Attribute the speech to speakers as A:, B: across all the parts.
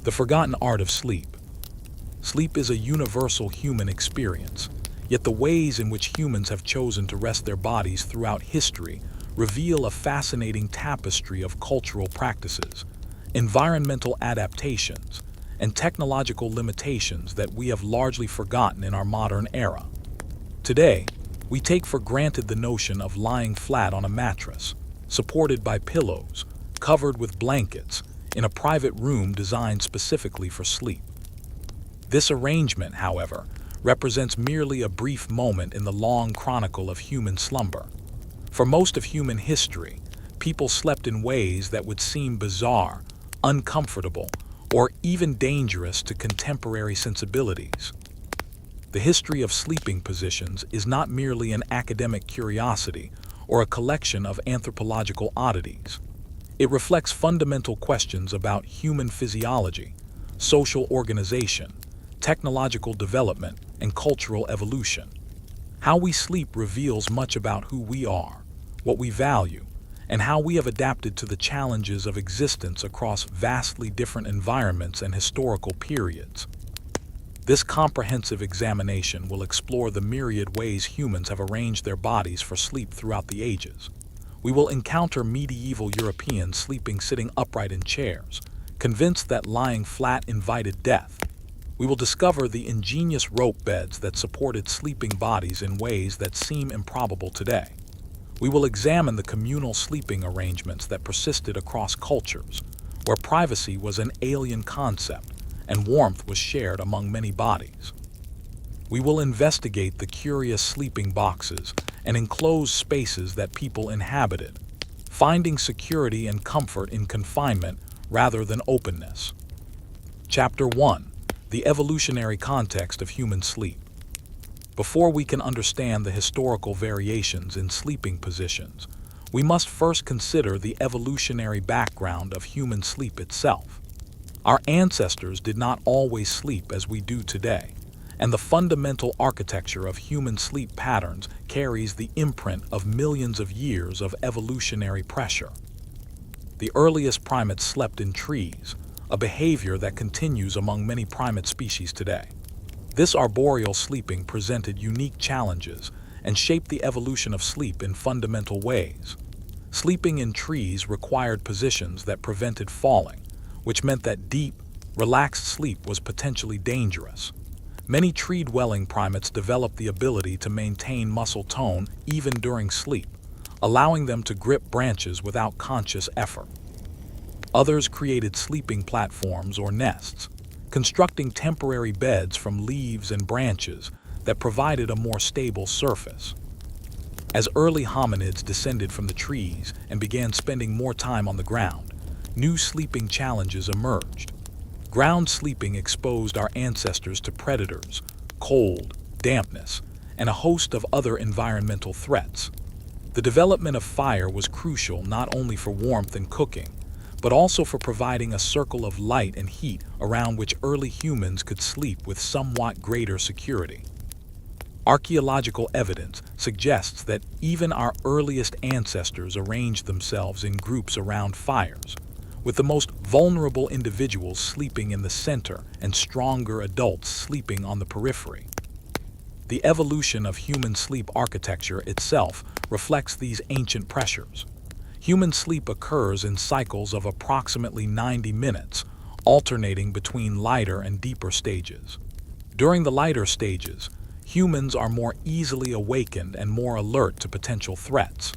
A: The forgotten art of sleep. Sleep is a universal human experience, yet the ways in which humans have chosen to rest their bodies throughout history reveal a fascinating tapestry of cultural practices, environmental adaptations, and technological limitations that we have largely forgotten in our modern era. Today, we take for granted the notion of lying flat on a mattress, supported by pillows, covered with blankets, in a private room designed specifically for sleep. This arrangement, however, represents merely a brief moment in the long chronicle of human slumber. For most of human history, people slept in ways that would seem bizarre, uncomfortable, or even dangerous to contemporary sensibilities. The history of sleeping positions is not merely an academic curiosity or a collection of anthropological oddities. It reflects fundamental questions about human physiology, social organization, technological development, and cultural evolution. How we sleep reveals much about who we are, what we value, and how we have adapted to the challenges of existence across vastly different environments and historical periods. This comprehensive examination will explore the myriad ways humans have arranged their bodies for sleep throughout the ages. We will encounter medieval Europeans sleeping sitting upright in chairs, convinced that lying flat invited death. We will discover the ingenious rope beds that supported sleeping bodies in ways that seem improbable today. We will examine the communal sleeping arrangements that persisted across cultures, where privacy was an alien concept and warmth was shared among many bodies. We will investigate the curious sleeping boxes and enclosed spaces that people inhabited, finding security and comfort in confinement rather than openness. Chapter 1: The Evolutionary Context of Human Sleep. Before we can understand the historical variations in sleeping positions, we must first consider the evolutionary background of human sleep itself. Our ancestors did not always sleep as we do today, and the fundamental architecture of human sleep patterns carries the imprint of millions of years of evolutionary pressure. The earliest primates slept in trees, a behavior that continues among many primate species today. This arboreal sleeping presented unique challenges and shaped the evolution of sleep in fundamental ways. Sleeping in trees required positions that prevented falling, which meant that deep, relaxed sleep was potentially dangerous. Many tree-dwelling primates developed the ability to maintain muscle tone even during sleep, allowing them to grip branches without conscious effort. Others created sleeping platforms or nests, constructing temporary beds from leaves and branches that provided a more stable surface. As early hominids descended from the trees and began spending more time on the ground, new sleeping challenges emerged. Ground sleeping exposed our ancestors to predators, cold, dampness, and a host of other environmental threats. The development of fire was crucial not only for warmth and cooking, but also for providing a circle of light and heat around which early humans could sleep with somewhat greater security. Archaeological evidence suggests that even our earliest ancestors arranged themselves in groups around fires, with the most vulnerable individuals sleeping in the center and stronger adults sleeping on the periphery. The evolution of human sleep architecture itself reflects these ancient pressures. Human sleep occurs in cycles of approximately 90 minutes, alternating between lighter and deeper stages. During the lighter stages, humans are more easily awakened and more alert to potential threats.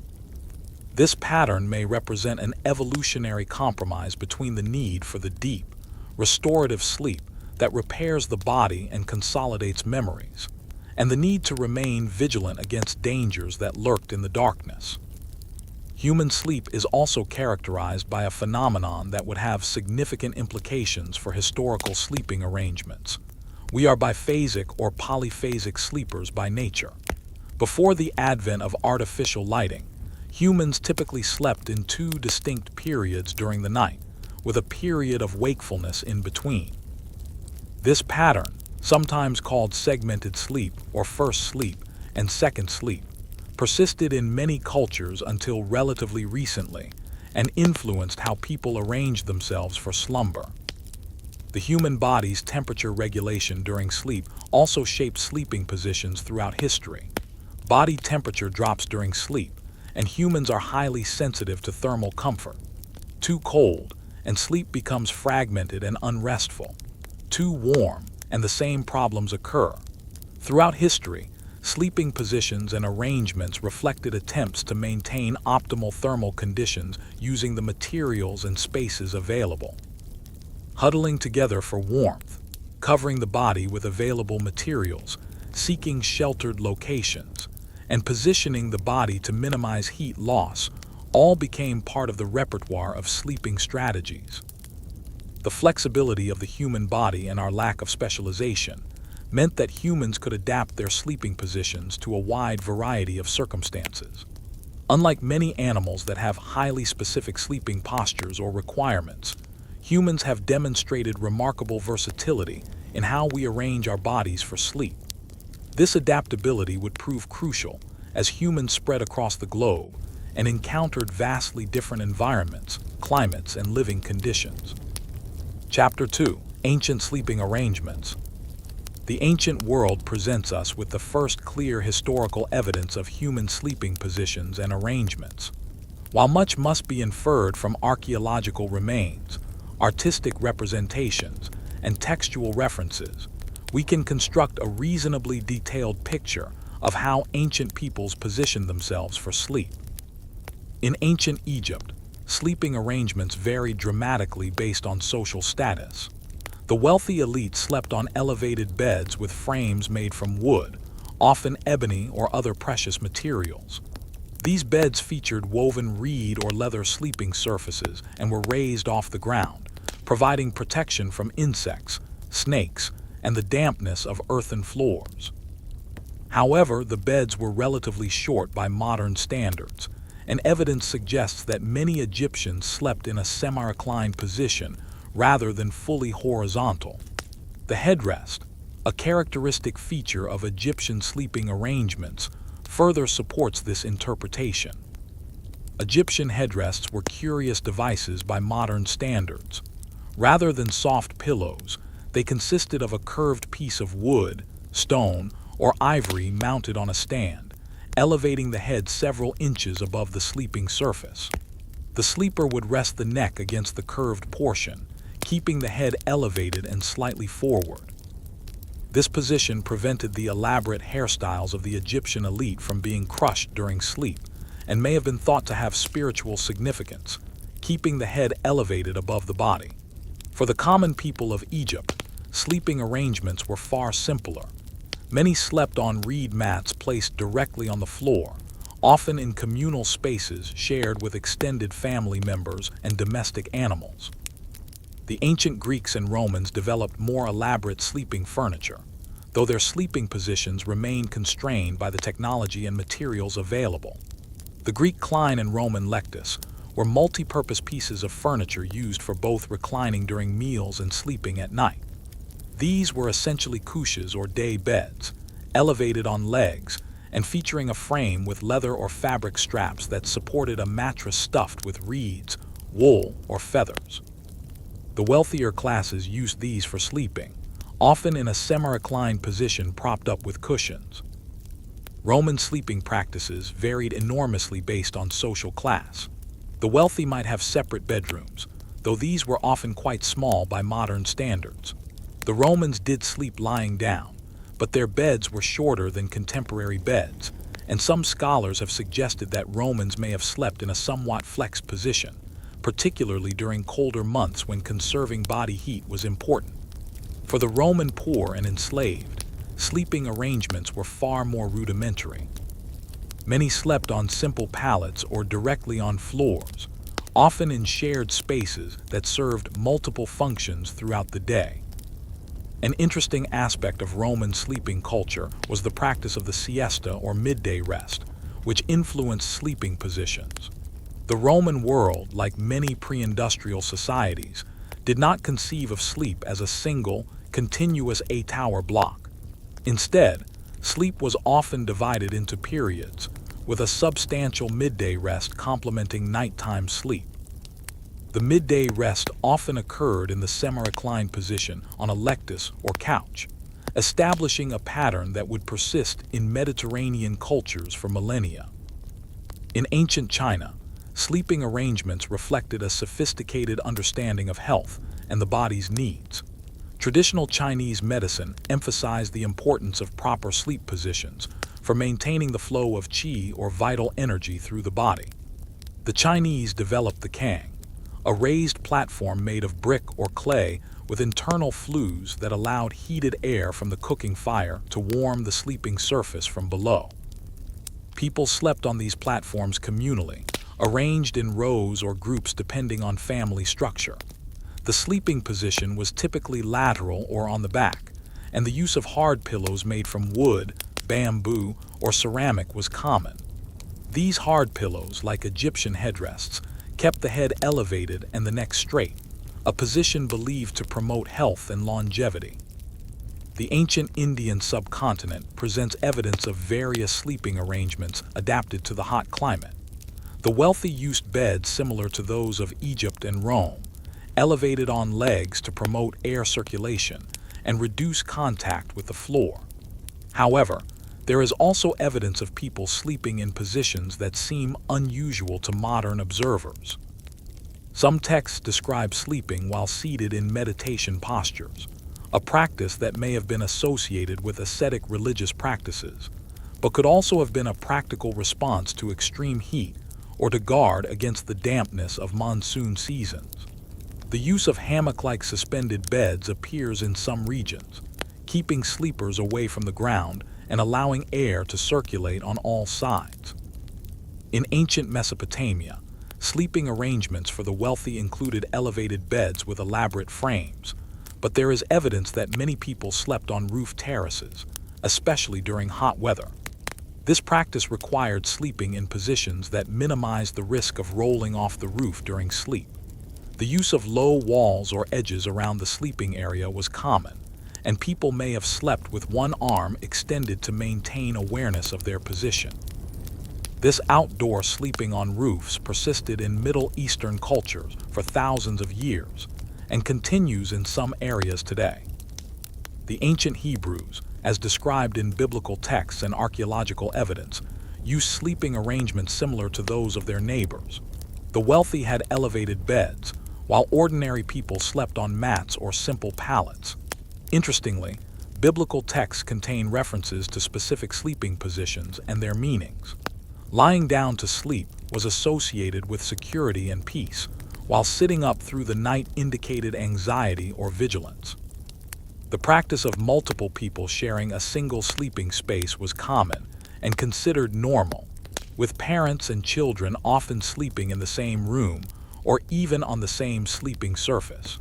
A: This pattern may represent an evolutionary compromise between the need for the deep, restorative sleep that repairs the body and consolidates memories, and the need to remain vigilant against dangers that lurked in the darkness. Human sleep is also characterized by a phenomenon that would have significant implications for historical sleeping arrangements. We are biphasic or polyphasic sleepers by nature. Before the advent of artificial lighting, humans typically slept in two distinct periods during the night, with a period of wakefulness in between. This pattern, sometimes called segmented sleep or first sleep and second sleep, persisted in many cultures until relatively recently and influenced how people arranged themselves for slumber. The human body's temperature regulation during sleep also shaped sleeping positions throughout history. Body temperature drops during sleep, and humans are highly sensitive to thermal comfort. Too cold, and sleep becomes fragmented and unrestful. Too warm, and the same problems occur. Throughout history, sleeping positions and arrangements reflected attempts to maintain optimal thermal conditions using the materials and spaces available. Huddling together for warmth, covering the body with available materials, seeking sheltered locations, and positioning the body to minimize heat loss all became part of the repertoire of sleeping strategies. The flexibility of the human body and our lack of specialization meant that humans could adapt their sleeping positions to a wide variety of circumstances. Unlike many animals that have highly specific sleeping postures or requirements, humans have demonstrated remarkable versatility in how we arrange our bodies for sleep. This adaptability would prove crucial as humans spread across the globe and encountered vastly different environments, climates, and living conditions. Chapter 2: Ancient Sleeping Arrangements. The ancient world presents us with the first clear historical evidence of human sleeping positions and arrangements. While much must be inferred from archaeological remains, artistic representations, and textual references, we can construct a reasonably detailed picture of how ancient peoples positioned themselves for sleep. In ancient Egypt, sleeping arrangements varied dramatically based on social status. The wealthy elite slept on elevated beds with frames made from wood, often ebony or other precious materials. These beds featured woven reed or leather sleeping surfaces and were raised off the ground, providing protection from insects, snakes, and the dampness of earthen floors. However, the beds were relatively short by modern standards, and evidence suggests that many Egyptians slept in a semi-reclined position rather than fully horizontal. The headrest, a characteristic feature of Egyptian sleeping arrangements, further supports this interpretation. Egyptian headrests were curious devices by modern standards. Rather than soft pillows, they consisted of a curved piece of wood, stone, or ivory mounted on a stand, elevating the head several inches above the sleeping surface. The sleeper would rest the neck against the curved portion, keeping the head elevated and slightly forward. This position prevented the elaborate hairstyles of the Egyptian elite from being crushed during sleep, and may have been thought to have spiritual significance, keeping the head elevated above the body. For the common people of Egypt, sleeping arrangements were far simpler. Many slept on reed mats placed directly on the floor, often in communal spaces shared with extended family members and domestic animals. The ancient Greeks and Romans developed more elaborate sleeping furniture, though their sleeping positions remained constrained by the technology and materials available. The Greek cline and Roman lectus were multi-purpose pieces of furniture used for both reclining during meals and sleeping at night. These were essentially couches or day beds, elevated on legs and featuring a frame with leather or fabric straps that supported a mattress stuffed with reeds, wool, or feathers. The wealthier classes used these for sleeping, often in a semi-reclined position propped up with cushions. Roman sleeping practices varied enormously based on social class. The wealthy might have separate bedrooms, though these were often quite small by modern standards. The Romans did sleep lying down, but their beds were shorter than contemporary beds, and some scholars have suggested that Romans may have slept in a somewhat flexed position, particularly during colder months when conserving body heat was important. For the Roman poor and enslaved, sleeping arrangements were far more rudimentary. Many slept on simple pallets or directly on floors, often in shared spaces that served multiple functions throughout the day. An interesting aspect of Roman sleeping culture was the practice of the siesta or midday rest, which influenced sleeping positions. The Roman world, like many pre-industrial societies, did not conceive of sleep as a single, continuous 8-hour block. Instead, sleep was often divided into periods, with a substantial midday rest complementing nighttime sleep. The midday rest often occurred in the semi-reclined position on a lectus or couch, establishing a pattern that would persist in Mediterranean cultures for millennia. In ancient China, sleeping arrangements reflected a sophisticated understanding of health and the body's needs. Traditional Chinese medicine emphasized the importance of proper sleep positions for maintaining the flow of qi or vital energy through the body. The Chinese developed the kang, a raised platform made of brick or clay with internal flues that allowed heated air from the cooking fire to warm the sleeping surface from below. People slept on these platforms communally, arranged in rows or groups depending on family structure. The sleeping position was typically lateral or on the back, and the use of hard pillows made from wood, bamboo, or ceramic was common. These hard pillows, like Egyptian headrests, kept the head elevated and the neck straight, a position believed to promote health and longevity. The ancient Indian subcontinent presents evidence of various sleeping arrangements adapted to the hot climate. The wealthy used beds similar to those of Egypt and Rome, elevated on legs to promote air circulation and reduce contact with the floor. However, there is also evidence of people sleeping in positions that seem unusual to modern observers. Some texts describe sleeping while seated in meditation postures, a practice that may have been associated with ascetic religious practices, but could also have been a practical response to extreme heat or to guard against the dampness of monsoon seasons. The use of hammock-like suspended beds appears in some regions, keeping sleepers away from the ground and allowing air to circulate on all sides. In ancient Mesopotamia, sleeping arrangements for the wealthy included elevated beds with elaborate frames, but there is evidence that many people slept on roof terraces, especially during hot weather. This practice required sleeping in positions that minimized the risk of rolling off the roof during sleep. The use of low walls or edges around the sleeping area was common, and people may have slept with one arm extended to maintain awareness of their position. This outdoor sleeping on roofs persisted in Middle Eastern cultures for thousands of years and continues in some areas today. The ancient Hebrews, as described in biblical texts and archaeological evidence, used sleeping arrangements similar to those of their neighbors. The wealthy had elevated beds, while ordinary people slept on mats or simple pallets. Interestingly, biblical texts contain references to specific sleeping positions and their meanings. Lying down to sleep was associated with security and peace, while sitting up through the night indicated anxiety or vigilance. The practice of multiple people sharing a single sleeping space was common and considered normal, with parents and children often sleeping in the same room or even on the same sleeping surface.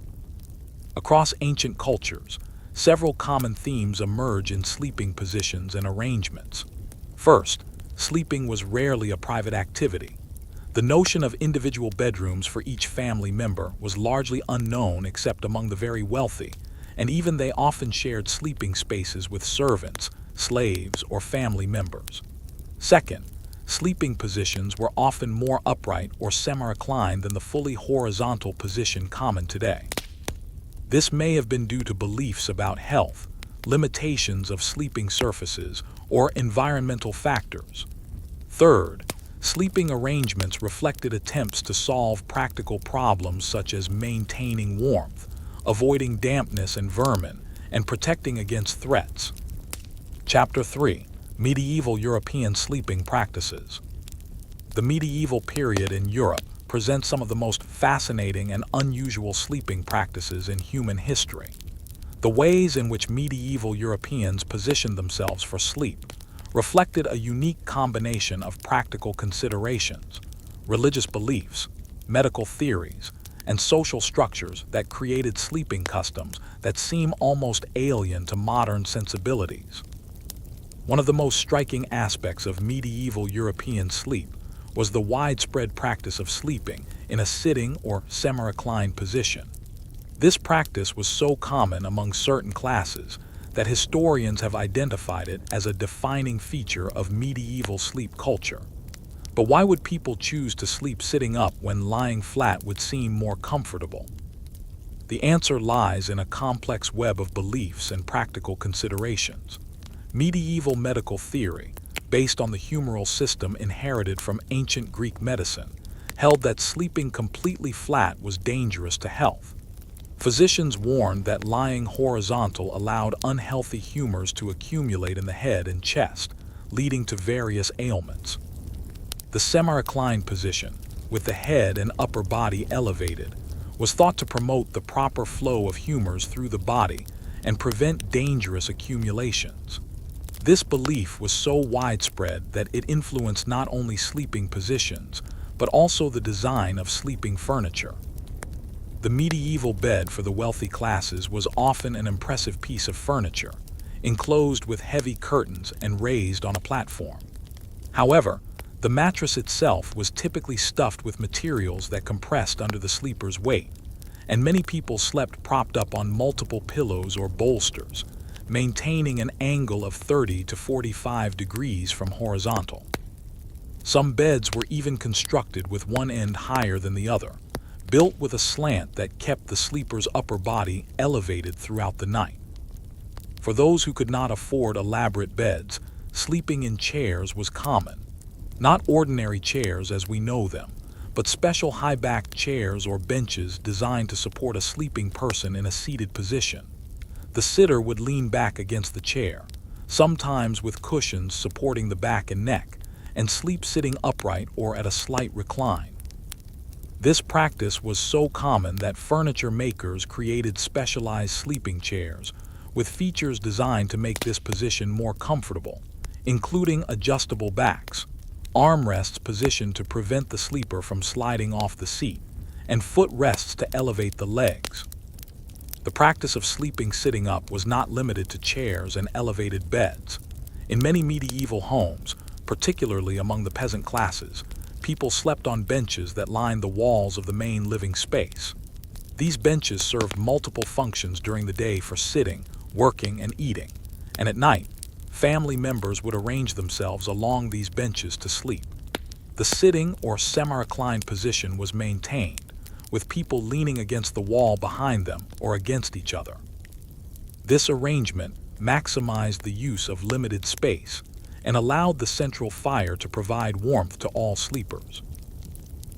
A: Across ancient cultures, several common themes emerge in sleeping positions and arrangements. First, sleeping was rarely a private activity. The notion of individual bedrooms for each family member was largely unknown except among the very wealthy, and even they often shared sleeping spaces with servants, slaves, or family members. Second, sleeping positions were often more upright or semi-reclined than the fully horizontal position common today. This may have been due to beliefs about health, limitations of sleeping surfaces, or environmental factors. Third, sleeping arrangements reflected attempts to solve practical problems such as maintaining warmth, avoiding dampness and vermin, and protecting against threats. Chapter 3: Medieval European Sleeping Practices. The medieval period in Europe presents some of the most fascinating and unusual sleeping practices in human history. The ways in which medieval Europeans positioned themselves for sleep reflected a unique combination of practical considerations, religious beliefs, medical theories, and social structures that created sleeping customs that seem almost alien to modern sensibilities. One of the most striking aspects of medieval European sleep was the widespread practice of sleeping in a sitting or semi-reclined position. This practice was so common among certain classes that historians have identified it as a defining feature of medieval sleep culture. But why would people choose to sleep sitting up when lying flat would seem more comfortable? The answer lies in a complex web of beliefs and practical considerations. Medieval medical theory, based on the humeral system inherited from ancient Greek medicine, held that sleeping completely flat was dangerous to health. Physicians warned that lying horizontal allowed unhealthy humors to accumulate in the head and chest, leading to various ailments. The semi-reclined position, with the head and upper body elevated, was thought to promote the proper flow of humors through the body and prevent dangerous accumulations. This belief was so widespread that it influenced not only sleeping positions, but also the design of sleeping furniture. The medieval bed for the wealthy classes was often an impressive piece of furniture, enclosed with heavy curtains and raised on a platform. However, the mattress itself was typically stuffed with materials that compressed under the sleeper's weight, and many people slept propped up on multiple pillows or bolsters, maintaining an angle of 30 to 45 degrees from horizontal. Some beds were even constructed with one end higher than the other, built with a slant that kept the sleeper's upper body elevated throughout the night. For those who could not afford elaborate beds, sleeping in chairs was common. Not ordinary chairs as we know them, but special high-backed chairs or benches designed to support a sleeping person in a seated position. The sitter would lean back against the chair, sometimes with cushions supporting the back and neck, and sleep sitting upright or at a slight recline. This practice was so common that furniture makers created specialized sleeping chairs with features designed to make this position more comfortable, including adjustable backs, armrests positioned to prevent the sleeper from sliding off the seat, and footrests to elevate the legs. The practice of sleeping sitting up was not limited to chairs and elevated beds. In many medieval homes, particularly among the peasant classes, people slept on benches that lined the walls of the main living space. These benches served multiple functions during the day for sitting, working, and eating, and at night, family members would arrange themselves along these benches to sleep. The sitting or semi-reclined position was maintained, with people leaning against the wall behind them or against each other. This arrangement maximized the use of limited space and allowed the central fire to provide warmth to all sleepers.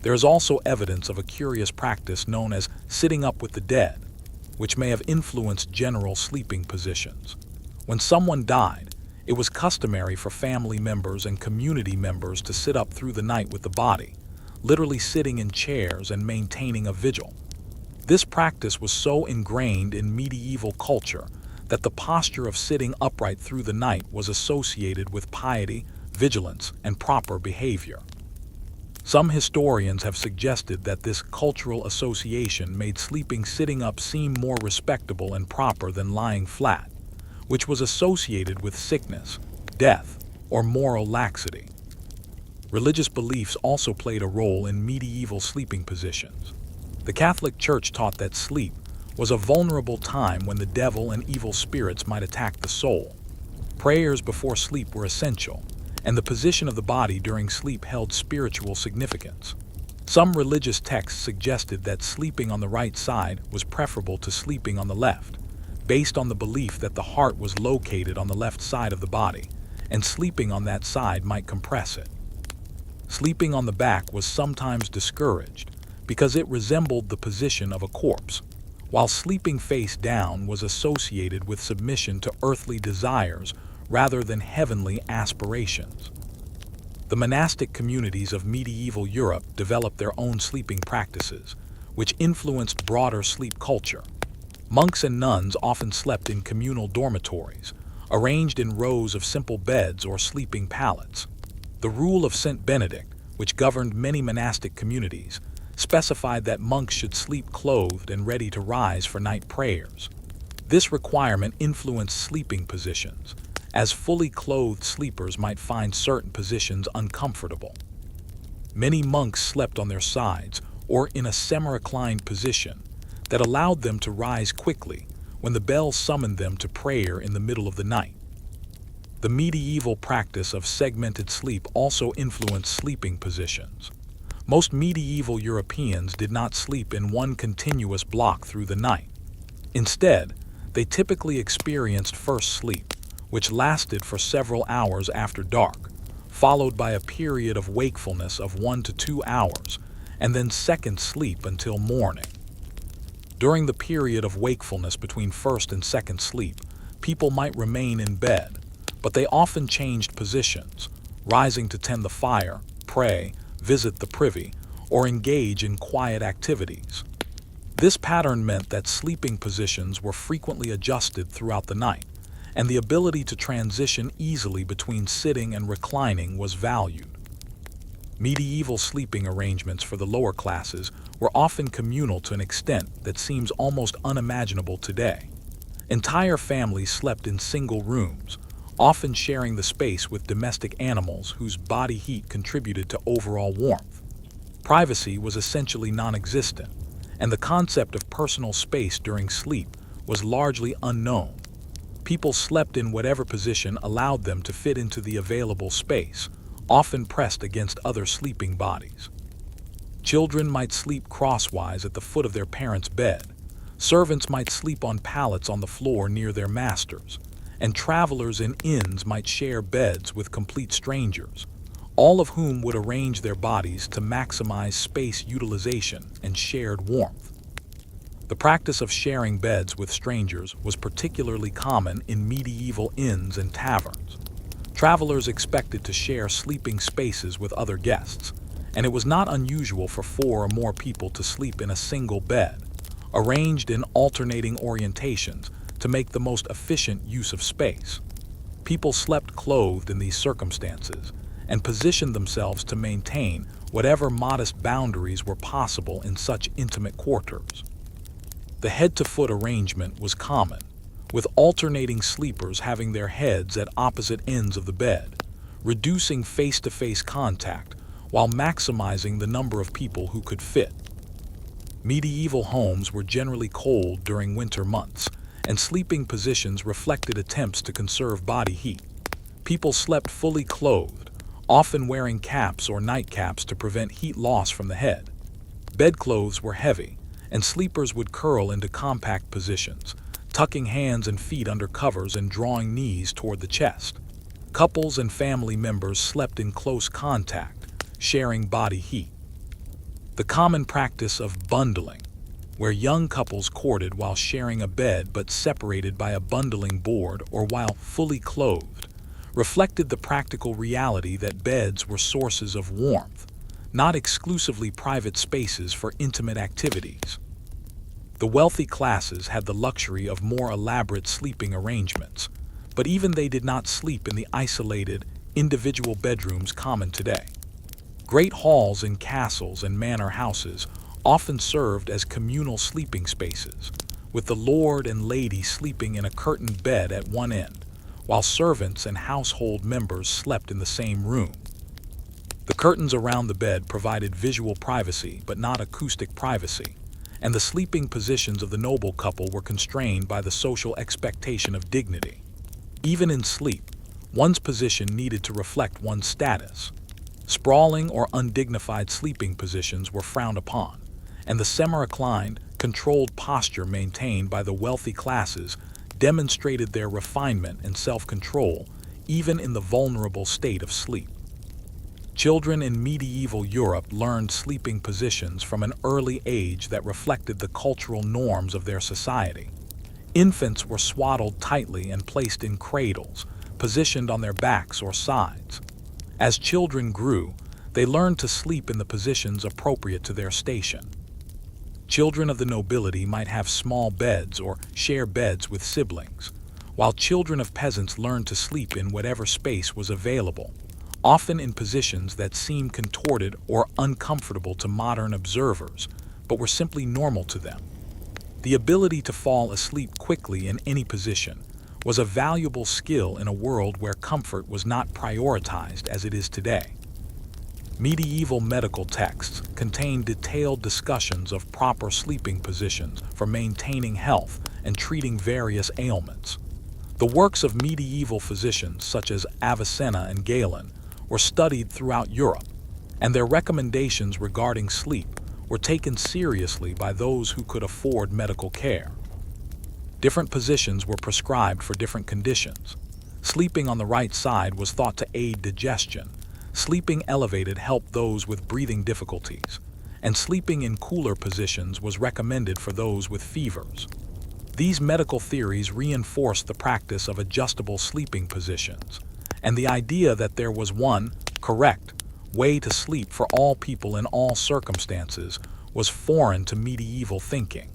A: There is also evidence of a curious practice known as sitting up with the dead, which may have influenced general sleeping positions. When someone died, it was customary for family members and community members to sit up through the night with the body, literally sitting in chairs and maintaining a vigil. This practice was so ingrained in medieval culture that the posture of sitting upright through the night was associated with piety, vigilance, and proper behavior. Some historians have suggested that this cultural association made sleeping sitting up seem more respectable and proper than lying flat, which was associated with sickness, death, or moral laxity. Religious beliefs also played a role in medieval sleeping positions. The Catholic Church taught that sleep was a vulnerable time when the devil and evil spirits might attack the soul. Prayers before sleep were essential, and the position of the body during sleep held spiritual significance. Some religious texts suggested that sleeping on the right side was preferable to sleeping on the left, based on the belief that the heart was located on the left side of the body, and sleeping on that side might compress it. Sleeping on the back was sometimes discouraged because it resembled the position of a corpse, while sleeping face down was associated with submission to earthly desires rather than heavenly aspirations. The monastic communities of medieval Europe developed their own sleeping practices, which influenced broader sleep culture. Monks and nuns often slept in communal dormitories, arranged in rows of simple beds or sleeping pallets. The rule of Saint Benedict, which governed many monastic communities, specified that monks should sleep clothed and ready to rise for night prayers. This requirement influenced sleeping positions, as fully clothed sleepers might find certain positions uncomfortable. Many monks slept on their sides or in a semi-reclined position that allowed them to rise quickly when the bell summoned them to prayer in the middle of the night. The medieval practice of segmented sleep also influenced sleeping positions. Most medieval Europeans did not sleep in one continuous block through the night. Instead, they typically experienced first sleep, which lasted for several hours after dark, followed by a period of wakefulness of 1 to 2 hours, and then second sleep until morning. During the period of wakefulness between first and second sleep, people might remain in bed, but they often changed positions, rising to tend the fire, pray, visit the privy, or engage in quiet activities. This pattern meant that sleeping positions were frequently adjusted throughout the night, and the ability to transition easily between sitting and reclining was valued. Medieval sleeping arrangements for the lower classes were often communal to an extent that seems almost unimaginable today. Entire families slept in single rooms, often sharing the space with domestic animals whose body heat contributed to overall warmth. Privacy was essentially non-existent, and the concept of personal space during sleep was largely unknown. People slept in whatever position allowed them to fit into the available space, often pressed against other sleeping bodies. Children might sleep crosswise at the foot of their parents' bed. Servants might sleep on pallets on the floor near their masters, and travelers in inns might share beds with complete strangers, all of whom would arrange their bodies to maximize space utilization and shared warmth. The practice of sharing beds with strangers was particularly common in medieval inns and taverns. Travelers expected to share sleeping spaces with other guests, and it was not unusual for 4 or more people to sleep in a single bed, arranged in alternating orientations to make the most efficient use of space. People slept clothed in these circumstances and positioned themselves to maintain whatever modest boundaries were possible in such intimate quarters. The head-to-foot arrangement was common, with alternating sleepers having their heads at opposite ends of the bed, reducing face-to-face contact while maximizing the number of people who could fit. Medieval homes were generally cold during winter months, and sleeping positions reflected attempts to conserve body heat. People slept fully clothed, often wearing caps or nightcaps to prevent heat loss from the head. Bedclothes were heavy, and sleepers would curl into compact positions, tucking hands and feet under covers and drawing knees toward the chest. Couples and family members slept in close contact, sharing body heat. The common practice of bundling, where young couples courted while sharing a bed but separated by a bundling board or while fully clothed, reflected the practical reality that beds were sources of warmth, not exclusively private spaces for intimate activities. The wealthy classes had the luxury of more elaborate sleeping arrangements, but even they did not sleep in the isolated, individual bedrooms common today. Great halls in castles and manor houses often served as communal sleeping spaces, with the lord and lady sleeping in a curtained bed at one end, while servants and household members slept in the same room. The curtains around the bed provided visual privacy but not acoustic privacy, and the sleeping positions of the noble couple were constrained by the social expectation of dignity. Even in sleep, one's position needed to reflect one's status. Sprawling or undignified sleeping positions were frowned upon, and the semi-reclined, controlled posture maintained by the wealthy classes demonstrated their refinement and self-control even in the vulnerable state of sleep. Children in medieval Europe learned sleeping positions from an early age that reflected the cultural norms of their society. Infants were swaddled tightly and placed in cradles, positioned on their backs or sides. As children grew, they learned to sleep in the positions appropriate to their station. Children of the nobility might have small beds or share beds with siblings, while children of peasants learned to sleep in whatever space was available, often in positions that seemed contorted or uncomfortable to modern observers, but were simply normal to them. The ability to fall asleep quickly in any position was a valuable skill in a world where comfort was not prioritized as it is today. Medieval medical texts contain detailed discussions of proper sleeping positions for maintaining health and treating various ailments. The works of medieval physicians such as Avicenna and Galen were studied throughout Europe, and their recommendations regarding sleep were taken seriously by those who could afford medical care. Different positions were prescribed for different conditions. Sleeping on the right side was thought to aid digestion. Sleeping elevated helped those with breathing difficulties, and sleeping in cooler positions was recommended for those with fevers. These medical theories reinforced the practice of adjustable sleeping positions, and the idea that there was one correct way to sleep for all people in all circumstances was foreign to medieval thinking.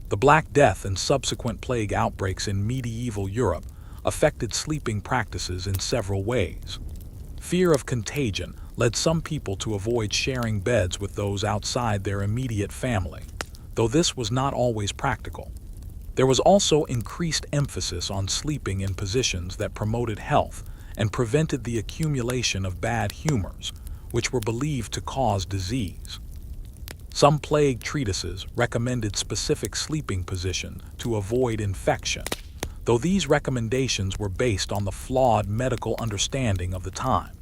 A: The Black Death and subsequent plague outbreaks in medieval Europe affected sleeping practices in several ways. Fear of contagion led some people to avoid sharing beds with those outside their immediate family, though this was not always practical. There was also increased emphasis on sleeping in positions that promoted health and prevented the accumulation of bad humors, which were believed to cause disease. Some plague treatises recommended specific sleeping positions to avoid infection, though these recommendations were based on the flawed medical understanding of the time.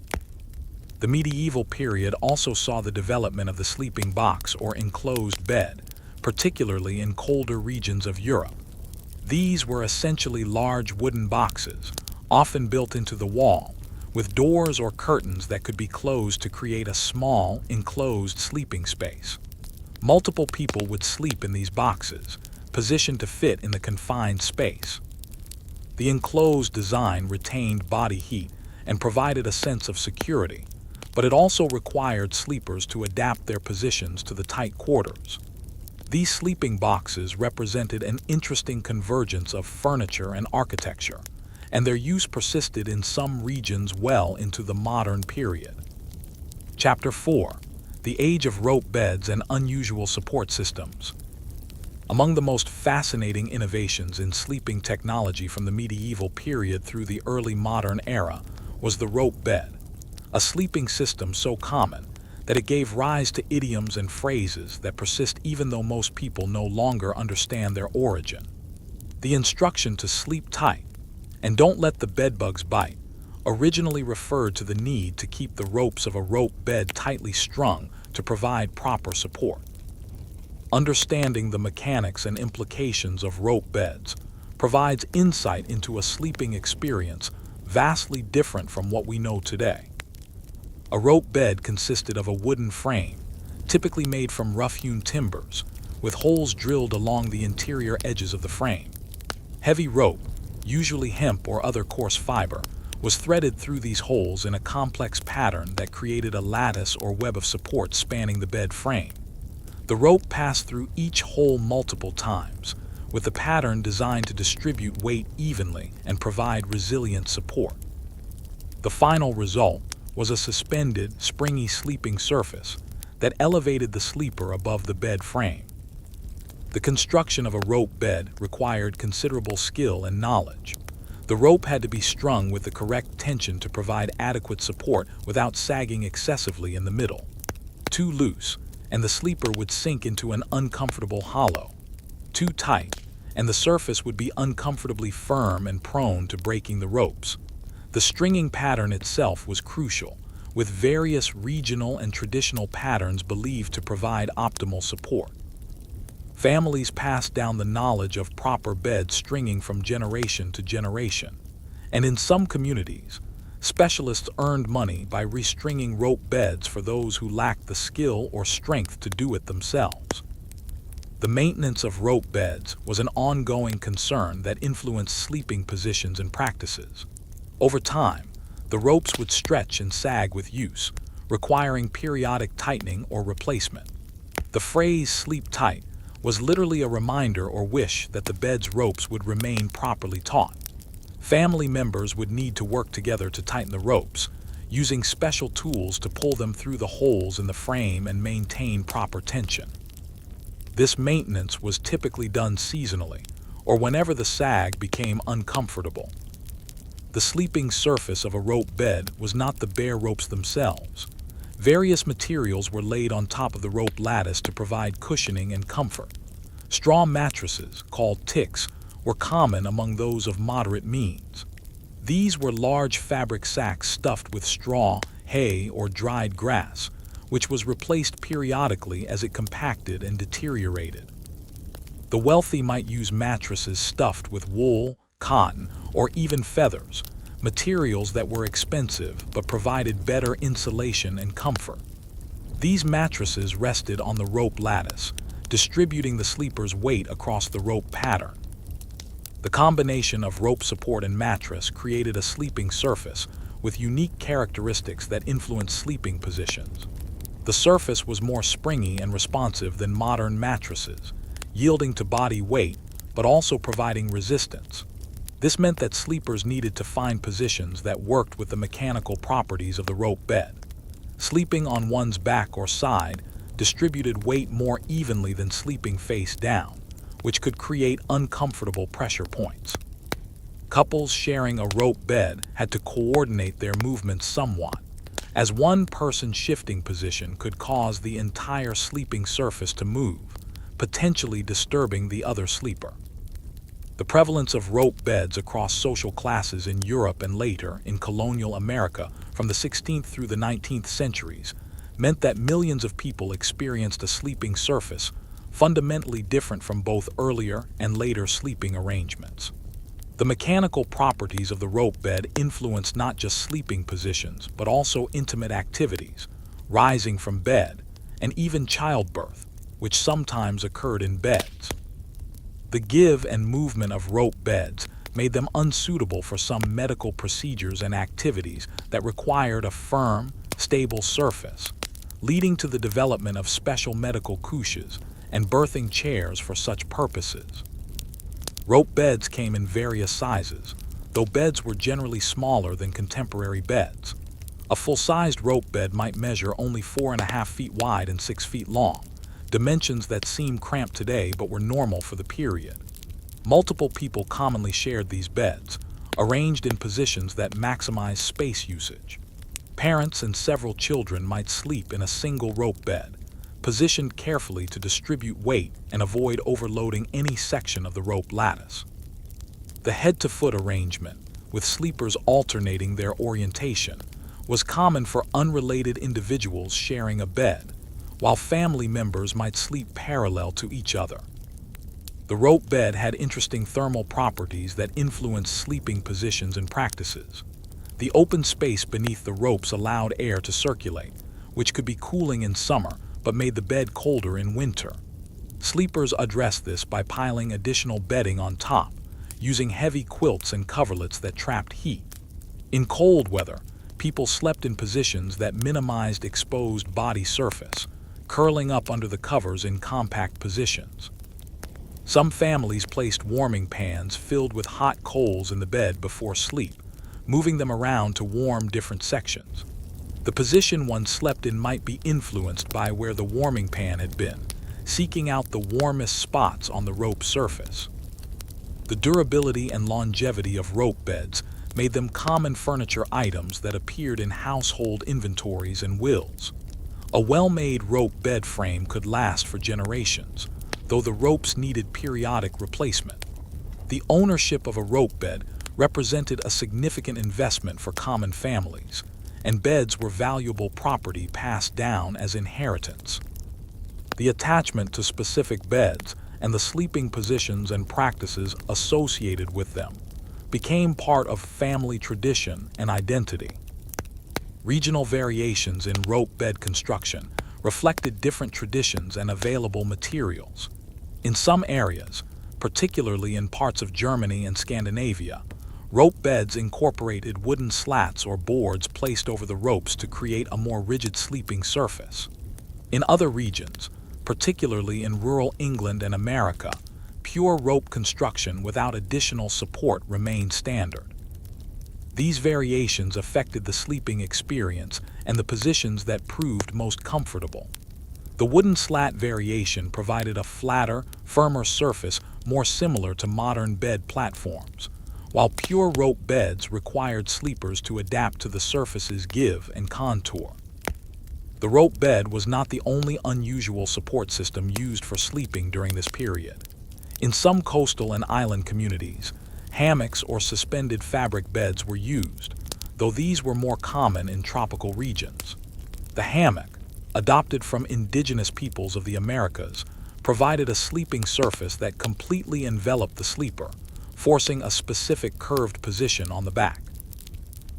A: The medieval period also saw the development of the sleeping box or enclosed bed, particularly in colder regions of Europe. These were essentially large wooden boxes, often built into the wall, with doors or curtains that could be closed to create a small, enclosed sleeping space. Multiple people would sleep in these boxes, positioned to fit in the confined space. The enclosed design retained body heat and provided a sense of security, but it also required sleepers to adapt their positions to the tight quarters. These sleeping boxes represented an interesting convergence of furniture and architecture, and their use persisted in some regions well into the modern period. Chapter 4: The Age of Rope Beds and Unusual Support Systems. Among the most fascinating innovations in sleeping technology from the medieval period through the early modern era was the rope bed, a sleeping system so common that it gave rise to idioms and phrases that persist even though most people no longer understand their origin. The instruction to sleep tight and don't let the bedbugs bite originally referred to the need to keep the ropes of a rope bed tightly strung to provide proper support. Understanding the mechanics and implications of rope beds provides insight into a sleeping experience vastly different from what we know today. A rope bed consisted of a wooden frame, typically made from rough-hewn timbers, with holes drilled along the interior edges of the frame. Heavy rope, usually hemp or other coarse fiber, was threaded through these holes in a complex pattern that created a lattice or web of support spanning the bed frame. The rope passed through each hole multiple times, with the pattern designed to distribute weight evenly and provide resilient support. The final result was a suspended, springy sleeping surface that elevated the sleeper above the bed frame. The construction of a rope bed required considerable skill and knowledge. The rope had to be strung with the correct tension to provide adequate support without sagging excessively in the middle. Too loose, and the sleeper would sink into an uncomfortable hollow. Too tight, and the surface would be uncomfortably firm and prone to breaking the ropes. The stringing pattern itself was crucial, with various regional and traditional patterns believed to provide optimal support. Families passed down the knowledge of proper bed stringing from generation to generation, and in some communities, specialists earned money by restringing rope beds for those who lacked the skill or strength to do it themselves. The maintenance of rope beds was an ongoing concern that influenced sleeping positions and practices. Over time, the ropes would stretch and sag with use, requiring periodic tightening or replacement. The phrase "sleep tight" was literally a reminder or wish that the bed's ropes would remain properly taut. Family members would need to work together to tighten the ropes, using special tools to pull them through the holes in the frame and maintain proper tension. This maintenance was typically done seasonally, or whenever the sag became uncomfortable. The sleeping surface of a rope bed was not the bare ropes themselves. Various materials were laid on top of the rope lattice to provide cushioning and comfort. Straw mattresses, called ticks, were common among those of moderate means. These were large fabric sacks stuffed with straw, hay, or dried grass, which was replaced periodically as it compacted and deteriorated. The wealthy might use mattresses stuffed with wool, cotton, or even feathers, materials that were expensive but provided better insulation and comfort. These mattresses rested on the rope lattice, distributing the sleeper's weight across the rope pattern. The combination of rope support and mattress created a sleeping surface with unique characteristics that influenced sleeping positions. The surface was more springy and responsive than modern mattresses, yielding to body weight but also providing resistance. This meant that sleepers needed to find positions that worked with the mechanical properties of the rope bed. Sleeping on one's back or side distributed weight more evenly than sleeping face down, which could create uncomfortable pressure points. Couples sharing a rope bed had to coordinate their movements somewhat, as one person's shifting position could cause the entire sleeping surface to move, potentially disturbing the other sleeper. The prevalence of rope beds across social classes in Europe and later in colonial America from the 16th through the 19th centuries meant that millions of people experienced a sleeping surface fundamentally different from both earlier and later sleeping arrangements. The mechanical properties of the rope bed influenced not just sleeping positions, but also intimate activities, rising from bed, and even childbirth, which sometimes occurred in beds. The give and movement of rope beds made them unsuitable for some medical procedures and activities that required a firm, stable surface, leading to the development of special medical couches and birthing chairs for such purposes. Rope beds came in various sizes, though beds were generally smaller than contemporary beds. A full-sized rope bed might measure only 4.5 feet wide and 6 feet long, dimensions that seem cramped today but were normal for the period. Multiple people commonly shared these beds, arranged in positions that maximized space usage. Parents and several children might sleep in a single rope bed, positioned carefully to distribute weight and avoid overloading any section of the rope lattice. The head-to-foot arrangement, with sleepers alternating their orientation, was common for unrelated individuals sharing a bed, while family members might sleep parallel to each other. The rope bed had interesting thermal properties that influenced sleeping positions and practices. The open space beneath the ropes allowed air to circulate, which could be cooling in summer but made the bed colder in winter. Sleepers addressed this by piling additional bedding on top, using heavy quilts and coverlets that trapped heat. In cold weather, people slept in positions that minimized exposed body surface, curling up under the covers in compact positions. Some families placed warming pans filled with hot coals in the bed before sleep, moving them around to warm different sections. The position one slept in might be influenced by where the warming pan had been, seeking out the warmest spots on the rope surface. The durability and longevity of rope beds made them common furniture items that appeared in household inventories and wills. A well-made rope bed frame could last for generations, though the ropes needed periodic replacement. The ownership of a rope bed represented a significant investment for common families, and beds were valuable property passed down as inheritance. The attachment to specific beds and the sleeping positions and practices associated with them became part of family tradition and identity. Regional variations in rope bed construction reflected different traditions and available materials. In some areas, particularly in parts of Germany and Scandinavia, rope beds incorporated wooden slats or boards placed over the ropes to create a more rigid sleeping surface. In other regions, particularly in rural England and America, pure rope construction without additional support remained standard. These variations affected the sleeping experience and the positions that proved most comfortable. The wooden slat variation provided a flatter, firmer surface more similar to modern bed platforms, while pure rope beds required sleepers to adapt to the surface's give and contour. The rope bed was not the only unusual support system used for sleeping during this period. In some coastal and island communities, hammocks or suspended fabric beds were used, though these were more common in tropical regions. The hammock, adopted from indigenous peoples of the Americas, provided a sleeping surface that completely enveloped the sleeper, forcing a specific curved position on the back.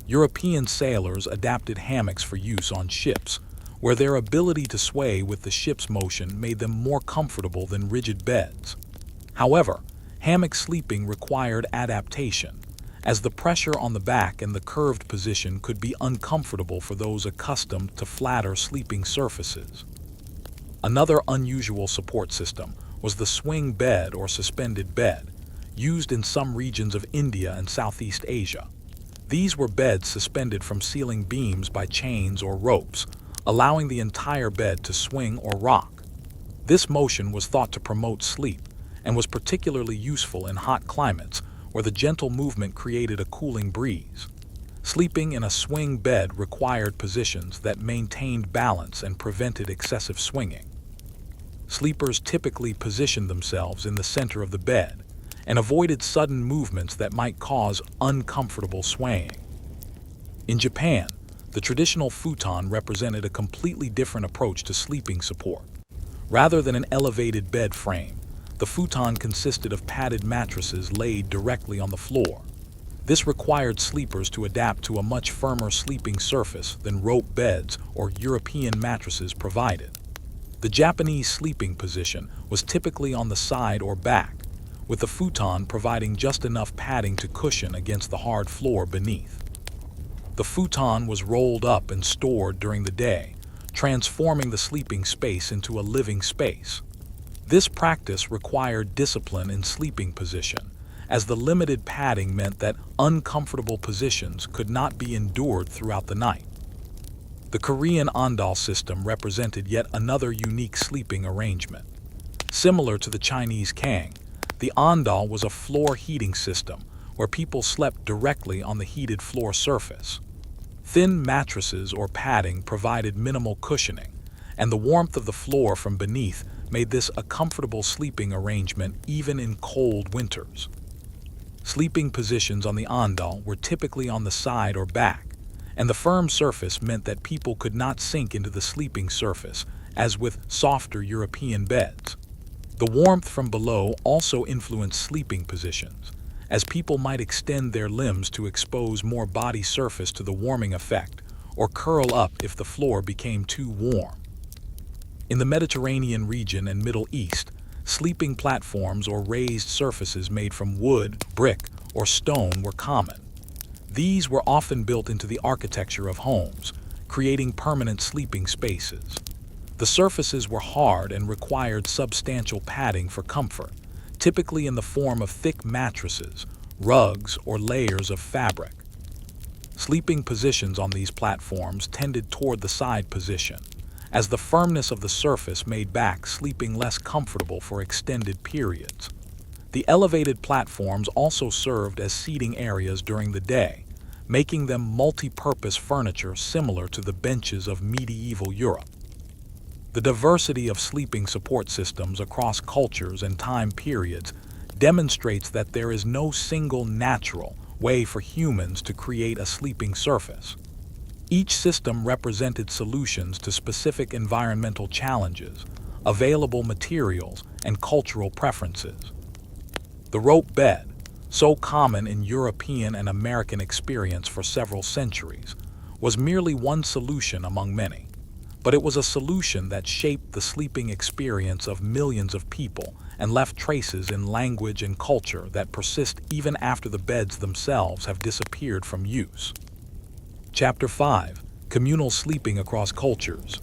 A: European sailors adapted hammocks for use on ships, where their ability to sway with the ship's motion made them more comfortable than rigid beds. However, hammock sleeping required adaptation, as the pressure on the back and the curved position could be uncomfortable for those accustomed to flatter sleeping surfaces. Another unusual support system was the swing bed or suspended bed, used in some regions of India and Southeast Asia. These were beds suspended from ceiling beams by chains or ropes, allowing the entire bed to swing or rock. This motion was thought to promote sleep and was particularly useful in hot climates where the gentle movement created a cooling breeze. Sleeping in a swing bed required positions that maintained balance and prevented excessive swinging. Sleepers typically positioned themselves in the center of the bed and avoided sudden movements that might cause uncomfortable swaying. In Japan, the traditional futon represented a completely different approach to sleeping support. Rather than an elevated bed frame, the futon consisted of padded mattresses laid directly on the floor. This required sleepers to adapt to a much firmer sleeping surface than rope beds or European mattresses provided. The Japanese sleeping position was typically on the side or back, with the futon providing just enough padding to cushion against the hard floor beneath. The futon was rolled up and stored during the day, transforming the sleeping space into a living space. This practice required discipline in sleeping position, as the limited padding meant that uncomfortable positions could not be endured throughout the night. The Korean ondol system represented yet another unique sleeping arrangement. Similar to the Chinese kang, the ondol was a floor heating system where people slept directly on the heated floor surface. Thin mattresses or padding provided minimal cushioning, and the warmth of the floor from beneath made this a comfortable sleeping arrangement even in cold winters. Sleeping positions on the ondol were typically on the side or back, and the firm surface meant that people could not sink into the sleeping surface, as with softer European beds. The warmth from below also influenced sleeping positions, as people might extend their limbs to expose more body surface to the warming effect, or curl up if the floor became too warm. In the Mediterranean region and Middle East, sleeping platforms or raised surfaces made from wood, brick, or stone were common. These were often built into the architecture of homes, creating permanent sleeping spaces. The surfaces were hard and required substantial padding for comfort, typically in the form of thick mattresses, rugs, or layers of fabric. Sleeping positions on these platforms tended toward the side position, as the firmness of the surface made back sleeping less comfortable for extended periods. The elevated platforms also served as seating areas during the day, making them multi-purpose furniture similar to the benches of medieval Europe. The diversity of sleeping support systems across cultures and time periods demonstrates that there is no single natural way for humans to create a sleeping surface. Each system represented solutions to specific environmental challenges, available materials, and cultural preferences. The rope bed, so common in European and American experience for several centuries, was merely one solution among many. But it was a solution that shaped the sleeping experience of millions of people and left traces in language and culture that persist even after the beds themselves have disappeared from use. Chapter 5. Communal Sleeping Across Cultures.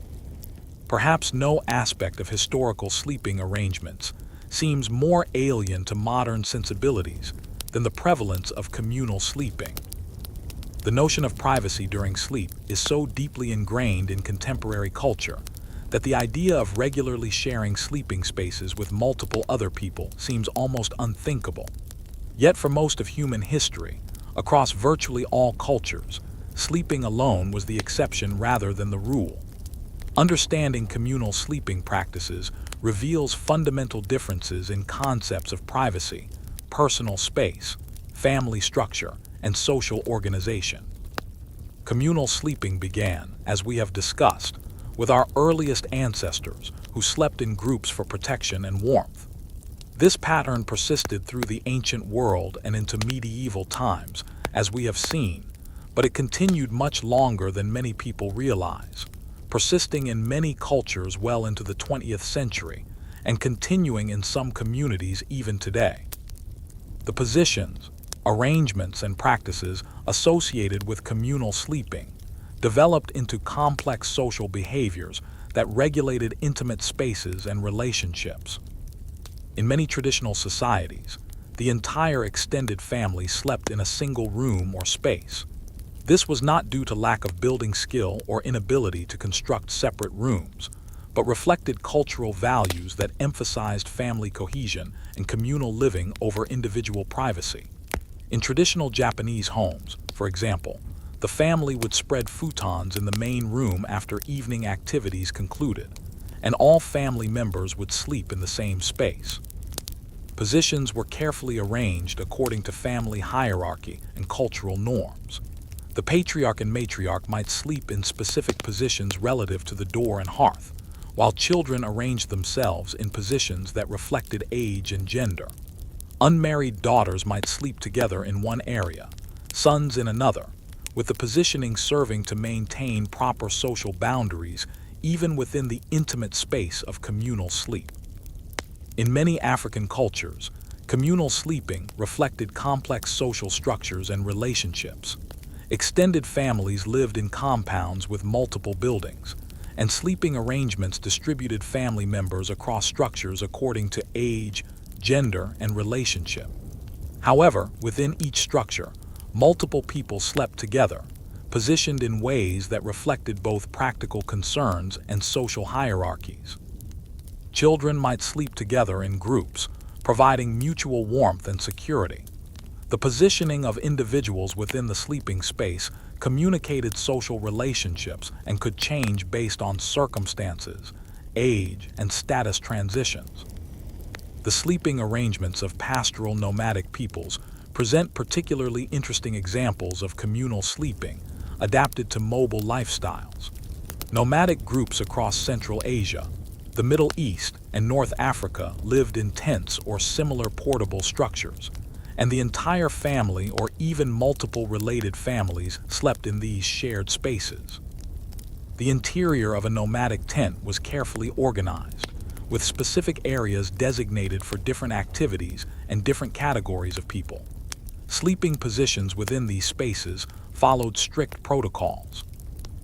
A: Perhaps no aspect of historical sleeping arrangements seems more alien to modern sensibilities than the prevalence of communal sleeping. The notion of privacy during sleep is so deeply ingrained in contemporary culture that the idea of regularly sharing sleeping spaces with multiple other people seems almost unthinkable. Yet for most of human history, across virtually all cultures, sleeping alone was the exception rather than the rule. Understanding communal sleeping practices reveals fundamental differences in concepts of privacy, personal space, family structure, and social organization. Communal sleeping began, as we have discussed, with our earliest ancestors who slept in groups for protection and warmth. This pattern persisted through the ancient world and into medieval times, as we have seen, but it continued much longer than many people realize, persisting in many cultures well into the 20th century and continuing in some communities even today. The positions, arrangements, and practices associated with communal sleeping developed into complex social behaviors that regulated intimate spaces and relationships. In many traditional societies, the entire extended family slept in a single room or space. This was not due to lack of building skill or inability to construct separate rooms, but reflected cultural values that emphasized family cohesion and communal living over individual privacy. In traditional Japanese homes, for example, the family would spread futons in the main room after evening activities concluded, and all family members would sleep in the same space. Positions were carefully arranged according to family hierarchy and cultural norms. The patriarch and matriarch might sleep in specific positions relative to the door and hearth, while children arranged themselves in positions that reflected age and gender. Unmarried daughters might sleep together in one area, sons in another, with the positioning serving to maintain proper social boundaries even within the intimate space of communal sleep. In many African cultures, communal sleeping reflected complex social structures and relationships. Extended families lived in compounds with multiple buildings, and sleeping arrangements distributed family members across structures according to age, gender, and relationship. However, within each structure, multiple people slept together, positioned in ways that reflected both practical concerns and social hierarchies. Children might sleep together in groups, providing mutual warmth and security. The positioning of individuals within the sleeping space communicated social relationships and could change based on circumstances, age, and status transitions. The sleeping arrangements of pastoral nomadic peoples present particularly interesting examples of communal sleeping adapted to mobile lifestyles. Nomadic groups across Central Asia, the Middle East, and North Africa lived in tents or similar portable structures, and the entire family or even multiple related families slept in these shared spaces. The interior of a nomadic tent was carefully organized, with specific areas designated for different activities and different categories of people. Sleeping positions within these spaces followed strict protocols.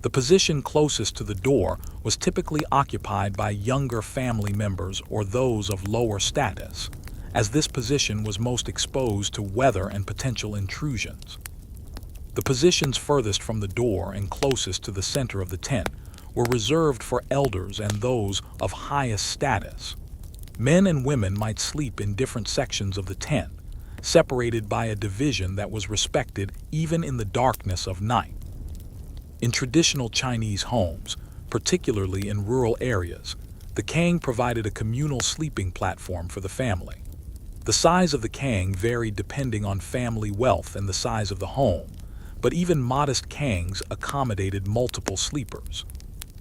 A: The position closest to the door was typically occupied by younger family members or those of lower status, as this position was most exposed to weather and potential intrusions. The positions furthest from the door and closest to the center of the tent were reserved for elders and those of highest status. Men and women might sleep in different sections of the tent, separated by a division that was respected even in the darkness of night. In traditional Chinese homes, particularly in rural areas, the kang provided a communal sleeping platform for the family. The size of the kang varied depending on family wealth and the size of the home, but even modest kangs accommodated multiple sleepers.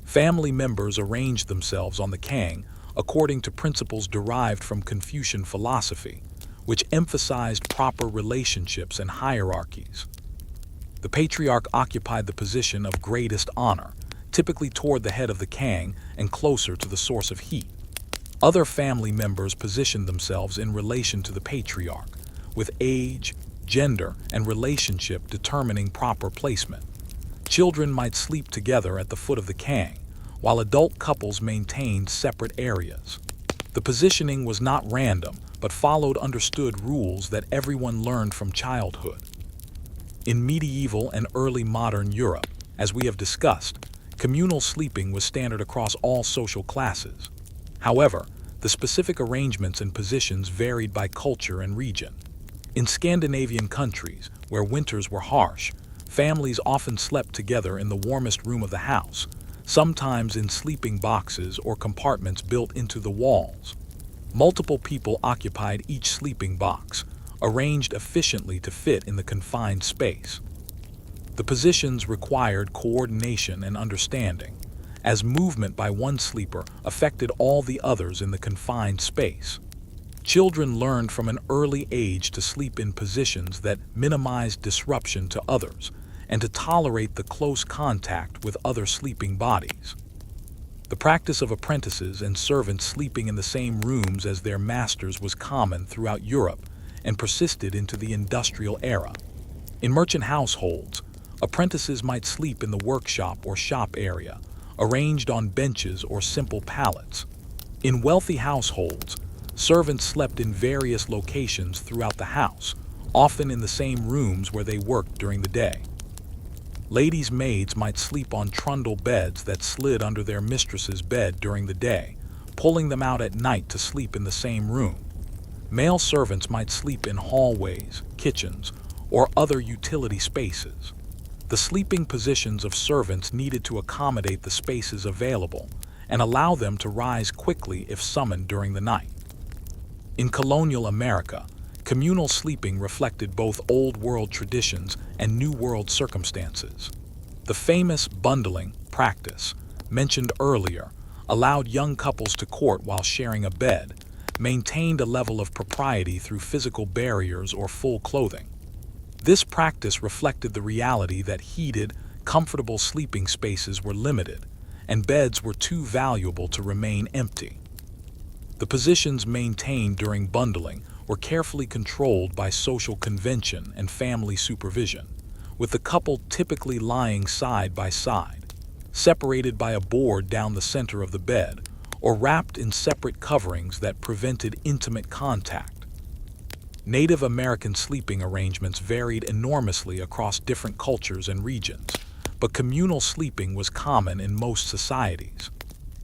A: Family members arranged themselves on the kang according to principles derived from Confucian philosophy, which emphasized proper relationships and hierarchies. The patriarch occupied the position of greatest honor, typically toward the head of the kang and closer to the source of heat. Other family members positioned themselves in relation to the patriarch, with age, gender, and relationship determining proper placement. Children might sleep together at the foot of the kang, while adult couples maintained separate areas. The positioning was not random, but followed understood rules that everyone learned from childhood. In medieval and early modern Europe, as we have discussed, communal sleeping was standard across all social classes. However, the specific arrangements and positions varied by culture and region. In Scandinavian countries, where winters were harsh, families often slept together in the warmest room of the house, sometimes in sleeping boxes or compartments built into the walls. Multiple people occupied each sleeping box, arranged efficiently to fit in the confined space. The positions required coordination and understanding, as movement by one sleeper affected all the others in the confined space. Children learned from an early age to sleep in positions that minimized disruption to others and to tolerate the close contact with other sleeping bodies. The practice of apprentices and servants sleeping in the same rooms as their masters was common throughout Europe and persisted into the industrial era. In merchant households, apprentices might sleep in the workshop or shop area, arranged on benches or simple pallets. In wealthy households, servants slept in various locations throughout the house, often in the same rooms where they worked during the day. Ladies' maids might sleep on trundle beds that slid under their mistress's bed during the day, pulling them out at night to sleep in the same room. Male servants might sleep in hallways, kitchens, or other utility spaces. The sleeping positions of servants needed to accommodate the spaces available and allow them to rise quickly if summoned during the night. In colonial America, communal sleeping reflected both Old World traditions and New World circumstances. The famous bundling practice, mentioned earlier, allowed young couples to court while sharing a bed, maintained a level of propriety through physical barriers or full clothing. This practice reflected the reality that heated, comfortable sleeping spaces were limited, and beds were too valuable to remain empty. The positions maintained during bundling were carefully controlled by social convention and family supervision, with the couple typically lying side by side, separated by a board down the center of the bed, or wrapped in separate coverings that prevented intimate contact. Native American sleeping arrangements varied enormously across different cultures and regions, but communal sleeping was common in most societies.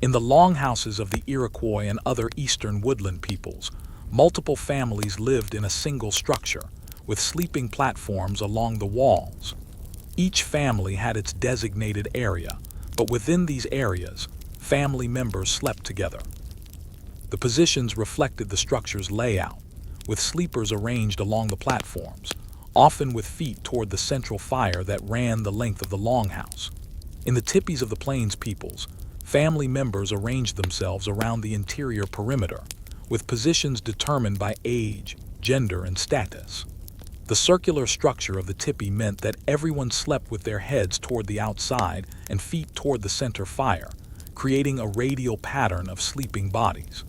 A: In the longhouses of the Iroquois and other eastern woodland peoples, multiple families lived in a single structure, with sleeping platforms along the walls. Each family had its designated area, but within these areas, family members slept together. The positions reflected the structure's layout, with sleepers arranged along the platforms, often with feet toward the central fire that ran the length of the longhouse. In the tipis of the Plains peoples, family members arranged themselves around the interior perimeter, with positions determined by age, gender, and status. The circular structure of the tipi meant that everyone slept with their heads toward the outside and feet toward the center fire, creating a radial pattern of sleeping bodies.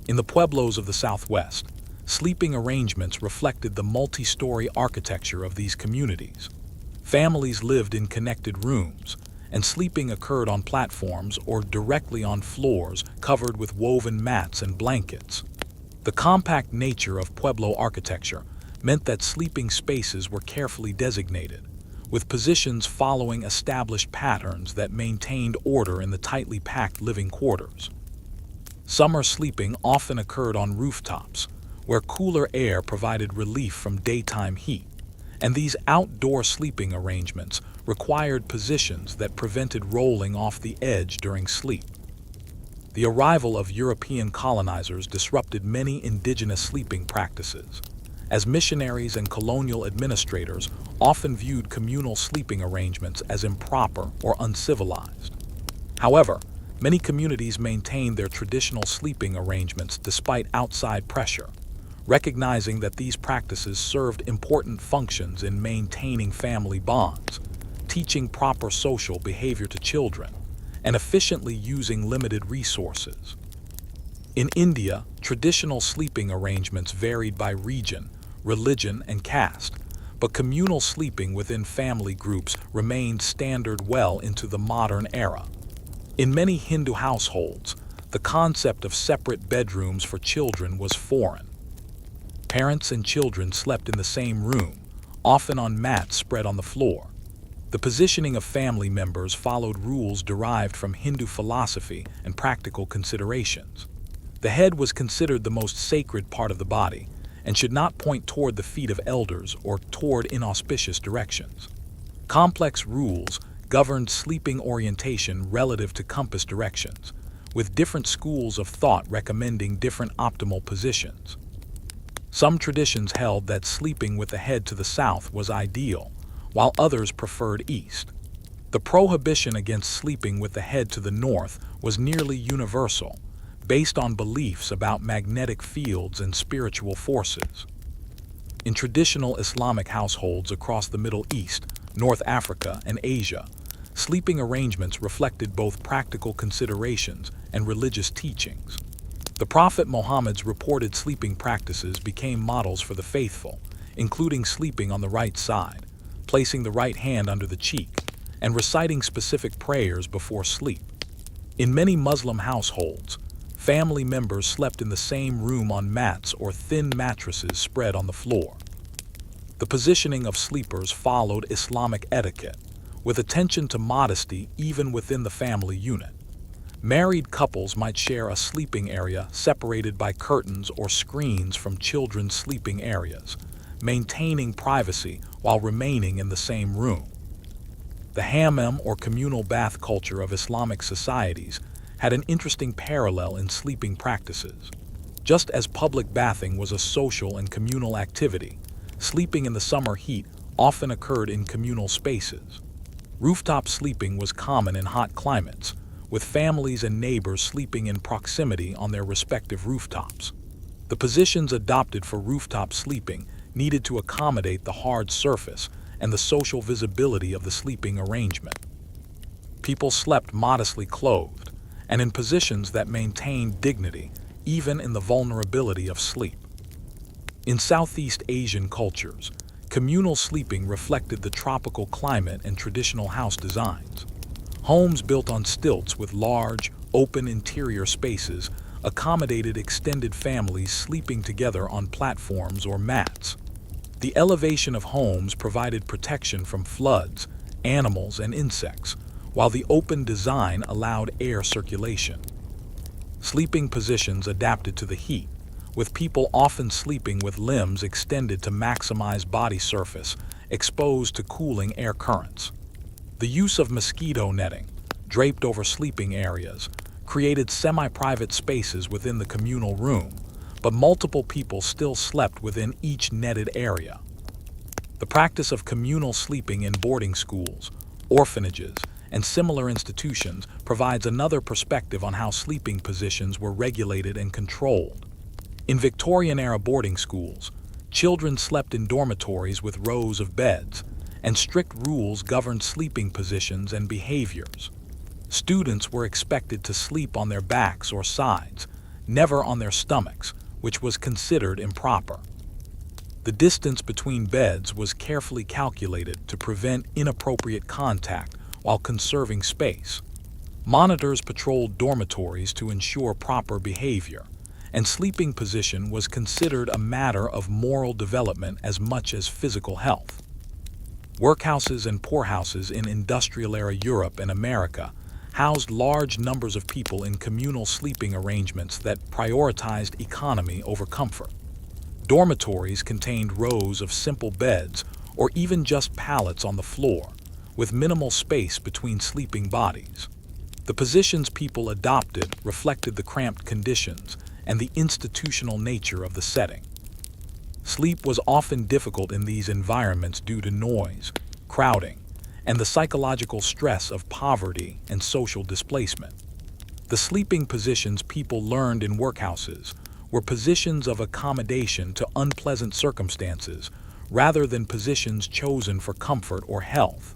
A: In the pueblos of the Southwest, sleeping arrangements reflected the multi-story architecture of these communities. Families lived in connected rooms, and sleeping occurred on platforms or directly on floors covered with woven mats and blankets. The compact nature of Pueblo architecture meant that sleeping spaces were carefully designated, with positions following established patterns that maintained order in the tightly packed living quarters. Summer sleeping often occurred on rooftops, where cooler air provided relief from daytime heat, and these outdoor sleeping arrangements required positions that prevented rolling off the edge during sleep. The arrival of European colonizers disrupted many indigenous sleeping practices, as missionaries and colonial administrators often viewed communal sleeping arrangements as improper or uncivilized. However, many communities maintained their traditional sleeping arrangements despite outside pressure, recognizing that these practices served important functions in maintaining family bonds, teaching proper social behavior to children, and efficiently using limited resources. In India, traditional sleeping arrangements varied by region, religion, and caste, but communal sleeping within family groups remained standard well into the modern era. In many Hindu households, the concept of separate bedrooms for children was foreign. Parents and children slept in the same room, often on mats spread on the floor. The positioning of family members followed rules derived from Hindu philosophy and practical considerations. The head was considered the most sacred part of the body and should not point toward the feet of elders or toward inauspicious directions. Complex rules governed sleeping orientation relative to compass directions, with different schools of thought recommending different optimal positions. Some traditions held that sleeping with the head to the south was ideal, while others preferred east. The prohibition against sleeping with the head to the north was nearly universal, based on beliefs about magnetic fields and spiritual forces. In traditional Islamic households across the Middle East, North Africa, and Asia, sleeping arrangements reflected both practical considerations and religious teachings. The Prophet Muhammad's reported sleeping practices became models for the faithful, including sleeping on the right side, placing the right hand under the cheek, and reciting specific prayers before sleep. In many Muslim households, family members slept in the same room on mats or thin mattresses spread on the floor. The positioning of sleepers followed Islamic etiquette, with attention to modesty even within the family unit. Married couples might share a sleeping area separated by curtains or screens from children's sleeping areas, maintaining privacy while remaining in the same room. The hammam or communal bath culture of Islamic societies had an interesting parallel in sleeping practices. Just as public bathing was a social and communal activity, sleeping in the summer heat often occurred in communal spaces. Rooftop sleeping was common in hot climates, with families and neighbors sleeping in proximity on their respective rooftops. The positions adopted for rooftop sleeping needed to accommodate the hard surface and the social visibility of the sleeping arrangement. People slept modestly clothed and in positions that maintained dignity, even in the vulnerability of sleep. In Southeast Asian cultures, communal sleeping reflected the tropical climate and traditional house designs. Homes built on stilts with large, open interior spaces accommodated extended families sleeping together on platforms or mats. The elevation of homes provided protection from floods, animals, and insects, while the open design allowed air circulation. Sleeping positions adapted to the heat, with people often sleeping with limbs extended to maximize body surface, exposed to cooling air currents. The use of mosquito netting, draped over sleeping areas, created semi-private spaces within the communal room, but multiple people still slept within each netted area. The practice of communal sleeping in boarding schools, orphanages, and similar institutions provides another perspective on how sleeping positions were regulated and controlled. In Victorian-era boarding schools, children slept in dormitories with rows of beds, and strict rules governed sleeping positions and behaviors. Students were expected to sleep on their backs or sides, never on their stomachs, which was considered improper. The distance between beds was carefully calculated to prevent inappropriate contact while conserving space. Monitors patrolled dormitories to ensure proper behavior, and sleeping position was considered a matter of moral development as much as physical health. Workhouses and poorhouses in industrial-era Europe and America housed large numbers of people in communal sleeping arrangements that prioritized economy over comfort. Dormitories contained rows of simple beds or even just pallets on the floor, with minimal space between sleeping bodies. The positions people adopted reflected the cramped conditions and the institutional nature of the setting. Sleep was often difficult in these environments due to noise, crowding, and the psychological stress of poverty and social displacement. The sleeping positions people learned in workhouses were positions of accommodation to unpleasant circumstances rather than positions chosen for comfort or health.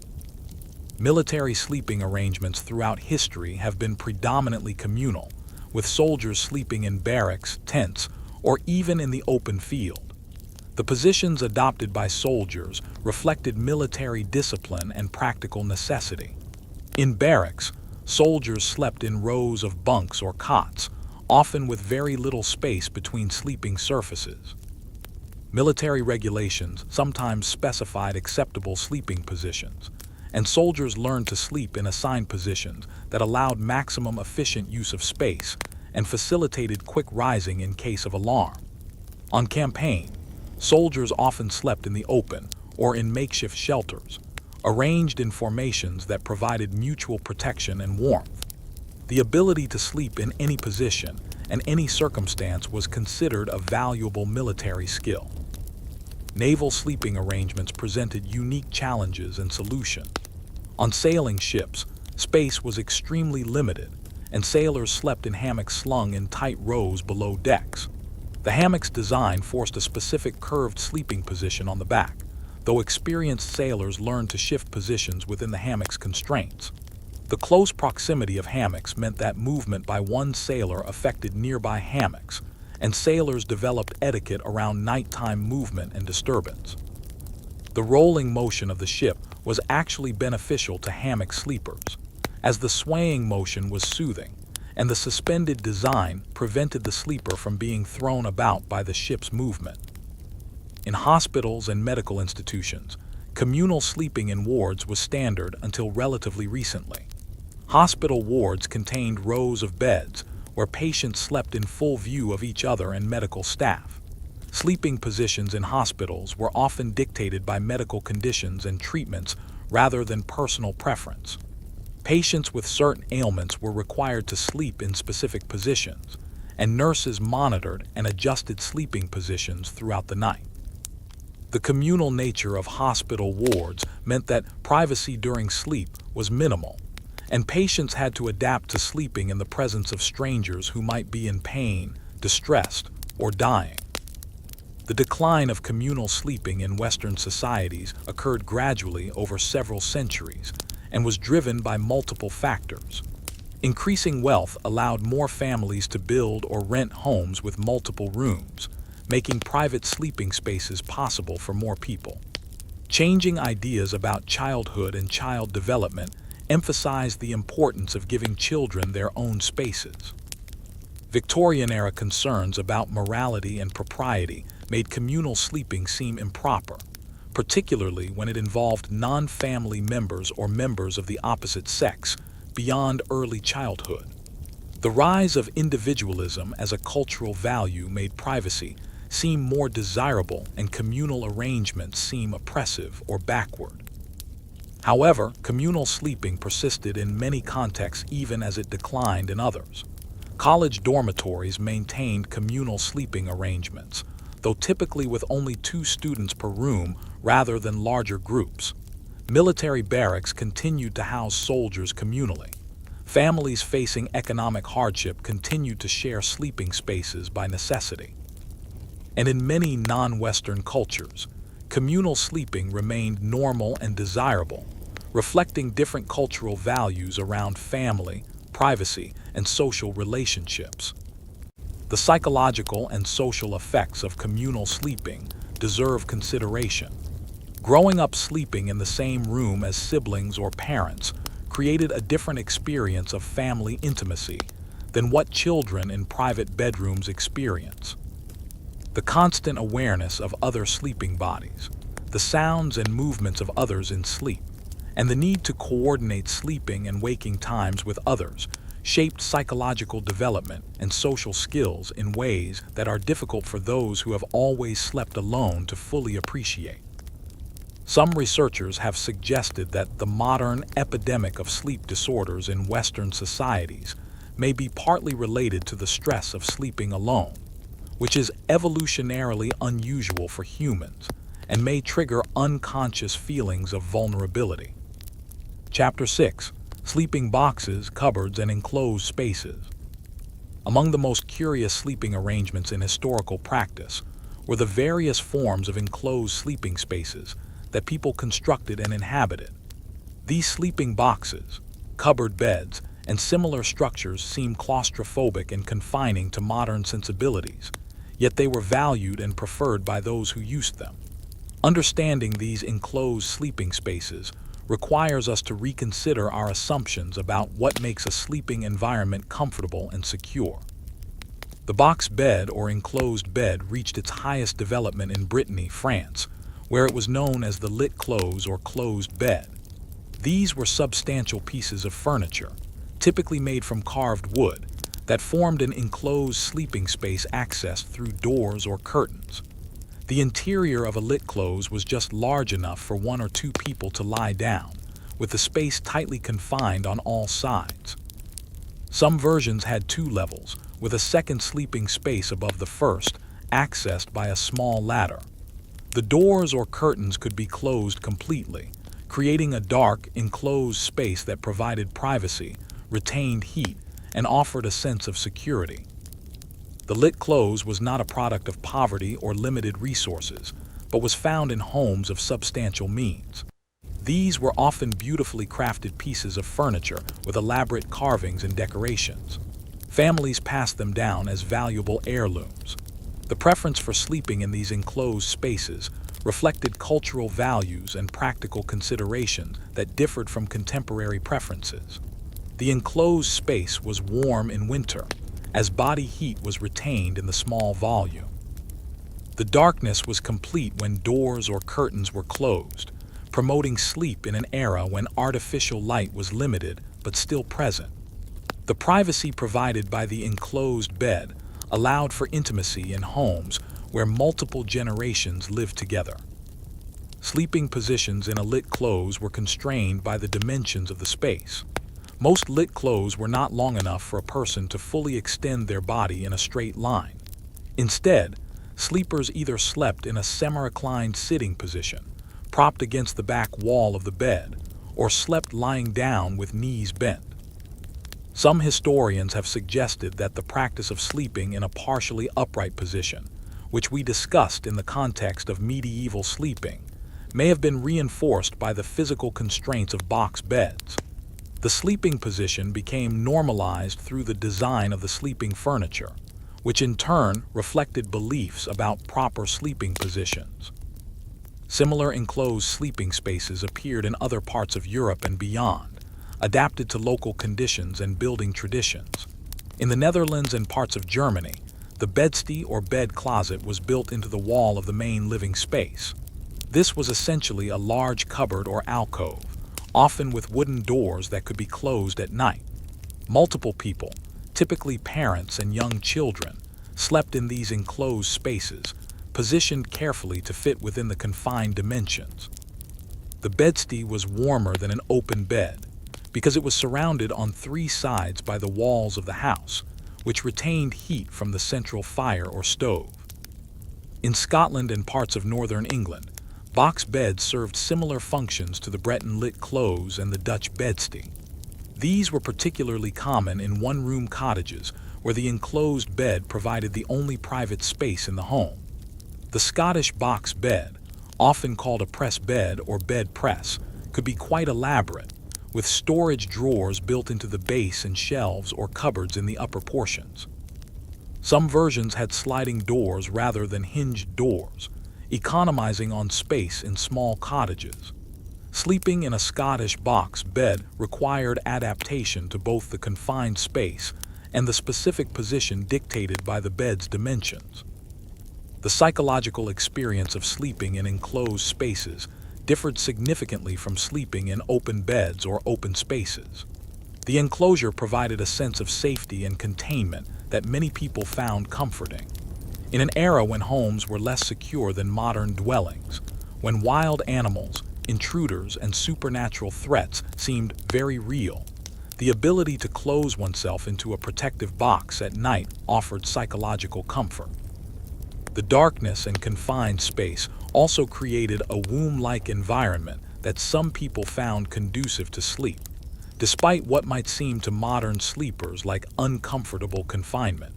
A: Military sleeping arrangements throughout history have been predominantly communal, with soldiers sleeping in barracks, tents, or even in the open field. The positions adopted by soldiers reflected military discipline and practical necessity. In barracks, soldiers slept in rows of bunks or cots, often with very little space between sleeping surfaces. Military regulations sometimes specified acceptable sleeping positions, and soldiers learned to sleep in assigned positions that allowed maximum efficient use of space and facilitated quick rising in case of alarm. On campaign, soldiers often slept in the open or in makeshift shelters, arranged in formations that provided mutual protection and warmth. The ability to sleep in any position and any circumstance was considered a valuable military skill. Naval sleeping arrangements presented unique challenges and solutions. On sailing ships, space was extremely limited, and sailors slept in hammocks slung in tight rows below decks. The hammock's design forced a specific curved sleeping position on the back, though experienced sailors learned to shift positions within the hammock's constraints. The close proximity of hammocks meant that movement by one sailor affected nearby hammocks, and sailors developed etiquette around nighttime movement and disturbance. The rolling motion of the ship was actually beneficial to hammock sleepers, as the swaying motion was soothing, and the suspended design prevented the sleeper from being thrown about by the ship's movement. In hospitals and medical institutions, communal sleeping in wards was standard until relatively recently. Hospital wards contained rows of beds where patients slept in full view of each other and medical staff. Sleeping positions in hospitals were often dictated by medical conditions and treatments rather than personal preference. Patients with certain ailments were required to sleep in specific positions, and nurses monitored and adjusted sleeping positions throughout the night. The communal nature of hospital wards meant that privacy during sleep was minimal, and patients had to adapt to sleeping in the presence of strangers who might be in pain, distressed, or dying. The decline of communal sleeping in Western societies occurred gradually over several centuries and was driven by multiple factors. Increasing wealth allowed more families to build or rent homes with multiple rooms, making private sleeping spaces possible for more people. Changing ideas about childhood and child development emphasized the importance of giving children their own spaces. Victorian-era concerns about morality and propriety made communal sleeping seem improper, particularly when it involved non-family members or members of the opposite sex beyond early childhood. The rise of individualism as a cultural value made privacy seem more desirable and communal arrangements seem oppressive or backward. However, communal sleeping persisted in many contexts even as it declined in others. College dormitories maintained communal sleeping arrangements, though typically with only 2 students per room rather than larger groups. Military barracks continued to house soldiers communally. Families facing economic hardship continued to share sleeping spaces by necessity. And in many non-Western cultures, communal sleeping remained normal and desirable, reflecting different cultural values around family, privacy, and social relationships. The psychological and social effects of communal sleeping deserve consideration. Growing up sleeping in the same room as siblings or parents created a different experience of family intimacy than what children in private bedrooms experience. The constant awareness of other sleeping bodies, the sounds and movements of others in sleep, and the need to coordinate sleeping and waking times with others shaped psychological development and social skills in ways that are difficult for those who have always slept alone to fully appreciate. Some researchers have suggested that the modern epidemic of sleep disorders in Western societies may be partly related to the stress of sleeping alone, which is evolutionarily unusual for humans and may trigger unconscious feelings of vulnerability. Chapter 6: Sleeping Boxes, Cupboards, and Enclosed Spaces. Among the most curious sleeping arrangements in historical practice were the various forms of enclosed sleeping spaces that people constructed and inhabited. These sleeping boxes, cupboard beds, and similar structures seem claustrophobic and confining to modern sensibilities, yet they were valued and preferred by those who used them. Understanding these enclosed sleeping spaces requires us to reconsider our assumptions about what makes a sleeping environment comfortable and secure. The box bed or enclosed bed reached its highest development in Brittany, France, where it was known as the lit close or closed bed. These were substantial pieces of furniture, typically made from carved wood, that formed an enclosed sleeping space accessed through doors or curtains. The interior of a lit close was just large enough for one or two people to lie down, with the space tightly confined on all sides. Some versions had two levels, with a second sleeping space above the first, accessed by a small ladder. The doors or curtains could be closed completely, creating a dark, enclosed space that provided privacy, retained heat, and offered a sense of security. The lit close was not a product of poverty or limited resources, but was found in homes of substantial means. These were often beautifully crafted pieces of furniture with elaborate carvings and decorations. Families passed them down as valuable heirlooms. The preference for sleeping in these enclosed spaces reflected cultural values and practical considerations that differed from contemporary preferences. The enclosed space was warm in winter, as body heat was retained in the small volume. The darkness was complete when doors or curtains were closed, promoting sleep in an era when artificial light was limited but still present. The privacy provided by the enclosed bed allowed for intimacy in homes where multiple generations lived together. Sleeping positions in a lit close were constrained by the dimensions of the space. Most lit clothes were not long enough for a person to fully extend their body in a straight line. Instead, sleepers either slept in a semi-reclined sitting position, propped against the back wall of the bed, or slept lying down with knees bent. Some historians have suggested that the practice of sleeping in a partially upright position, which we discussed in the context of medieval sleeping, may have been reinforced by the physical constraints of box beds. The sleeping position became normalized through the design of the sleeping furniture, which in turn reflected beliefs about proper sleeping positions. Similar enclosed sleeping spaces appeared in other parts of Europe and beyond, adapted to local conditions and building traditions. In the Netherlands and parts of Germany, the bedstead or bed closet was built into the wall of the main living space. This was essentially a large cupboard or alcove, often with wooden doors that could be closed at night. Multiple people, typically parents and young children, slept in these enclosed spaces, positioned carefully to fit within the confined dimensions. The bedstead was warmer than an open bed because it was surrounded on three sides by the walls of the house, which retained heat from the central fire or stove. In Scotland and parts of northern England, box beds served similar functions to the Breton lit close and the Dutch bedstead. These were particularly common in one-room cottages where the enclosed bed provided the only private space in the home. The Scottish box bed, often called a press bed or bed press, could be quite elaborate, with storage drawers built into the base and shelves or cupboards in the upper portions. Some versions had sliding doors rather than hinged doors, economizing on space in small cottages. Sleeping in a Scottish box bed required adaptation to both the confined space and the specific position dictated by the bed's dimensions. The psychological experience of sleeping in enclosed spaces differed significantly from sleeping in open beds or open spaces. The enclosure provided a sense of safety and containment that many people found comforting. In an era when homes were less secure than modern dwellings, when wild animals, intruders, and supernatural threats seemed very real, the ability to close oneself into a protective box at night offered psychological comfort. The darkness and confined space also created a womb-like environment that some people found conducive to sleep, despite what might seem to modern sleepers like uncomfortable confinement.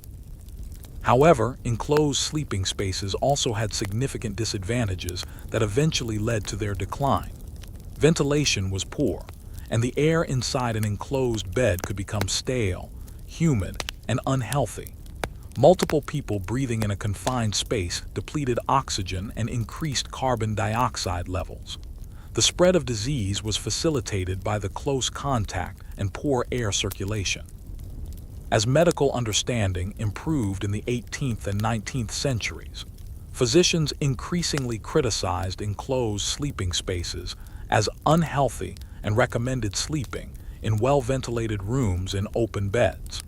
A: However, enclosed sleeping spaces also had significant disadvantages that eventually led to their decline. Ventilation was poor, and the air inside an enclosed bed could become stale, humid, and unhealthy. Multiple people breathing in a confined space depleted oxygen and increased carbon dioxide levels. The spread of disease was facilitated by the close contact and poor air circulation. As medical understanding improved in the 18th and 19th centuries, physicians increasingly criticized enclosed sleeping spaces as unhealthy and recommended sleeping in well-ventilated rooms in open beds.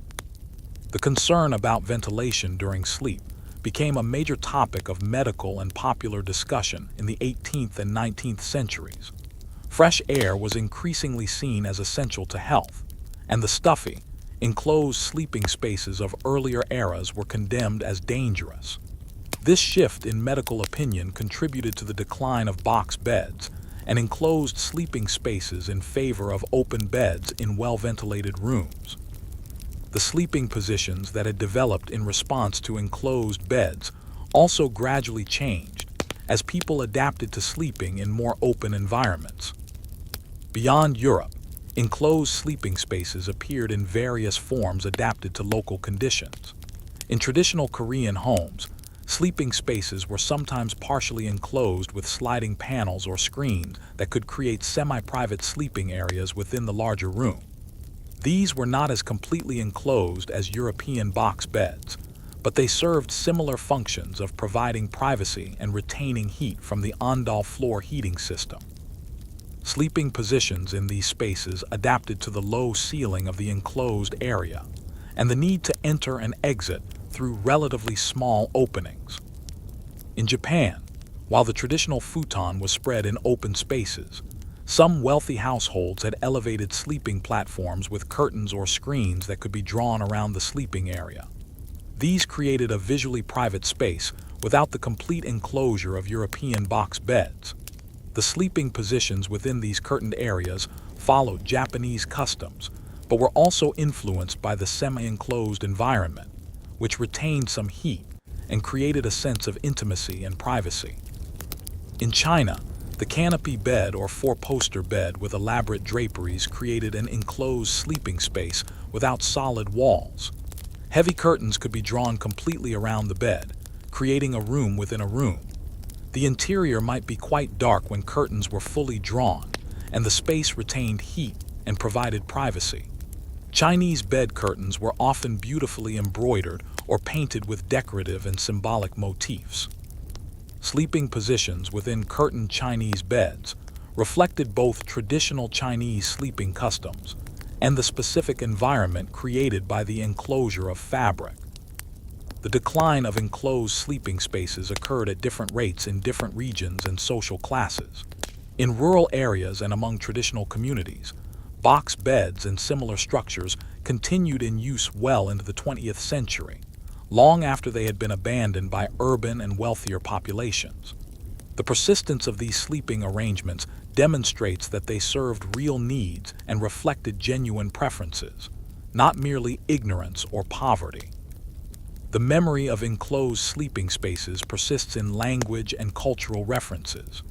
A: The concern about ventilation during sleep became a major topic of medical and popular discussion in the 18th and 19th centuries. Fresh air was increasingly seen as essential to health, and the stuffy, enclosed sleeping spaces of earlier eras were condemned as dangerous. This shift in medical opinion contributed to the decline of box beds and enclosed sleeping spaces in favor of open beds in well-ventilated rooms. The sleeping positions that had developed in response to enclosed beds also gradually changed as people adapted to sleeping in more open environments. Beyond Europe, enclosed sleeping spaces appeared in various forms adapted to local conditions. In traditional Korean homes, sleeping spaces were sometimes partially enclosed with sliding panels or screens that could create semi-private sleeping areas within the larger room. These were not as completely enclosed as European box beds, but they served similar functions of providing privacy and retaining heat from the ondol floor heating system. Sleeping positions in these spaces adapted to the low ceiling of the enclosed area and the need to enter and exit through relatively small openings. In Japan, while the traditional futon was spread in open spaces, some wealthy households had elevated sleeping platforms with curtains or screens that could be drawn around the sleeping area. These created a visually private space without the complete enclosure of European box beds. The sleeping positions within these curtained areas followed Japanese customs, but were also influenced by the semi-enclosed environment, which retained some heat and created a sense of intimacy and privacy. In China, the canopy bed or four-poster bed with elaborate draperies created an enclosed sleeping space without solid walls. Heavy curtains could be drawn completely around the bed, creating a room within a room. The interior might be quite dark when curtains were fully drawn, and the space retained heat and provided privacy. Chinese bed curtains were often beautifully embroidered or painted with decorative and symbolic motifs. Sleeping positions within curtained Chinese beds reflected both traditional Chinese sleeping customs and the specific environment created by the enclosure of fabric. The decline of enclosed sleeping spaces occurred at different rates in different regions and social classes. In rural areas and among traditional communities, box beds and similar structures continued in use well into the 20th century, long after they had been abandoned by urban and wealthier populations. The persistence of these sleeping arrangements demonstrates that they served real needs and reflected genuine preferences, not merely ignorance or poverty. The memory of enclosed sleeping spaces persists in language and cultural references.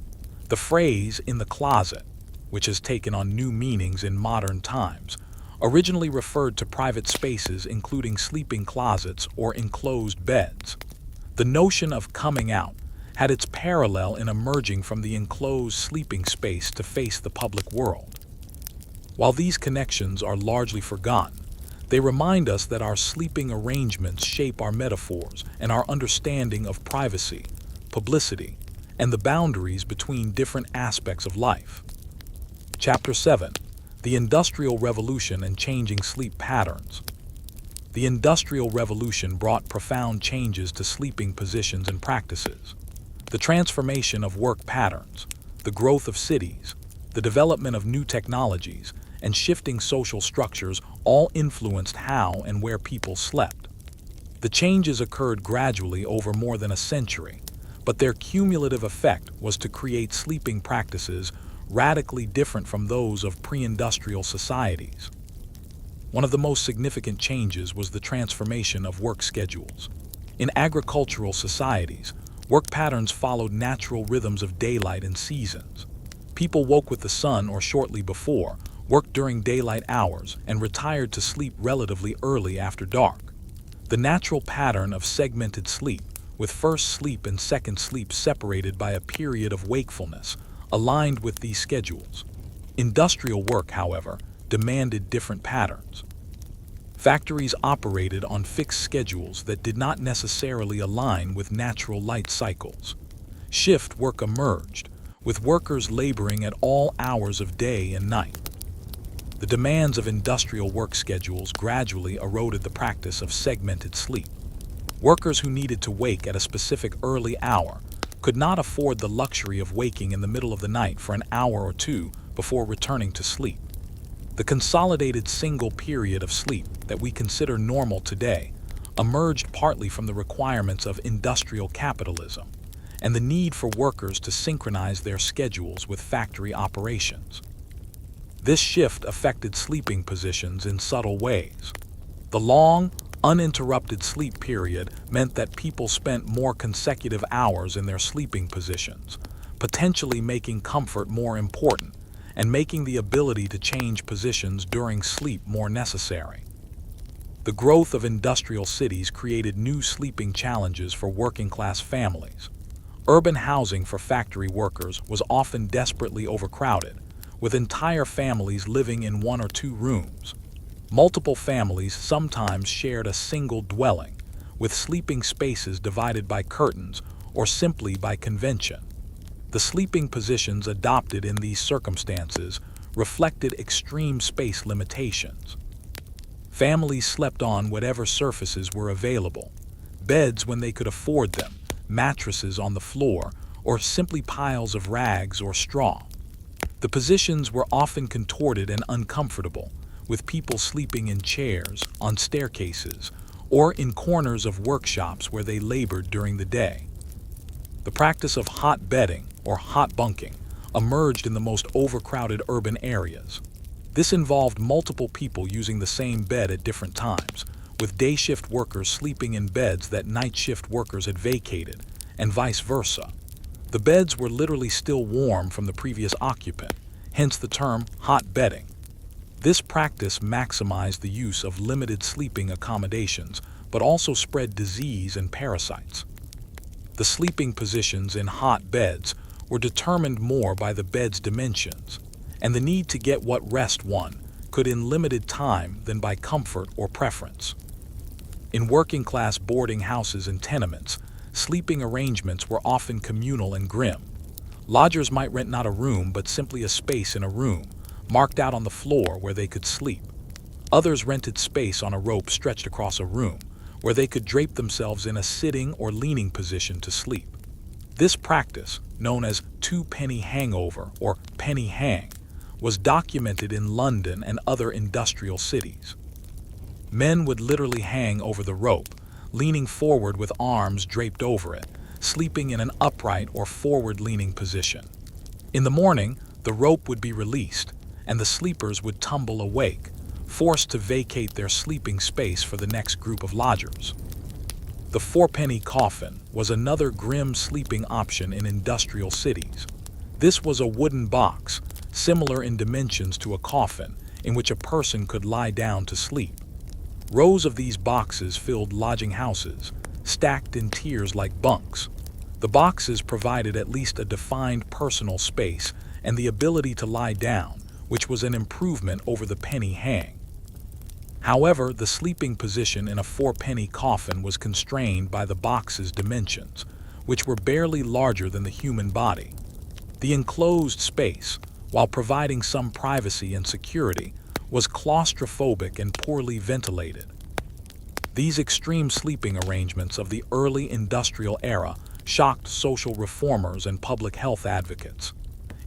A: The phrase "in the closet," which has taken on new meanings in modern times, originally referred to private spaces including sleeping closets or enclosed beds. The notion of coming out had its parallel in emerging from the enclosed sleeping space to face the public world. While these connections are largely forgotten, they remind us that our sleeping arrangements shape our metaphors and our understanding of privacy, publicity, and the boundaries between different aspects of life. Chapter 7. The Industrial Revolution and Changing Sleep Patterns. The Industrial Revolution brought profound changes to sleeping positions and practices. The transformation of work patterns, the growth of cities, the development of new technologies, and shifting social structures all influenced how and where people slept. The changes occurred gradually over more than a century, but their cumulative effect was to create sleeping practices radically different from those of pre-industrial societies. One of the most significant changes was the transformation of work schedules. In agricultural societies, work patterns followed natural rhythms of daylight and seasons. People woke with the sun or shortly before, worked during daylight hours, and retired to sleep relatively early after dark. The natural pattern of segmented sleep, with first sleep and second sleep separated by a period of wakefulness, aligned with these schedules. Industrial work, however, demanded different patterns. Factories operated on fixed schedules that did not necessarily align with natural light cycles. Shift work emerged, with workers laboring at all hours of day and night. The demands of industrial work schedules gradually eroded the practice of segmented sleep. Workers who needed to wake at a specific early hour could not afford the luxury of waking in the middle of the night for an hour or two before returning to sleep. The consolidated single period of sleep that we consider normal today emerged partly from the requirements of industrial capitalism and the need for workers to synchronize their schedules with factory operations. This shift affected sleeping positions in subtle ways. The long, uninterrupted sleep period meant that people spent more consecutive hours in their sleeping positions, potentially making comfort more important and making the ability to change positions during sleep more necessary. The growth of industrial cities created new sleeping challenges for working-class families. Urban housing for factory workers was often desperately overcrowded, with entire families living in one or two rooms. Multiple families sometimes shared a single dwelling, with sleeping spaces divided by curtains or simply by convention. The sleeping positions adopted in these circumstances reflected extreme space limitations. Families slept on whatever surfaces were available: beds when they could afford them, mattresses on the floor, or simply piles of rags or straw. The positions were often contorted and uncomfortable, with people sleeping in chairs, on staircases, or in corners of workshops where they labored during the day. The practice of hot bedding, or hot bunking, emerged in the most overcrowded urban areas. This involved multiple people using the same bed at different times, with day shift workers sleeping in beds that night shift workers had vacated, and vice versa. The beds were literally still warm from the previous occupant, hence the term hot bedding. This practice maximized the use of limited sleeping accommodations, but also spread disease and parasites. The sleeping positions in hot beds were determined more by the bed's dimensions, and the need to get what rest one could in limited time than by comfort or preference. In working-class boarding houses and tenements, sleeping arrangements were often communal and grim. Lodgers might rent not a room but simply a space in a room, marked out on the floor where they could sleep. Others rented space on a rope stretched across a room, where they could drape themselves in a sitting or leaning position to sleep. This practice, known as two-penny hangover or penny hang, was documented in London and other industrial cities. Men would literally hang over the rope, leaning forward with arms draped over it, sleeping in an upright or forward-leaning position. In the morning, the rope would be released, and the sleepers would tumble awake, forced to vacate their sleeping space for the next group of lodgers. The four-penny coffin was another grim sleeping option in industrial cities. This was a wooden box, similar in dimensions to a coffin, in which a person could lie down to sleep. Rows of these boxes filled lodging houses, stacked in tiers like bunks. The boxes provided at least a defined personal space and the ability to lie down, which was an improvement over the penny hang. However, the sleeping position in a four-penny coffin was constrained by the box's dimensions, which were barely larger than the human body. The enclosed space, while providing some privacy and security, was claustrophobic and poorly ventilated. These extreme sleeping arrangements of the early industrial era shocked social reformers and public health advocates.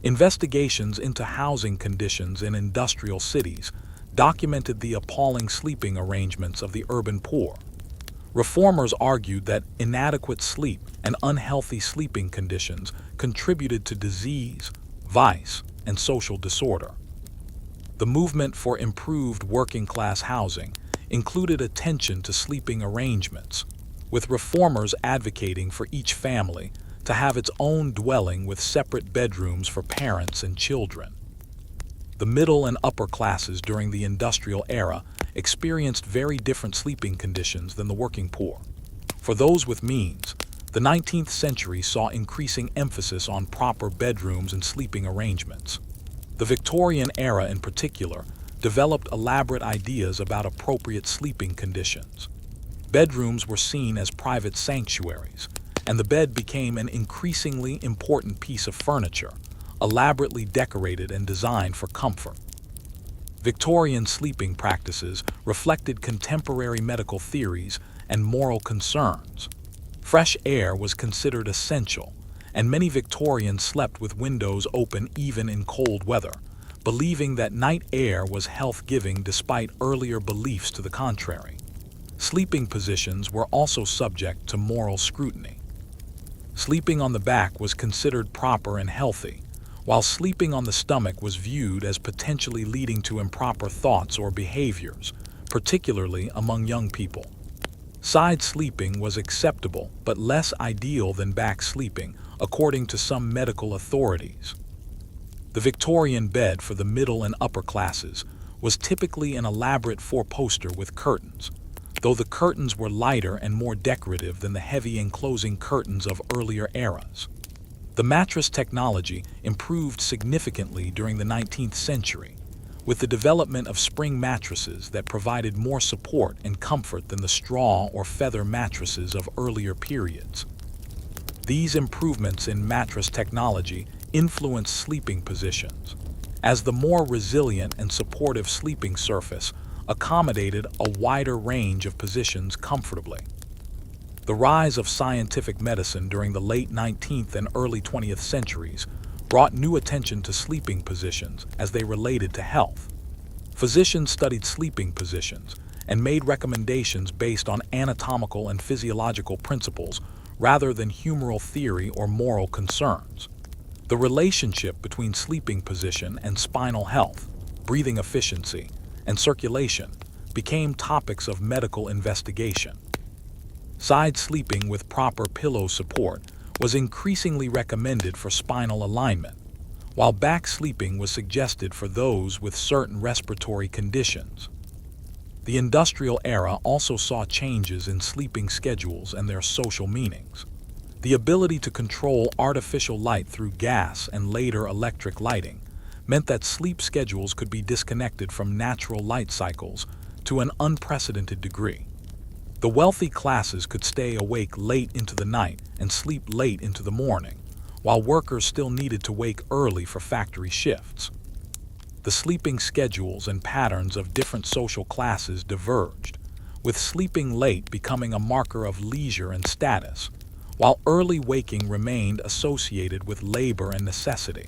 A: Investigations into housing conditions in industrial cities documented the appalling sleeping arrangements of the urban poor. Reformers argued that inadequate sleep and unhealthy sleeping conditions contributed to disease, vice, and social disorder. The movement for improved working-class housing included attention to sleeping arrangements, with reformers advocating for each family to have its own dwelling with separate bedrooms for parents and children. The middle and upper classes during the industrial era experienced very different sleeping conditions than the working poor. For those with means, the 19th century saw increasing emphasis on proper bedrooms and sleeping arrangements. The Victorian era in particular developed elaborate ideas about appropriate sleeping conditions. Bedrooms were seen as private sanctuaries, and the bed became an increasingly important piece of furniture, elaborately decorated and designed for comfort. Victorian sleeping practices reflected contemporary medical theories and moral concerns. Fresh air was considered essential, and many Victorians slept with windows open even in cold weather, believing that night air was health-giving despite earlier beliefs to the contrary. Sleeping positions were also subject to moral scrutiny. Sleeping on the back was considered proper and healthy, while sleeping on the stomach was viewed as potentially leading to improper thoughts or behaviors, particularly among young people. Side sleeping was acceptable but less ideal than back sleeping, according to some medical authorities. The Victorian bed for the middle and upper classes was typically an elaborate four-poster with curtains, though the curtains were lighter and more decorative than the heavy enclosing curtains of earlier eras. The mattress technology improved significantly during the 19th century, with the development of spring mattresses that provided more support and comfort than the straw or feather mattresses of earlier periods. These improvements in mattress technology influenced sleeping positions, as the more resilient and supportive sleeping surface accommodated a wider range of positions comfortably. The rise of scientific medicine during the late 19th and early 20th centuries brought new attention to sleeping positions as they related to health. Physicians studied sleeping positions and made recommendations based on anatomical and physiological principles rather than humoral theory or moral concerns. The relationship between sleeping position and spinal health, breathing efficiency, and circulation became topics of medical investigation. Side sleeping with proper pillow support was increasingly recommended for spinal alignment, while back sleeping was suggested for those with certain respiratory conditions. The industrial era also saw changes in sleeping schedules and their social meanings. The ability to control artificial light through gas and later electric lighting meant that sleep schedules could be disconnected from natural light cycles to an unprecedented degree. The wealthy classes could stay awake late into the night and sleep late into the morning, while workers still needed to wake early for factory shifts. The sleeping schedules and patterns of different social classes diverged, with sleeping late becoming a marker of leisure and status, while early waking remained associated with labor and necessity.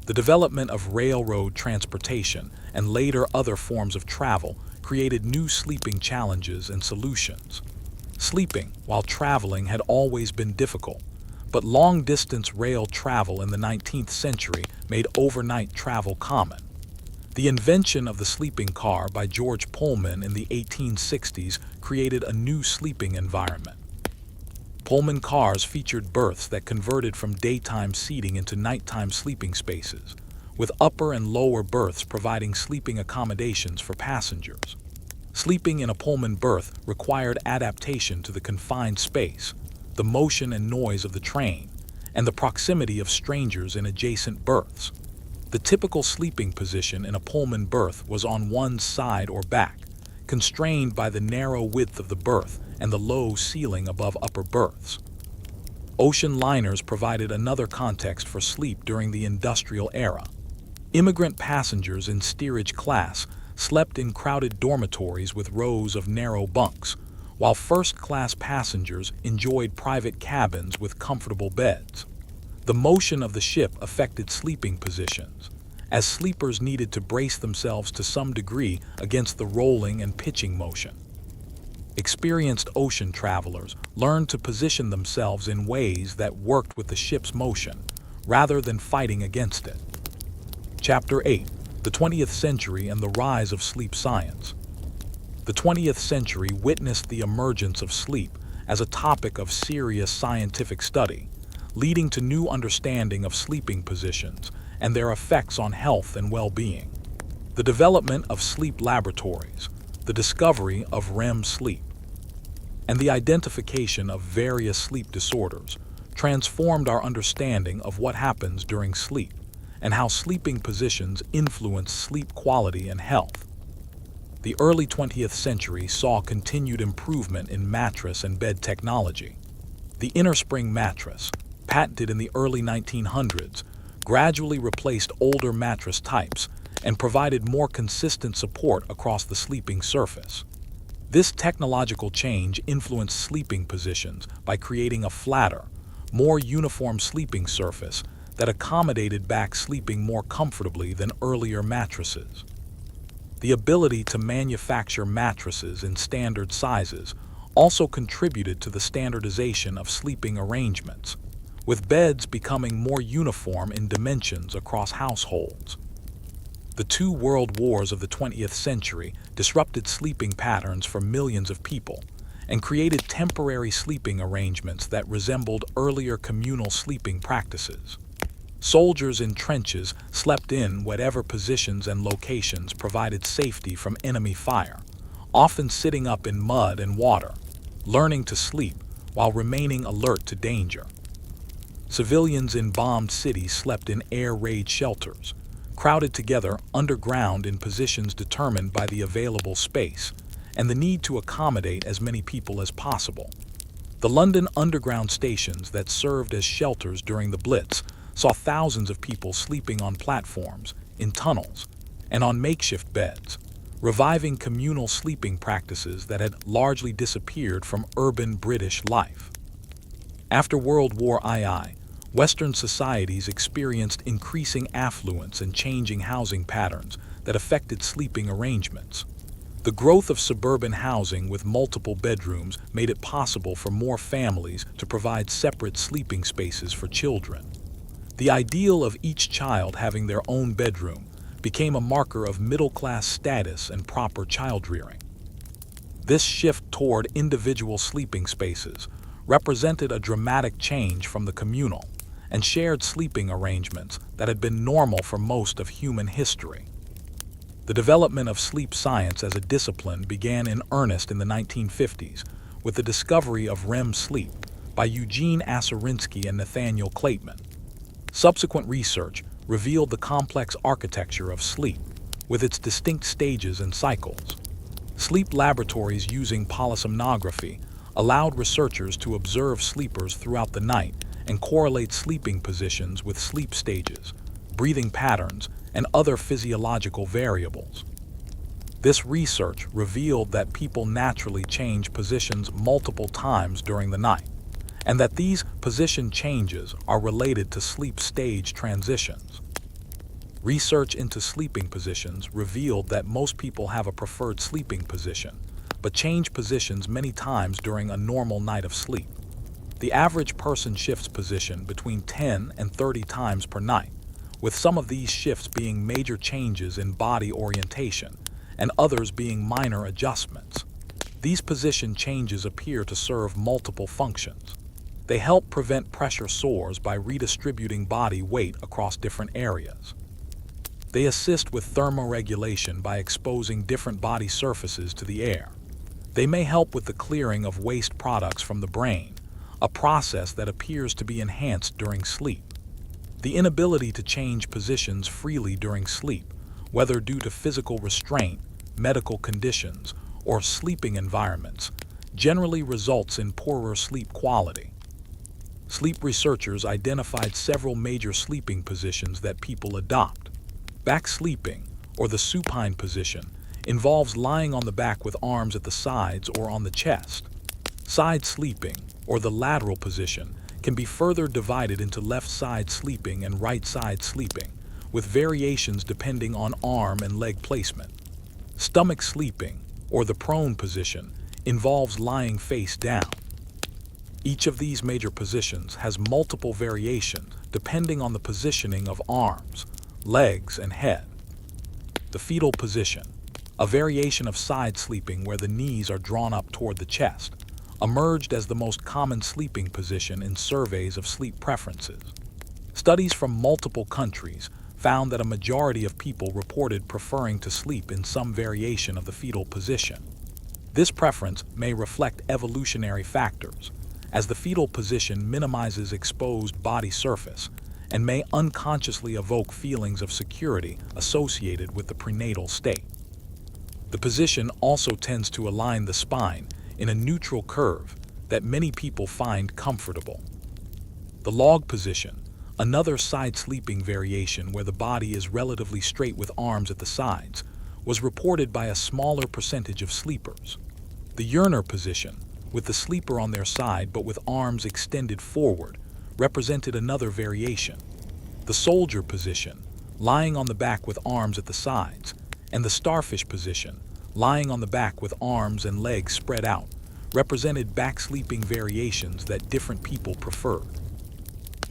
A: The development of railroad transportation and later other forms of travel created new sleeping challenges and solutions. Sleeping while traveling had always been difficult, but long-distance rail travel in the 19th century made overnight travel common. The invention of the sleeping car by George Pullman in the 1860s created a new sleeping environment. Pullman cars featured berths that converted from daytime seating into nighttime sleeping spaces, with upper and lower berths providing sleeping accommodations for passengers. Sleeping in a Pullman berth required adaptation to the confined space, the motion and noise of the train, and the proximity of strangers in adjacent berths. The typical sleeping position in a Pullman berth was on one side or back, constrained by the narrow width of the berth and the low ceiling above upper berths. Ocean liners provided another context for sleep during the industrial era. Immigrant passengers in steerage class slept in crowded dormitories with rows of narrow bunks, while first-class passengers enjoyed private cabins with comfortable beds. The motion of the ship affected sleeping positions, as sleepers needed to brace themselves to some degree against the rolling and pitching motion. Experienced ocean travelers learned to position themselves in ways that worked with the ship's motion, rather than fighting against it. Chapter 8: The 20th Century and the Rise of Sleep Science. The 20th century witnessed the emergence of sleep as a topic of serious scientific study, leading to new understanding of sleeping positions and their effects on health and well-being. The development of sleep laboratories, the discovery of REM sleep, and the identification of various sleep disorders transformed our understanding of what happens during sleep and how sleeping positions influence sleep quality and health. The early 20th century saw continued improvement in mattress and bed technology. The innerspring mattress, patented in the early 1900s, gradually replaced older mattress types and provided more consistent support across the sleeping surface. This technological change influenced sleeping positions by creating a flatter, more uniform sleeping surface that accommodated back sleeping more comfortably than earlier mattresses. The ability to manufacture mattresses in standard sizes also contributed to the standardization of sleeping arrangements, with beds becoming more uniform in dimensions across households. The two world wars of the 20th century disrupted sleeping patterns for millions of people and created temporary sleeping arrangements that resembled earlier communal sleeping practices. Soldiers in trenches slept in whatever positions and locations provided safety from enemy fire, often sitting up in mud and water, learning to sleep while remaining alert to danger. Civilians in bombed cities slept in air raid shelters, crowded together underground in positions determined by the available space and the need to accommodate as many people as possible. The London Underground stations that served as shelters during the Blitz saw thousands of people sleeping on platforms, in tunnels, and on makeshift beds, reviving communal sleeping practices that had largely disappeared from urban British life. After World War II, Western societies experienced increasing affluence and changing housing patterns that affected sleeping arrangements. The growth of suburban housing with multiple bedrooms made it possible for more families to provide separate sleeping spaces for children. The ideal of each child having their own bedroom became a marker of middle-class status and proper child-rearing. This shift toward individual sleeping spaces represented a dramatic change from the communal and shared sleeping arrangements that had been normal for most of human history. The development of sleep science as a discipline began in earnest in the 1950s with the discovery of REM sleep by Eugene Aserinsky and Nathaniel Clayton. Subsequent research revealed the complex architecture of sleep, with its distinct stages and cycles. Sleep laboratories using polysomnography allowed researchers to observe sleepers throughout the night and correlate sleeping positions with sleep stages, breathing patterns, and other physiological variables. This research revealed that people naturally change positions multiple times during the night, and that these position changes are related to sleep stage transitions. Research into sleeping positions revealed that most people have a preferred sleeping position, but change positions many times during a normal night of sleep. The average person shifts position between 10 and 30 times per night, with some of these shifts being major changes in body orientation and others being minor adjustments. These position changes appear to serve multiple functions. They help prevent pressure sores by redistributing body weight across different areas. They assist with thermoregulation by exposing different body surfaces to the air. They may help with the clearing of waste products from the brain, a process that appears to be enhanced during sleep. The inability to change positions freely during sleep, whether due to physical restraint, medical conditions, or sleeping environments, generally results in poorer sleep quality. Sleep researchers identified several major sleeping positions that people adopt. Back sleeping, or the supine position, involves lying on the back with arms at the sides or on the chest. Side sleeping, or the lateral position, can be further divided into left side sleeping and right side sleeping, with variations depending on arm and leg placement. Stomach sleeping, or the prone position, involves lying face down. Each of these major positions has multiple variations depending on the positioning of arms, legs, and head. The fetal position, a variation of side sleeping where the knees are drawn up toward the chest, emerged as the most common sleeping position in surveys of sleep preferences. Studies from multiple countries found that a majority of people reported preferring to sleep in some variation of the fetal position. This preference may reflect evolutionary factors, as the fetal position minimizes exposed body surface and may unconsciously evoke feelings of security associated with the prenatal state. The position also tends to align the spine in a neutral curve that many people find comfortable. The log position, another side sleeping variation where the body is relatively straight with arms at the sides, was reported by a smaller percentage of sleepers. The yearner position, with the sleeper on their side but with arms extended forward, represented another variation. The soldier position, lying on the back with arms at the sides, and the starfish position, lying on the back with arms and legs spread out, represented back-sleeping variations that different people preferred.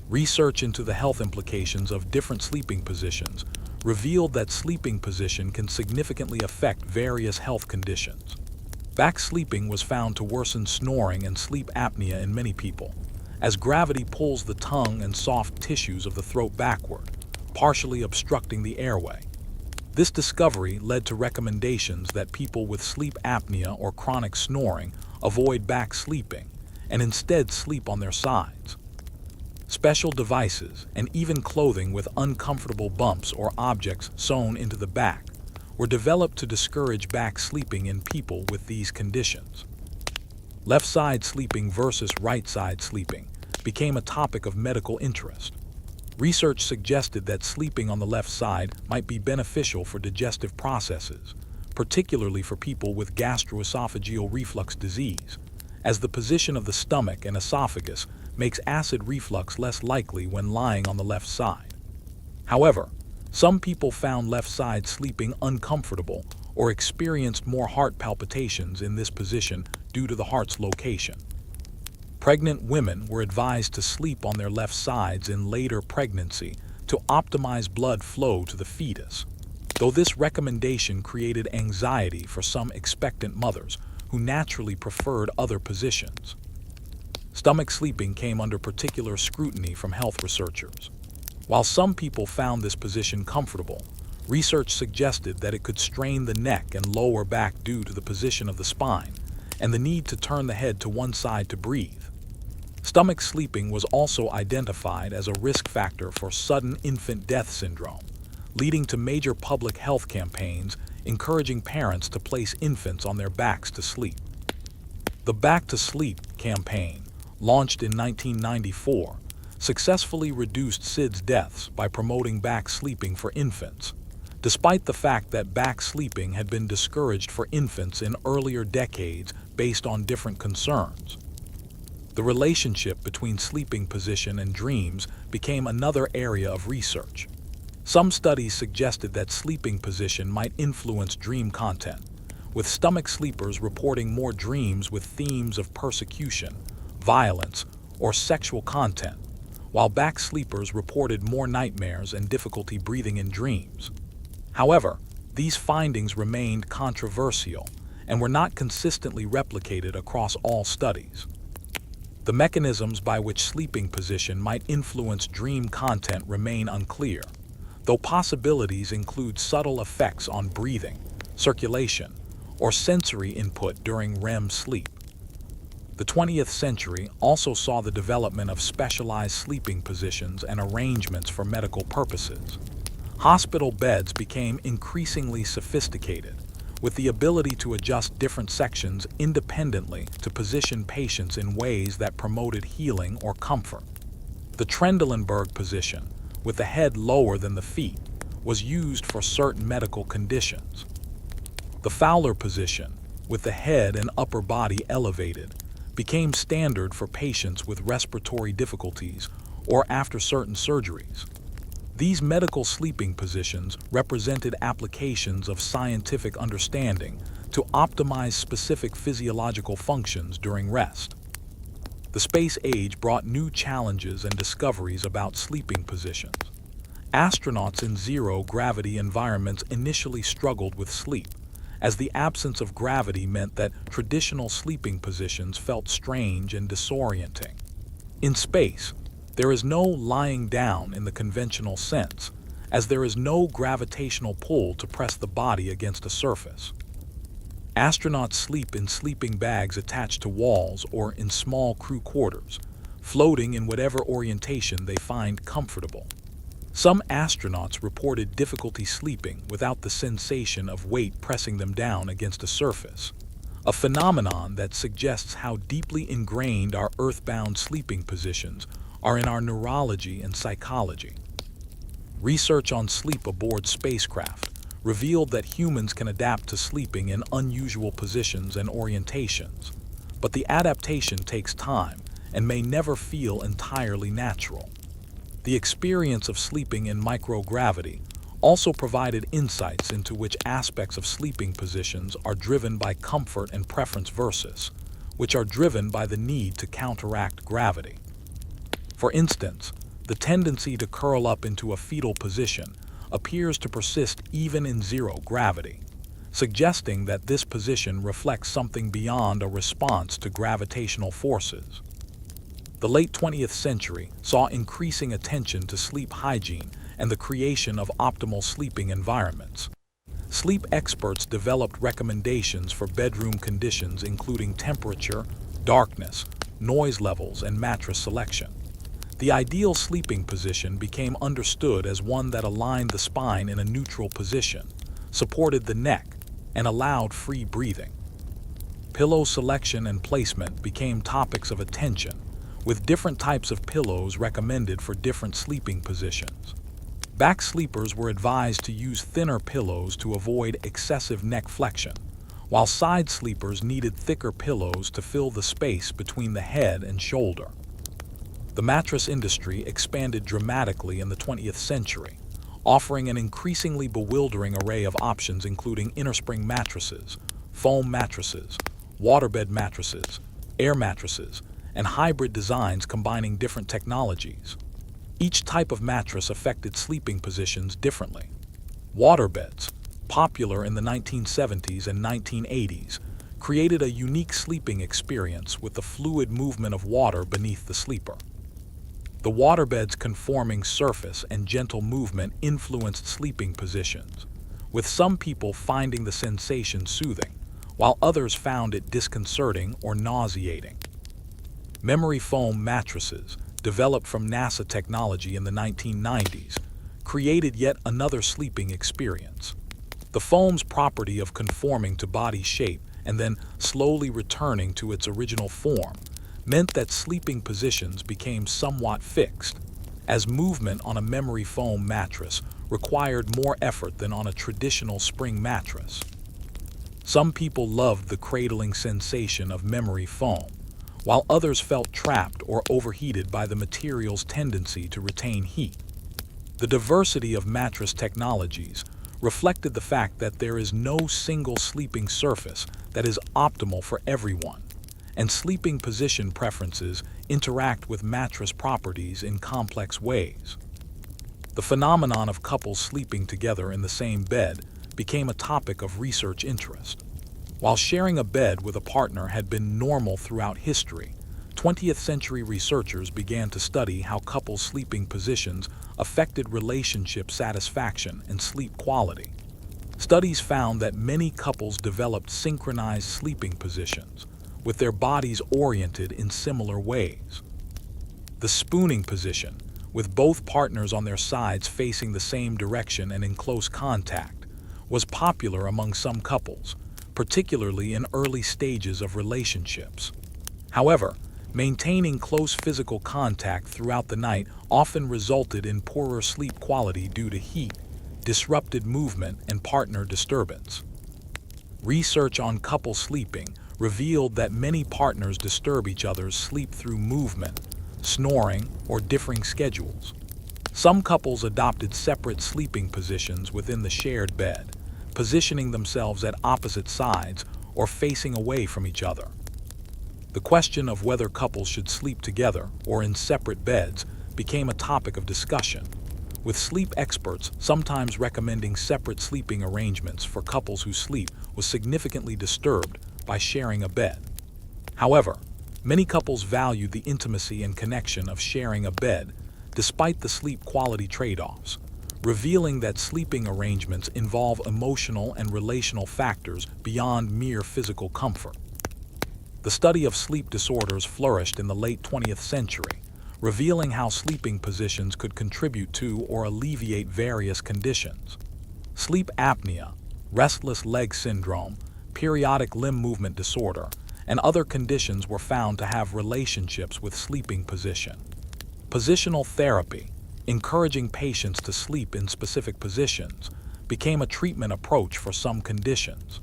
A: Research into the health implications of different sleeping positions revealed that sleeping position can significantly affect various health conditions. Back sleeping was found to worsen snoring and sleep apnea in many people, as gravity pulls the tongue and soft tissues of the throat backward, partially obstructing the airway. This discovery led to recommendations that people with sleep apnea or chronic snoring avoid back sleeping and instead sleep on their sides. Special devices and even clothing with uncomfortable bumps or objects sewn into the back were developed to discourage back sleeping in people with these conditions. Left side sleeping versus right side sleeping became a topic of medical interest. Research suggested that sleeping on the left side might be beneficial for digestive processes, particularly for people with gastroesophageal reflux disease, as the position of the stomach and esophagus makes acid reflux less likely when lying on the left side. However, some people found left side sleeping uncomfortable or experienced more heart palpitations in this position due to the heart's location. Pregnant women were advised to sleep on their left sides in later pregnancy to optimize blood flow to the fetus, though this recommendation created anxiety for some expectant mothers who naturally preferred other positions. Stomach sleeping came under particular scrutiny from health researchers. While some people found this position comfortable, research suggested that it could strain the neck and lower back due to the position of the spine and the need to turn the head to one side to breathe. Stomach sleeping was also identified as a risk factor for sudden infant death syndrome, leading to major public health campaigns encouraging parents to place infants on their backs to sleep. The Back to Sleep campaign, launched in 1994, successfully reduced SIDS deaths by promoting back sleeping for infants, despite the fact that back sleeping had been discouraged for infants in earlier decades based on different concerns. The relationship between sleeping position and dreams became another area of research. Some studies suggested that sleeping position might influence dream content, with stomach sleepers reporting more dreams with themes of persecution, violence, or sexual content, while back sleepers reported more nightmares and difficulty breathing in dreams. However, these findings remained controversial and were not consistently replicated across all studies. The mechanisms by which sleeping position might influence dream content remain unclear, though possibilities include subtle effects on breathing, circulation, or sensory input during REM sleep. The 20th century also saw the development of specialized sleeping positions and arrangements for medical purposes. Hospital beds became increasingly sophisticated, with the ability to adjust different sections independently to position patients in ways that promoted healing or comfort. The Trendelenburg position, with the head lower than the feet, was used for certain medical conditions. The Fowler position, with the head and upper body elevated, became standard for patients with respiratory difficulties or after certain surgeries. These medical sleeping positions represented applications of scientific understanding to optimize specific physiological functions during rest. The space age brought new challenges and discoveries about sleeping positions. Astronauts in zero-gravity environments initially struggled with sleep, as the absence of gravity meant that traditional sleeping positions felt strange and disorienting. In space, there is no lying down in the conventional sense, as there is no gravitational pull to press the body against a surface. Astronauts sleep in sleeping bags attached to walls or in small crew quarters, floating in whatever orientation they find comfortable. Some astronauts reported difficulty sleeping without the sensation of weight pressing them down against a surface, a phenomenon that suggests how deeply ingrained our earthbound sleeping positions are in our neurology and psychology. Research on sleep aboard spacecraft revealed that humans can adapt to sleeping in unusual positions and orientations. But the adaptation takes time and may never feel entirely natural. The experience of sleeping in microgravity also provided insights into which aspects of sleeping positions are driven by comfort and preference versus which are driven by the need to counteract gravity. For instance, the tendency to curl up into a fetal position appears to persist even in zero gravity, suggesting that this position reflects something beyond a response to gravitational forces. The late 20th century saw increasing attention to sleep hygiene and the creation of optimal sleeping environments. Sleep experts developed recommendations for bedroom conditions including temperature, darkness, noise levels, and mattress selection. The ideal sleeping position became understood as one that aligned the spine in a neutral position, supported the neck, and allowed free breathing. Pillow selection and placement became topics of attention, with different types of pillows recommended for different sleeping positions. Back sleepers were advised to use thinner pillows to avoid excessive neck flexion, while side sleepers needed thicker pillows to fill the space between the head and shoulder. The mattress industry expanded dramatically in the 20th century, offering an increasingly bewildering array of options including innerspring mattresses, foam mattresses, waterbed mattresses, air mattresses, and hybrid designs combining different technologies. Each type of mattress affected sleeping positions differently. Waterbeds, popular in the 1970s and 1980s, created a unique sleeping experience with the fluid movement of water beneath the sleeper. The waterbed's conforming surface and gentle movement influenced sleeping positions, with some people finding the sensation soothing, while others found it disconcerting or nauseating. Memory foam mattresses, developed from NASA technology in the 1990s, created yet another sleeping experience. The foam's property of conforming to body shape and then slowly returning to its original form meant that sleeping positions became somewhat fixed, as movement on a memory foam mattress required more effort than on a traditional spring mattress. Some people loved the cradling sensation of memory foam, while others felt trapped or overheated by the material's tendency to retain heat. The diversity of mattress technologies reflected the fact that there is no single sleeping surface that is optimal for everyone, and sleeping position preferences interact with mattress properties in complex ways. The phenomenon of couples sleeping together in the same bed became a topic of research interest. While sharing a bed with a partner had been normal throughout history, 20th century researchers began to study how couples' sleeping positions affected relationship satisfaction and sleep quality. Studies found that many couples developed synchronized sleeping positions, with their bodies oriented in similar ways. The spooning position, with both partners on their sides facing the same direction and in close contact, was popular among some couples, particularly in early stages of relationships. However, maintaining close physical contact throughout the night often resulted in poorer sleep quality due to heat, disrupted movement, and partner disturbance. Research on couple sleeping revealed that many partners disturb each other's sleep through movement, snoring, or differing schedules. Some couples adopted separate sleeping positions within the shared bed, positioning themselves at opposite sides or facing away from each other. The question of whether couples should sleep together or in separate beds became a topic of discussion, with sleep experts sometimes recommending separate sleeping arrangements for couples whose sleep was significantly disturbed by sharing a bed. However, many couples valued the intimacy and connection of sharing a bed despite the sleep quality trade-offs, revealing that sleeping arrangements involve emotional and relational factors beyond mere physical comfort. The study of sleep disorders flourished in the late 20th century, revealing how sleeping positions could contribute to or alleviate various conditions. Sleep apnea, restless leg syndrome, periodic limb movement disorder, and other conditions were found to have relationships with sleeping position. Positional therapy, encouraging patients to sleep in specific positions, became a treatment approach for some conditions.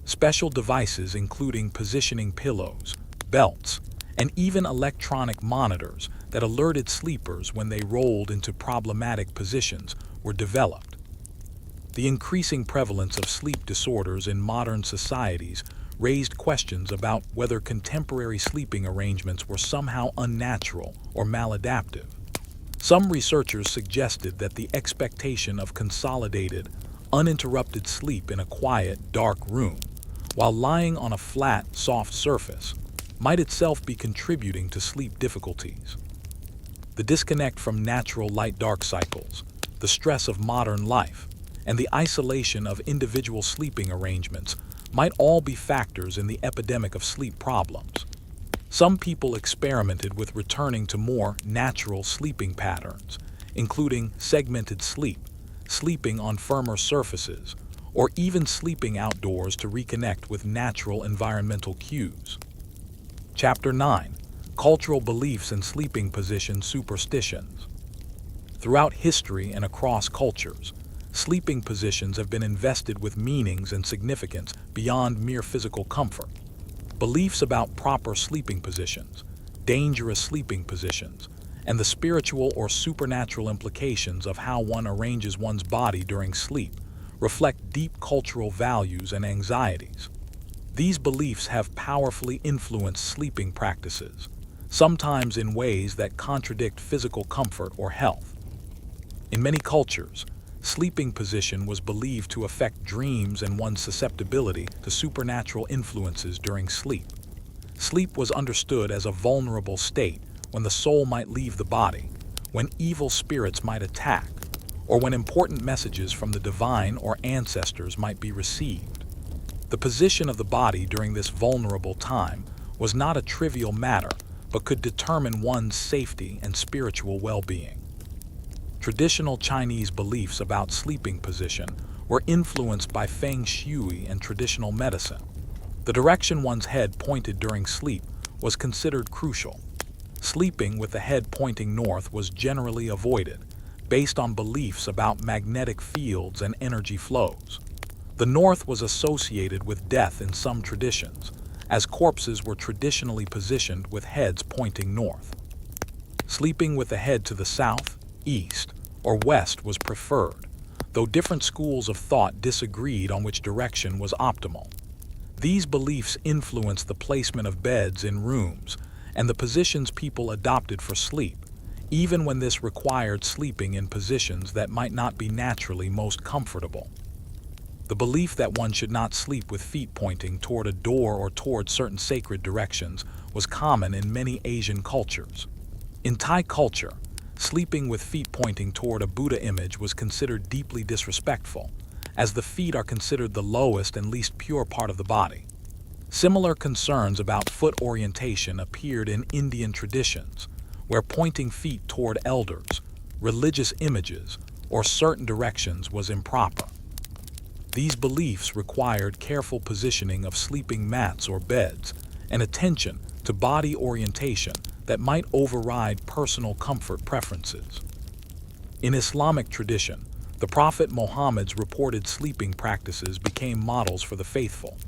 A: Special devices including positioning pillows, belts, and even electronic monitors that alerted sleepers when they rolled into problematic positions were developed. The increasing prevalence of sleep disorders in modern societies raised questions about whether contemporary sleeping arrangements were somehow unnatural or maladaptive. Some researchers suggested that the expectation of consolidated, uninterrupted sleep in a quiet, dark room, while lying on a flat, soft surface, might itself be contributing to sleep difficulties. The disconnect from natural light-dark cycles, the stress of modern life, and the isolation of individual sleeping arrangements might all be factors in the epidemic of sleep problems. Some people experimented with returning to more natural sleeping patterns, including segmented sleep, sleeping on firmer surfaces, or even sleeping outdoors to reconnect with natural environmental cues. Chapter 9: Cultural Beliefs and Sleeping Position Superstitions. Throughout history and across cultures, sleeping positions have been invested with meanings and significance beyond mere physical comfort. Beliefs about proper sleeping positions, dangerous sleeping positions, and the spiritual or supernatural implications of how one arranges one's body during sleep reflect deep cultural values and anxieties. These beliefs have powerfully influenced sleeping practices, sometimes in ways that contradict physical comfort or health. In many cultures, sleeping position was believed to affect dreams and one's susceptibility to supernatural influences during sleep. Sleep was understood as a vulnerable state when the soul might leave the body, when evil spirits might attack, or when important messages from the divine or ancestors might be received. The position of the body during this vulnerable time was not a trivial matter, but could determine one's safety and spiritual well-being. Traditional Chinese beliefs about sleeping position were influenced by feng shui and traditional medicine. The direction one's head pointed during sleep was considered crucial. Sleeping with the head pointing north was generally avoided, based on beliefs about magnetic fields and energy flows. The north was associated with death in some traditions, as corpses were traditionally positioned with heads pointing north. Sleeping with the head to the south, east, or west was preferred, though different schools of thought disagreed on which direction was optimal. These beliefs influenced the placement of beds in rooms and the positions people adopted for sleep, even when this required sleeping in positions that might not be naturally most comfortable. The belief that one should not sleep with feet pointing toward a door or toward certain sacred directions was common in many Asian cultures. In Thai culture, sleeping with feet pointing toward a Buddha image was considered deeply disrespectful, as the feet are considered the lowest and least pure part of the body. Similar concerns about foot orientation appeared in Indian traditions, where pointing feet toward elders, religious images, or certain directions was improper. These beliefs required careful positioning of sleeping mats or beds and attention to body orientation that might override personal comfort preferences. In Islamic tradition, the Prophet Muhammad's reported sleeping practices became models for the faithful.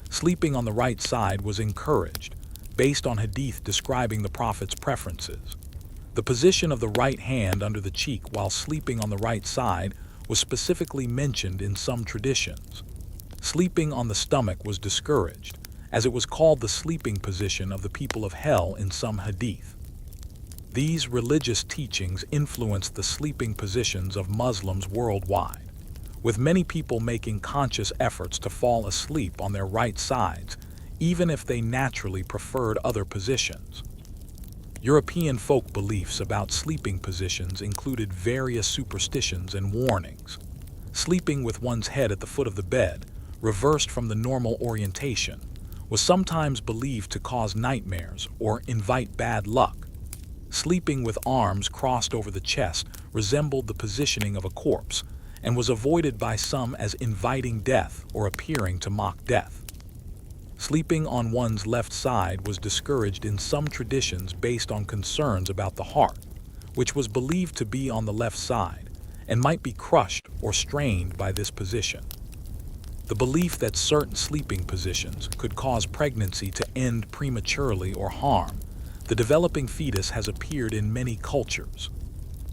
A: Sleeping on the right side was encouraged, based on hadith describing the Prophet's preferences. The position of the right hand under the cheek while sleeping on the right side was specifically mentioned in some traditions. Sleeping on the stomach was discouraged, as it was called the sleeping position of the people of hell in some hadith. These religious teachings influenced the sleeping positions of Muslims worldwide, with many people making conscious efforts to fall asleep on their right sides, even if they naturally preferred other positions. European folk beliefs about sleeping positions included various superstitions and warnings. Sleeping with one's head at the foot of the bed, reversed from the normal orientation, was sometimes believed to cause nightmares or invite bad luck. Sleeping with arms crossed over the chest resembled the positioning of a corpse and was avoided by some as inviting death or appearing to mock death. Sleeping on one's left side was discouraged in some traditions based on concerns about the heart, which was believed to be on the left side, and might be crushed or strained by this position. The belief that certain sleeping positions could cause pregnancy to end prematurely or harm the developing fetus has appeared in many cultures.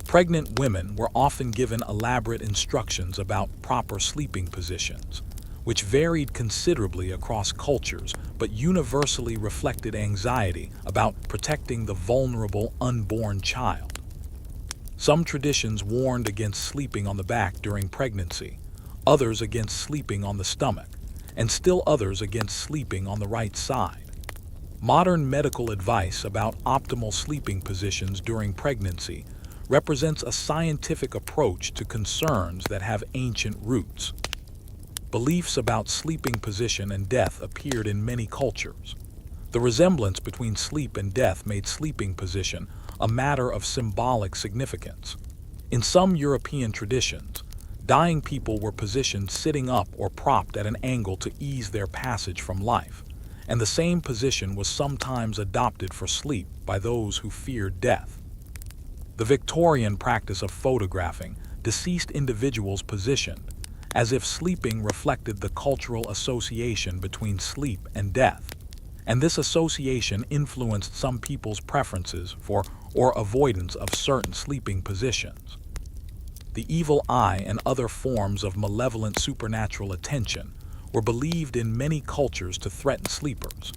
A: Pregnant women were often given elaborate instructions about proper sleeping positions, which varied considerably across cultures but universally reflected anxiety about protecting the vulnerable unborn child. Some traditions warned against sleeping on the back during pregnancy, others against sleeping on the stomach, and still others against sleeping on the right side. Modern medical advice about optimal sleeping positions during pregnancy represents a scientific approach to concerns that have ancient roots. Beliefs about sleeping position and death appeared in many cultures. The resemblance between sleep and death made sleeping position a matter of symbolic significance. In some European traditions, dying people were positioned sitting up or propped at an angle to ease their passage from life, and the same position was sometimes adopted for sleep by those who feared death. The Victorian practice of photographing deceased individuals positioned as if sleeping reflected the cultural association between sleep and death, and this association influenced some people's preferences for or avoidance of certain sleeping positions. The evil eye and other forms of malevolent supernatural attention were believed in many cultures to threaten sleepers.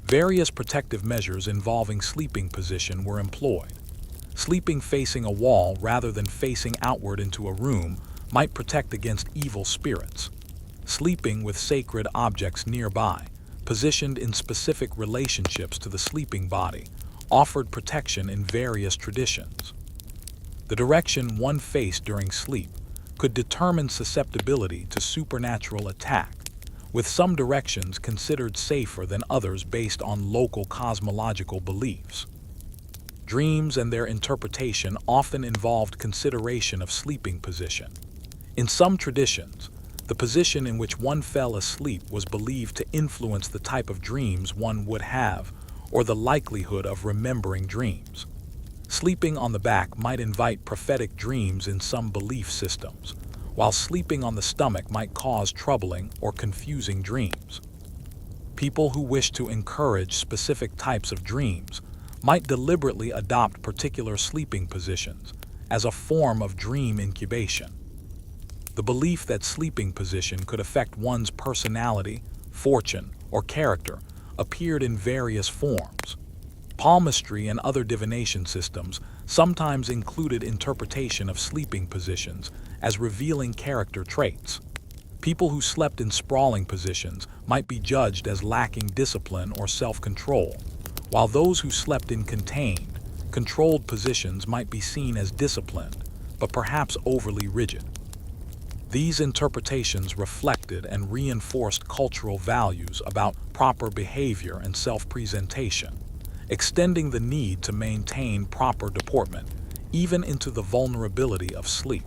A: Various protective measures involving sleeping position were employed. Sleeping facing a wall rather than facing outward into a room might protect against evil spirits. Sleeping with sacred objects nearby, positioned in specific relationships to the sleeping body, offered protection in various traditions. The direction one faced during sleep could determine susceptibility to supernatural attack, with some directions considered safer than others based on local cosmological beliefs. Dreams and their interpretation often involved consideration of sleeping position. In some traditions, the position in which one fell asleep was believed to influence the type of dreams one would have or the likelihood of remembering dreams. Sleeping on the back might invite prophetic dreams in some belief systems, while sleeping on the stomach might cause troubling or confusing dreams. People who wish to encourage specific types of dreams might deliberately adopt particular sleeping positions as a form of dream incubation. The belief that sleeping position could affect one's personality, fortune, or character appeared in various forms. Palmistry and other divination systems sometimes included interpretation of sleeping positions as revealing character traits. People who slept in sprawling positions might be judged as lacking discipline or self-control, while those who slept in contained, controlled positions might be seen as disciplined, but perhaps overly rigid. These interpretations reflected and reinforced cultural values about proper behavior and self-presentation, extending the need to maintain proper deportment, even into the vulnerability of sleep.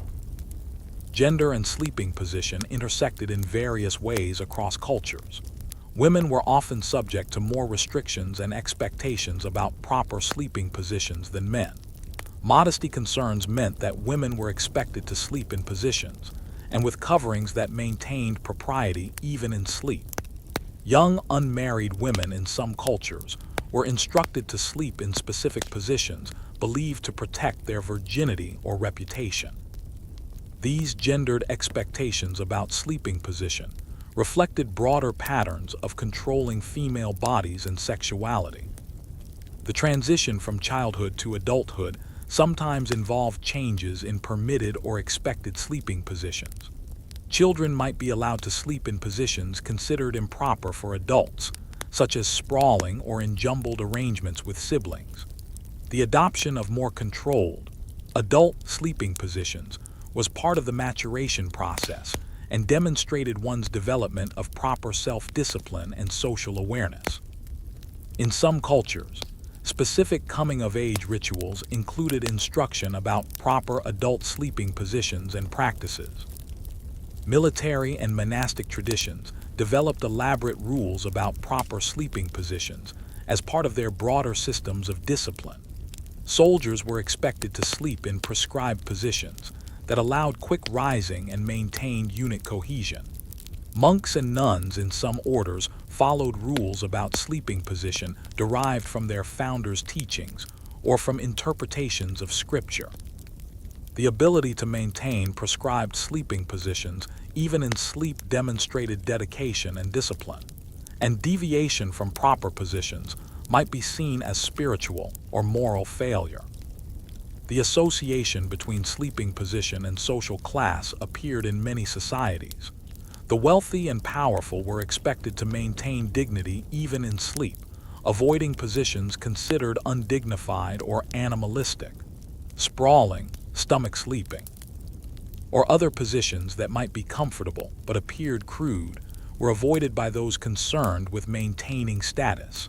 A: Gender and sleeping position intersected in various ways across cultures. Women were often subject to more restrictions and expectations about proper sleeping positions than men. Modesty concerns meant that women were expected to sleep in positions, and with coverings that maintained propriety even in sleep. Young unmarried women in some cultures were instructed to sleep in specific positions believed to protect their virginity or reputation. These gendered expectations about sleeping position reflected broader patterns of controlling female bodies and sexuality. The transition from childhood to adulthood sometimes involved changes in permitted or expected sleeping positions. Children might be allowed to sleep in positions considered improper for adults, such as sprawling or in jumbled arrangements with siblings. The adoption of more controlled, adult sleeping positions was part of the maturation process and demonstrated one's development of proper self-discipline and social awareness. In some cultures, specific coming-of-age rituals included instruction about proper adult sleeping positions and practices. Military and monastic traditions developed elaborate rules about proper sleeping positions as part of their broader systems of discipline. Soldiers were expected to sleep in prescribed positions, that allowed quick rising and maintained unit cohesion. Monks and nuns in some orders followed rules about sleeping position derived from their founders' teachings or from interpretations of scripture. The ability to maintain prescribed sleeping positions, even in sleep, demonstrated dedication and discipline, and deviation from proper positions might be seen as spiritual or moral failure. The association between sleeping position and social class appeared in many societies. The wealthy and powerful were expected to maintain dignity even in sleep, avoiding positions considered undignified or animalistic, sprawling, stomach sleeping, or other positions that might be comfortable but appeared crude were avoided by those concerned with maintaining status.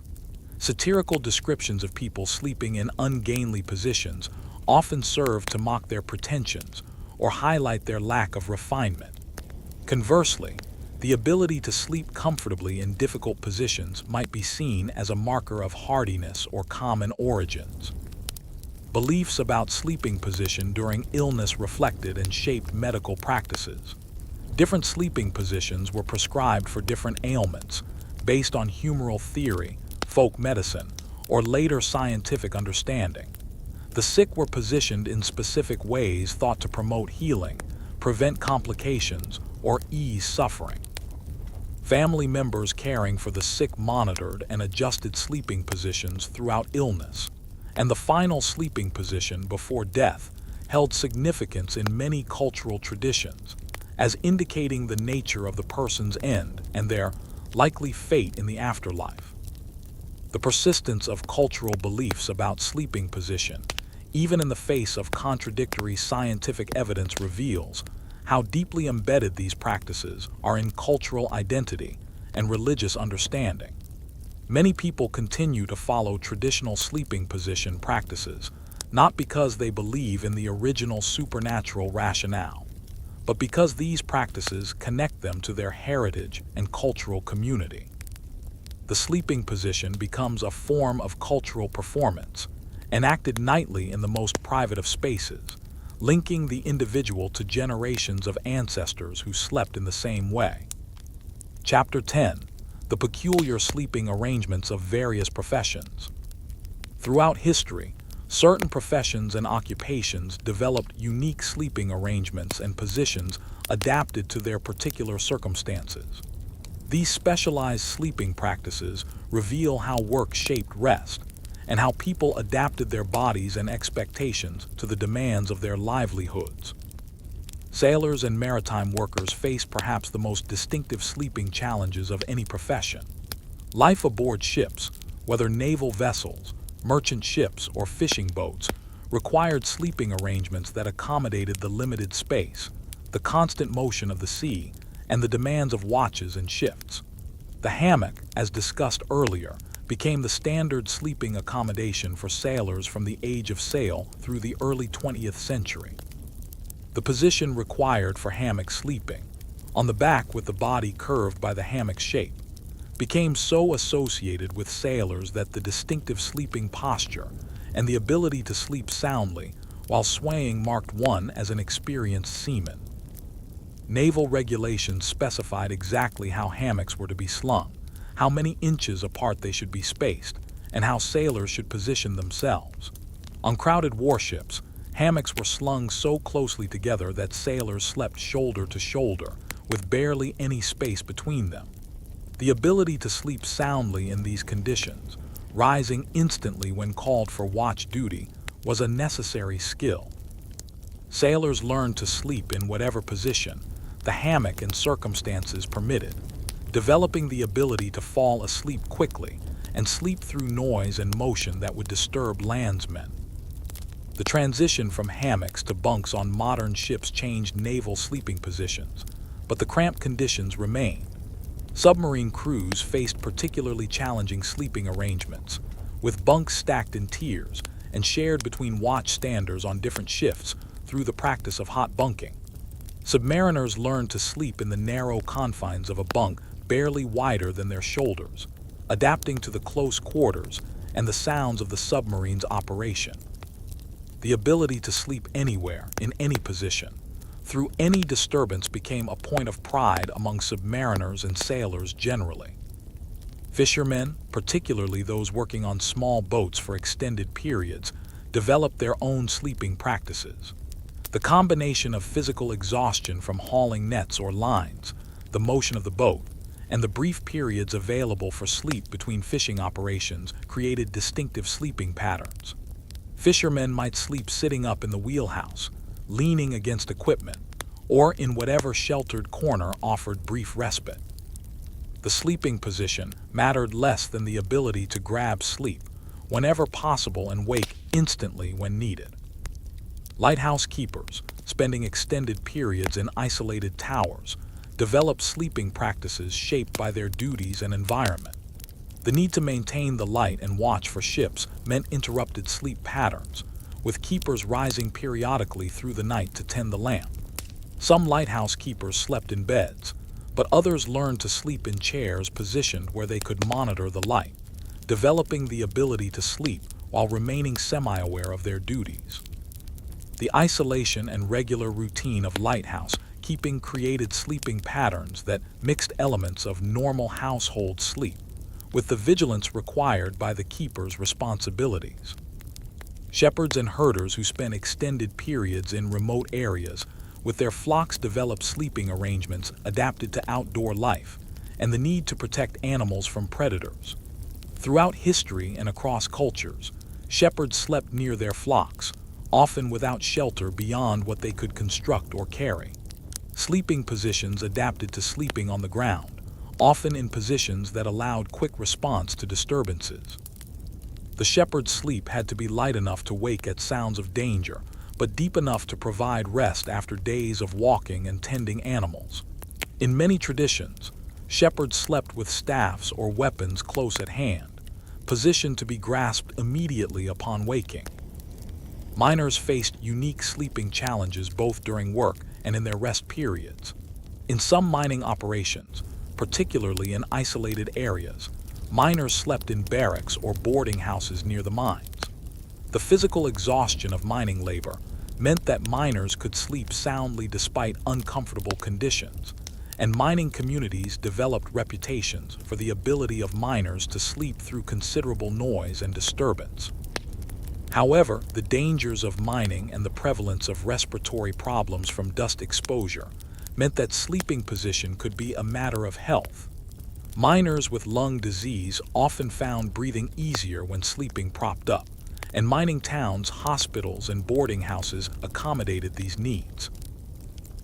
A: Satirical descriptions of people sleeping in ungainly positions often serve to mock their pretensions or highlight their lack of refinement. Conversely, the ability to sleep comfortably in difficult positions might be seen as a marker of hardiness or common origins. Beliefs about sleeping position during illness reflected and shaped medical practices. Different sleeping positions were prescribed for different ailments, based on humoral theory, folk medicine, or later scientific understanding. The sick were positioned in specific ways thought to promote healing, prevent complications, or ease suffering. Family members caring for the sick monitored and adjusted sleeping positions throughout illness, and the final sleeping position before death held significance in many cultural traditions, as indicating the nature of the person's end and their likely fate in the afterlife. The persistence of cultural beliefs about sleeping position, even in the face of contradictory scientific evidence, reveals how deeply embedded these practices are in cultural identity and religious understanding. Many people continue to follow traditional sleeping position practices, not because they believe in the original supernatural rationale, but because these practices connect them to their heritage and cultural community. The sleeping position becomes a form of cultural performance, enacted nightly in the most private of spaces, linking the individual to generations of ancestors who slept in the same way. Chapter 10. The peculiar sleeping arrangements of various professions. Throughout history, certain professions and occupations developed unique sleeping arrangements and positions adapted to their particular circumstances. These specialized sleeping practices reveal how work shaped rest, and how people adapted their bodies and expectations to the demands of their livelihoods. Sailors and maritime workers faced perhaps the most distinctive sleeping challenges of any profession. Life aboard ships, whether naval vessels, merchant ships, or fishing boats, required sleeping arrangements that accommodated the limited space, the constant motion of the sea, and the demands of watches and shifts. The hammock, as discussed earlier, became the standard sleeping accommodation for sailors from the age of sail through the early 20th century. The position required for hammock sleeping, on the back with the body curved by the hammock shape, became so associated with sailors that the distinctive sleeping posture and the ability to sleep soundly while swaying marked one as an experienced seaman. Naval regulations specified exactly how hammocks were to be slung, how many inches apart they should be spaced, and how sailors should position themselves. On crowded warships, hammocks were slung so closely together that sailors slept shoulder to shoulder, with barely any space between them. The ability to sleep soundly in these conditions, rising instantly when called for watch duty, was a necessary skill. Sailors learned to sleep in whatever position the hammock and circumstances permitted, developing the ability to fall asleep quickly and sleep through noise and motion that would disturb landsmen. The transition from hammocks to bunks on modern ships changed naval sleeping positions, but the cramped conditions remained. Submarine crews faced particularly challenging sleeping arrangements, with bunks stacked in tiers and shared between watchstanders on different shifts through the practice of hot bunking. Submariners learned to sleep in the narrow confines of a bunk barely wider than their shoulders, adapting to the close quarters and the sounds of the submarine's operation. The ability to sleep anywhere, in any position, through any disturbance became a point of pride among submariners and sailors generally. Fishermen, particularly those working on small boats for extended periods, developed their own sleeping practices. The combination of physical exhaustion from hauling nets or lines, the motion of the boat, and the brief periods available for sleep between fishing operations created distinctive sleeping patterns. Fishermen might sleep sitting up in the wheelhouse, leaning against equipment, or in whatever sheltered corner offered brief respite. The sleeping position mattered less than the ability to grab sleep whenever possible and wake instantly when needed. Lighthouse keepers, spending extended periods in isolated towers, developed sleeping practices shaped by their duties and environment. The need to maintain the light and watch for ships meant interrupted sleep patterns, with keepers rising periodically through the night to tend the lamp. Some lighthouse keepers slept in beds, but others learned to sleep in chairs positioned where they could monitor the light, developing the ability to sleep while remaining semi-aware of their duties. The isolation and regular routine of lighthouse keeping created sleeping patterns that mixed elements of normal household sleep with the vigilance required by the keeper's responsibilities. Shepherds and herders who spent extended periods in remote areas with their flocks developed sleeping arrangements adapted to outdoor life and the need to protect animals from predators. Throughout history and across cultures, shepherds slept near their flocks, often without shelter beyond what they could construct or carry. Sleeping positions adapted to sleeping on the ground, often in positions that allowed quick response to disturbances. The shepherd's sleep had to be light enough to wake at sounds of danger, but deep enough to provide rest after days of walking and tending animals. In many traditions, shepherds slept with staffs or weapons close at hand, positioned to be grasped immediately upon waking. Miners faced unique sleeping challenges both during work and in their rest periods. In some mining operations, particularly in isolated areas, miners slept in barracks or boarding houses near the mines. The physical exhaustion of mining labor meant that miners could sleep soundly despite uncomfortable conditions, and mining communities developed reputations for the ability of miners to sleep through considerable noise and disturbance. However, the dangers of mining and the prevalence of respiratory problems from dust exposure meant that sleeping position could be a matter of health. Miners with lung disease often found breathing easier when sleeping propped up, and mining towns, hospitals, and boarding houses accommodated these needs.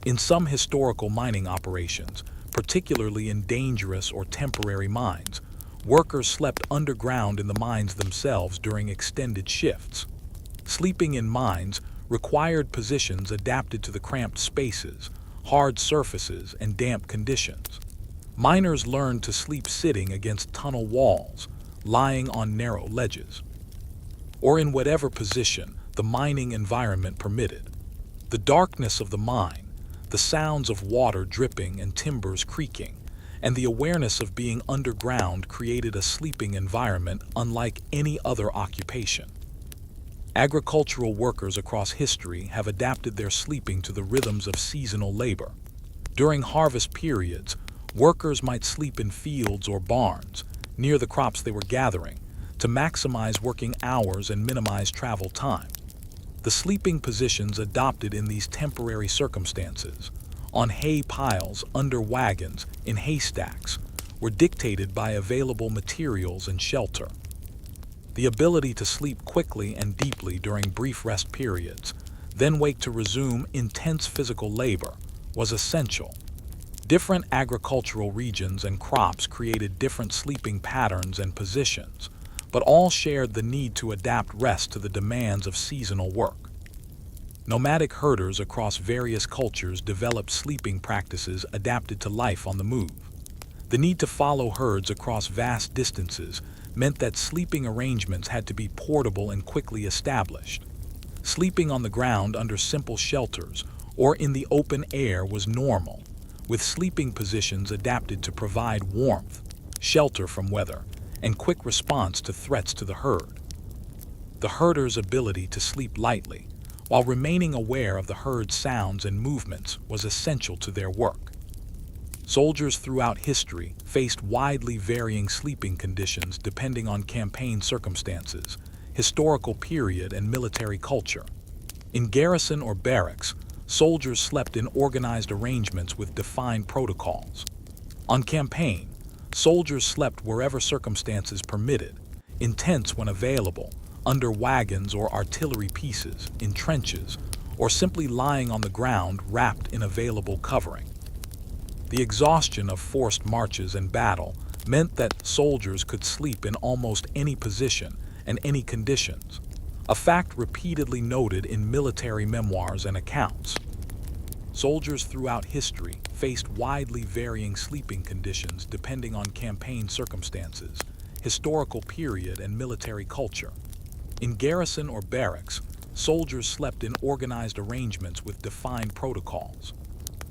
A: In some historical mining operations, particularly in dangerous or temporary mines, workers slept underground in the mines themselves during extended shifts. Sleeping in mines required positions adapted to the cramped spaces, hard surfaces, and damp conditions. Miners learned to sleep sitting against tunnel walls, lying on narrow ledges, or in whatever position the mining environment permitted. The darkness of the mine, the sounds of water dripping and timbers creaking, and the awareness of being underground created a sleeping environment unlike any other occupation. Agricultural workers across history have adapted their sleeping to the rhythms of seasonal labor. During harvest periods, workers might sleep in fields or barns, near the crops they were gathering, to maximize working hours and minimize travel time. The sleeping positions adopted in these temporary circumstances, on hay piles, under wagons, in haystacks, were dictated by available materials and shelter. The ability to sleep quickly and deeply during brief rest periods, then wake to resume intense physical labor, was essential. Different agricultural regions and crops created different sleeping patterns and positions, but all shared the need to adapt rest to the demands of seasonal work. Nomadic herders across various cultures developed sleeping practices adapted to life on the move. The need to follow herds across vast distances meant that sleeping arrangements had to be portable and quickly established. Sleeping on the ground under simple shelters or in the open air was normal, with sleeping positions adapted to provide warmth, shelter from weather, and quick response to threats to the herd. The herder's ability to sleep lightly, while remaining aware of the herd's sounds and movements was essential to their work. Soldiers throughout history faced widely varying sleeping conditions depending on campaign circumstances, historical period, and military culture. In garrison or barracks, soldiers slept in organized arrangements with defined protocols. On campaign, soldiers slept wherever circumstances permitted, in tents when available, under wagons or artillery pieces, in trenches, or simply lying on the ground wrapped in available covering. The exhaustion of forced marches and battle meant that soldiers could sleep in almost any position and any conditions, a fact repeatedly noted in military memoirs and accounts. Soldiers throughout history faced widely varying sleeping conditions depending on campaign circumstances, historical period, and military culture. In garrison or barracks, soldiers slept in organized arrangements with defined protocols.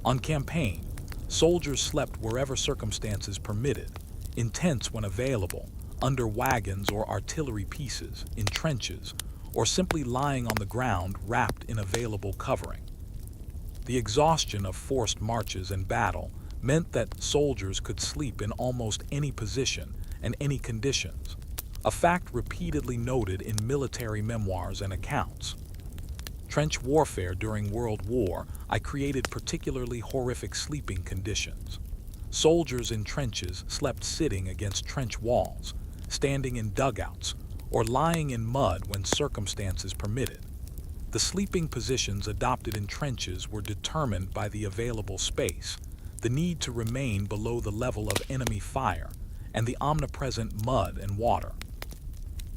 A: On campaign, soldiers slept wherever circumstances permitted, in tents when available, under wagons or artillery pieces, in trenches, or simply lying on the ground wrapped in available covering. The exhaustion of forced marches and battle meant that soldiers could sleep in almost any position and any conditions, a fact repeatedly noted in military memoirs and accounts. Trench warfare during World War I created particularly horrific sleeping conditions. Soldiers in trenches slept sitting against trench walls, standing in dugouts, or lying in mud when circumstances permitted. The sleeping positions adopted in trenches were determined by the available space, the need to remain below the level of enemy fire, and the omnipresent mud and water.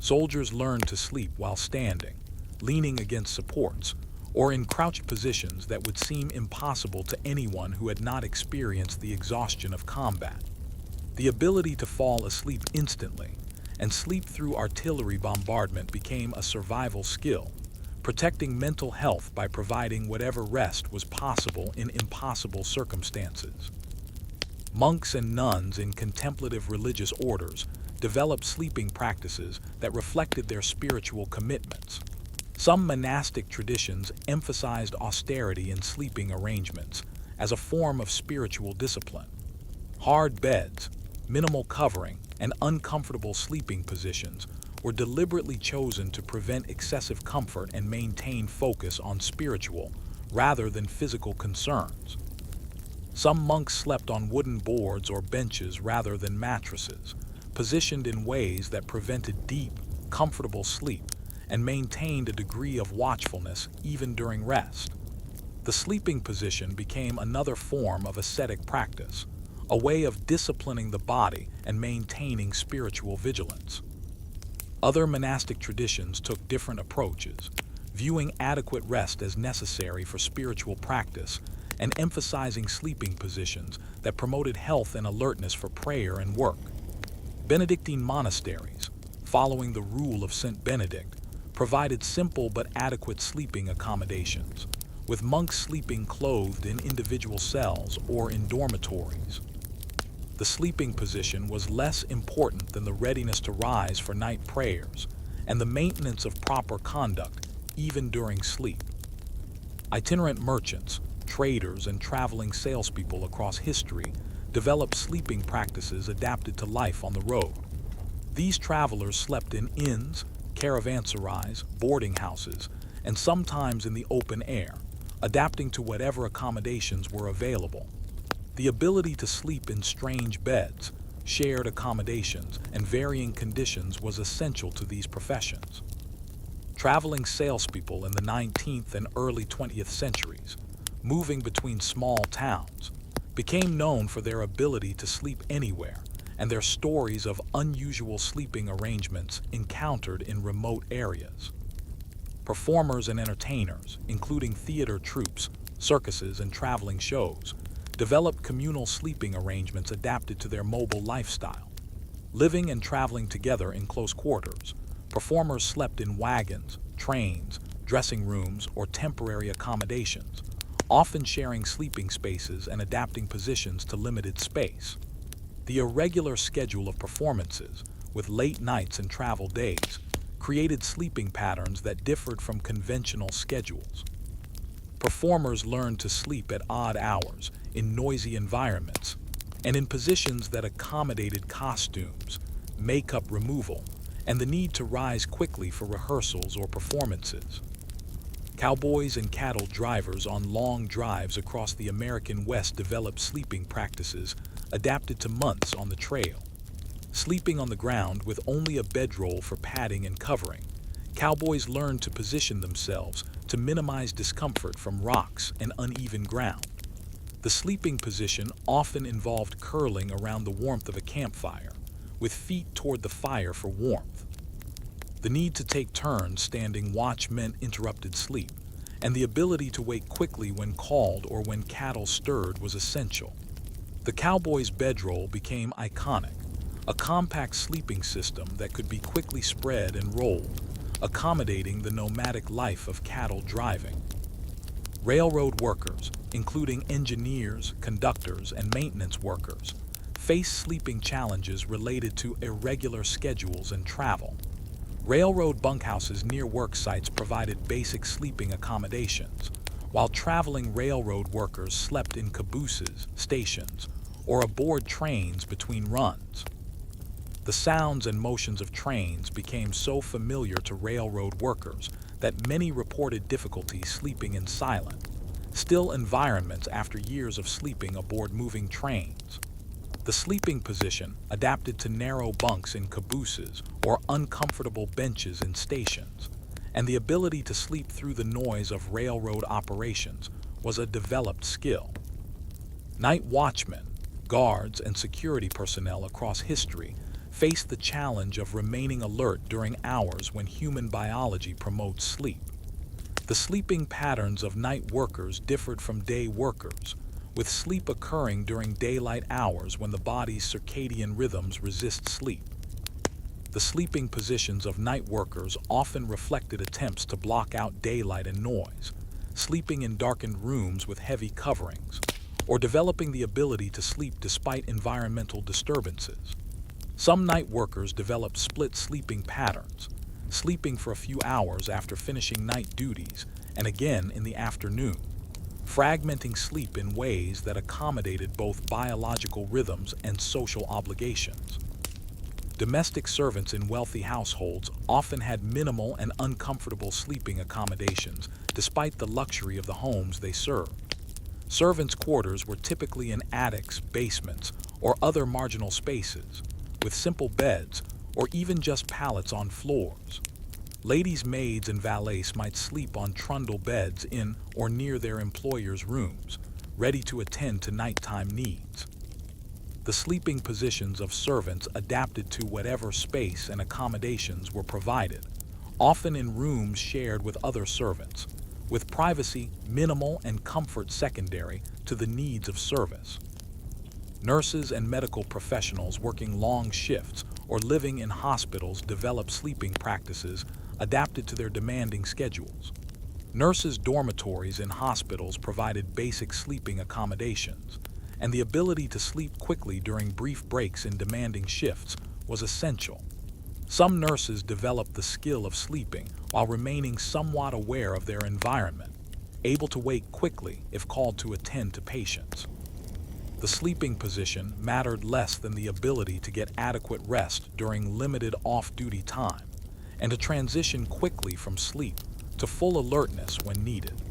A: Soldiers learned to sleep while standing, leaning against supports, or in crouched positions that would seem impossible to anyone who had not experienced the exhaustion of combat. The ability to fall asleep instantly and sleep through artillery bombardment became a survival skill, protecting mental health by providing whatever rest was possible in impossible circumstances. Monks and nuns in contemplative religious orders developed sleeping practices that reflected their spiritual commitments. Some monastic traditions emphasized austerity in sleeping arrangements as a form of spiritual discipline. Hard beds, minimal covering, and uncomfortable sleeping positions were deliberately chosen to prevent excessive comfort and maintain focus on spiritual rather than physical concerns. Some monks slept on wooden boards or benches rather than mattresses, positioned in ways that prevented deep, comfortable sleep and maintained a degree of watchfulness even during rest. The sleeping position became another form of ascetic practice, a way of disciplining the body and maintaining spiritual vigilance. Other monastic traditions took different approaches, viewing adequate rest as necessary for spiritual practice and emphasizing sleeping positions that promoted health and alertness for prayer and work. Benedictine monasteries, following the rule of Saint Benedict, provided simple but adequate sleeping accommodations, with monks sleeping clothed in individual cells or in dormitories. The sleeping position was less important than the readiness to rise for night prayers and the maintenance of proper conduct even during sleep. Itinerant merchants, traders, and traveling salespeople across history developed sleeping practices adapted to life on the road. These travelers slept in inns, caravanserais, boarding houses, and sometimes in the open air, adapting to whatever accommodations were available. The ability to sleep in strange beds, shared accommodations, and varying conditions was essential to these professions. Traveling salespeople in the 19th and early 20th centuries, moving between small towns, became known for their ability to sleep anywhere and their stories of unusual sleeping arrangements encountered in remote areas. Performers and entertainers, including theater troupes, circuses, and traveling shows, developed communal sleeping arrangements adapted to their mobile lifestyle. Living and traveling together in close quarters, performers slept in wagons, trains, dressing rooms, or temporary accommodations, often sharing sleeping spaces and adapting positions to limited space. The irregular schedule of performances, with late nights and travel days, created sleeping patterns that differed from conventional schedules. Performers learned to sleep at odd hours, in noisy environments, and in positions that accommodated costumes, makeup removal, and the need to rise quickly for rehearsals or performances. Cowboys and cattle drivers on long drives across the American West developed sleeping practices adapted to months on the trail. Sleeping on the ground with only a bedroll for padding and covering, cowboys learned to position themselves to minimize discomfort from rocks and uneven ground. The sleeping position often involved curling around the warmth of a campfire, with feet toward the fire for warmth. The need to take turns standing watch meant interrupted sleep, and the ability to wake quickly when called or when cattle stirred was essential. The cowboy's bedroll became iconic, a compact sleeping system that could be quickly spread and rolled, accommodating the nomadic life of cattle driving. Railroad workers, including engineers, conductors, and maintenance workers, faced sleeping challenges related to irregular schedules and travel. Railroad bunkhouses near work sites provided basic sleeping accommodations, while traveling railroad workers slept in cabooses, stations, or aboard trains between runs. The sounds and motions of trains became so familiar to railroad workers that many reported difficulty sleeping in silent, still environments after years of sleeping aboard moving trains. The sleeping position adapted to narrow bunks in cabooses or uncomfortable benches in stations, and the ability to sleep through the noise of railroad operations was a developed skill. Night watchmen, guards, and security personnel across history faced the challenge of remaining alert during hours when human biology promotes sleep. The sleeping patterns of night workers differed from day workers, with sleep occurring during daylight hours when the body's circadian rhythms resist sleep. The sleeping positions of night workers often reflected attempts to block out daylight and noise, sleeping in darkened rooms with heavy coverings, or developing the ability to sleep despite environmental disturbances. Some night workers developed split sleeping patterns, sleeping for a few hours after finishing night duties and again in the afternoon, fragmenting sleep in ways that accommodated both biological rhythms and social obligations. Domestic servants in wealthy households often had minimal and uncomfortable sleeping accommodations despite the luxury of the homes they served. Servants' quarters were typically in attics, basements, or other marginal spaces, with simple beds or even just pallets on floors. Ladies' maids and valets might sleep on trundle beds in or near their employers' rooms, ready to attend to nighttime needs. The sleeping positions of servants adapted to whatever space and accommodations were provided, often in rooms shared with other servants, with privacy minimal and comfort secondary to the needs of service. Nurses and medical professionals working long shifts or living in hospitals developed sleeping practices adapted to their demanding schedules. Nurses' dormitories in hospitals provided basic sleeping accommodations, and the ability to sleep quickly during brief breaks in demanding shifts was essential. Some nurses developed the skill of sleeping while remaining somewhat aware of their environment, able to wake quickly if called to attend to patients. The sleeping position mattered less than the ability to get adequate rest during limited off-duty time, and to transition quickly from sleep to full alertness when needed.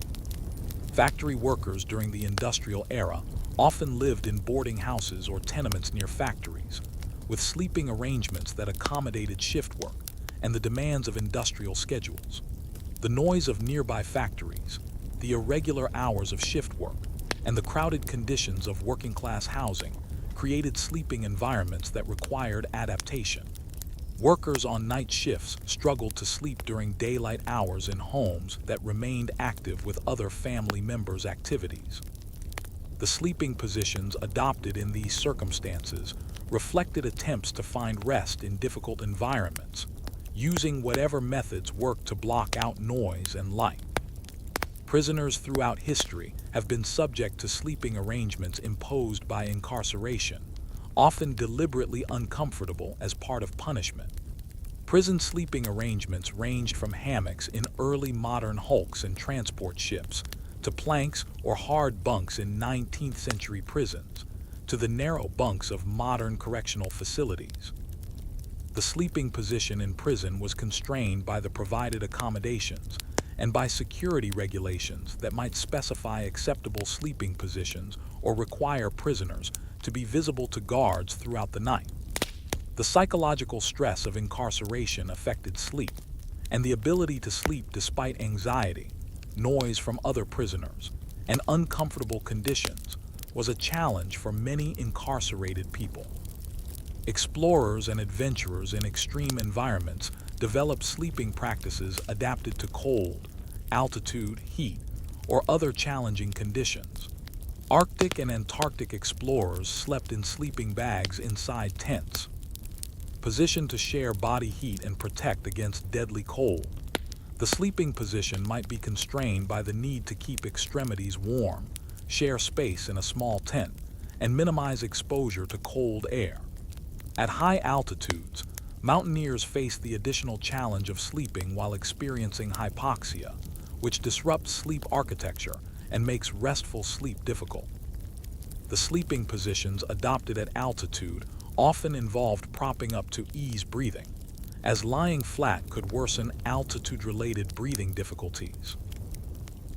A: Factory workers during the industrial era often lived in boarding houses or tenements near factories, with sleeping arrangements that accommodated shift work and the demands of industrial schedules. The noise of nearby factories, the irregular hours of shift work, and the crowded conditions of working-class housing created sleeping environments that required adaptation. Workers on night shifts struggled to sleep during daylight hours in homes that remained active with other family members' activities. The sleeping positions adopted in these circumstances reflected attempts to find rest in difficult environments, using whatever methods worked to block out noise and light. Prisoners throughout history have been subject to sleeping arrangements imposed by incarceration, often deliberately uncomfortable as part of punishment. Prison sleeping arrangements ranged from hammocks in early modern hulks and transport ships, to planks or hard bunks in 19th century prisons, to the narrow bunks of modern correctional facilities. The sleeping position in prison was constrained by the provided accommodations and by security regulations that might specify acceptable sleeping positions or require prisoners to be visible to guards throughout the night. The psychological stress of incarceration affected sleep, and the ability to sleep despite anxiety, noise from other prisoners, and uncomfortable conditions was a challenge for many incarcerated people. Explorers and adventurers in extreme environments developed sleeping practices adapted to cold, altitude, heat, or other challenging conditions. Arctic and Antarctic explorers slept in sleeping bags inside tents, positioned to share body heat and protect against deadly cold. The sleeping position might be constrained by the need to keep extremities warm, share space in a small tent, and minimize exposure to cold air. At high altitudes, mountaineers face the additional challenge of sleeping while experiencing hypoxia, which disrupts sleep architecture and makes restful sleep difficult. The sleeping positions adopted at altitude often involved propping up to ease breathing, as lying flat could worsen altitude-related breathing difficulties.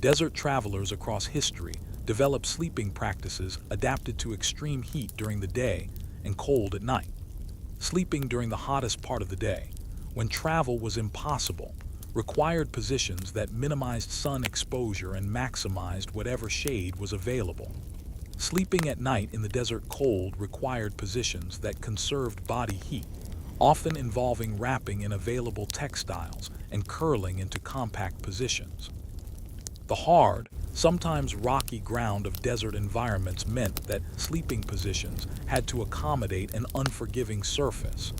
A: Desert travelers across history developed sleeping practices adapted to extreme heat during the day and cold at night. Sleeping during the hottest part of the day, when travel was impossible, required positions that minimized sun exposure and maximized whatever shade was available. Sleeping at night in the desert cold required positions that conserved body heat, often involving wrapping in available textiles and curling into compact positions. The hard, sometimes rocky ground of desert environments meant that sleeping positions had to accommodate an unforgiving surface,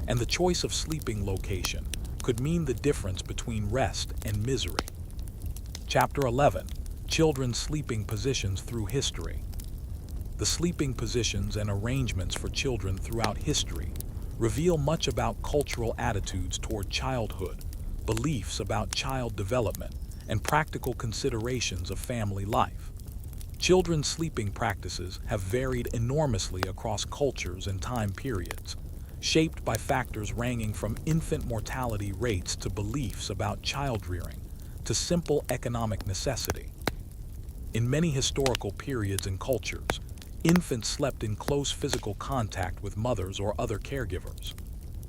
A: and the choice of sleeping location could mean the difference between rest and misery. Chapter 11: Children's Sleeping Positions Through History. The sleeping positions and arrangements for children throughout history reveal much about cultural attitudes toward childhood, beliefs about child development, and practical considerations of family life. Children's sleeping practices have varied enormously across cultures and time periods, shaped by factors ranging from infant mortality rates to beliefs about child rearing, to simple economic necessity. In many historical periods and cultures, infants slept in close physical contact with mothers or other caregivers.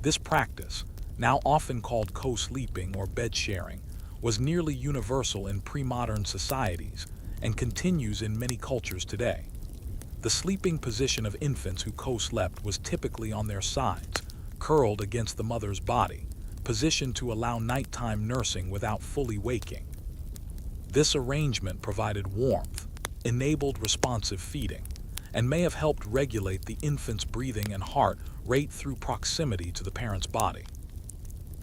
A: This practice, now often called co-sleeping or bed sharing, was nearly universal in pre-modern societies and continues in many cultures today. The sleeping position of infants who co-slept was typically on their sides, curled against the mother's body, positioned to allow nighttime nursing without fully waking. This arrangement provided warmth, enabled responsive feeding, and may have helped regulate the infant's breathing and heart rate through proximity to the parent's body.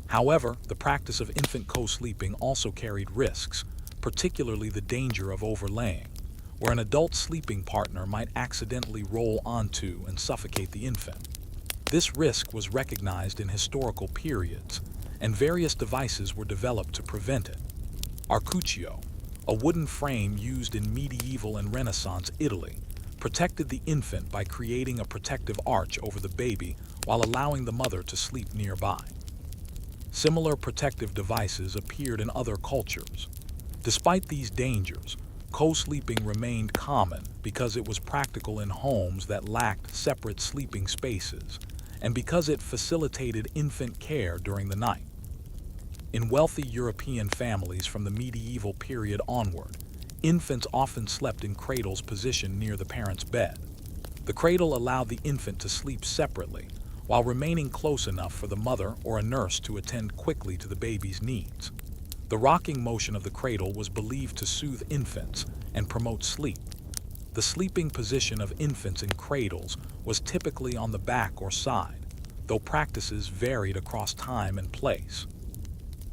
A: However, the practice of infant co-sleeping also carried risks, particularly the danger of overlaying, where an adult sleeping partner might accidentally roll onto and suffocate the infant. This risk was recognized in historical periods, and various devices were developed to prevent it. Arcuccio, a wooden frame used in medieval and Renaissance Italy, protected the infant by creating a protective arch over the baby while allowing the mother to sleep nearby. Similar protective devices appeared in other cultures. Despite these dangers, co-sleeping remained common because it was practical in homes that lacked separate sleeping spaces, and because it facilitated infant care during the night. In wealthy European families from the medieval period onward, infants often slept in cradles positioned near the parent's bed. The cradle allowed the infant to sleep separately, while remaining close enough for the mother or a nurse to attend quickly to the baby's needs. The rocking motion of the cradle was believed to soothe infants and promote sleep. The sleeping position of infants in cradles was typically on the back or side, though practices varied across time and place.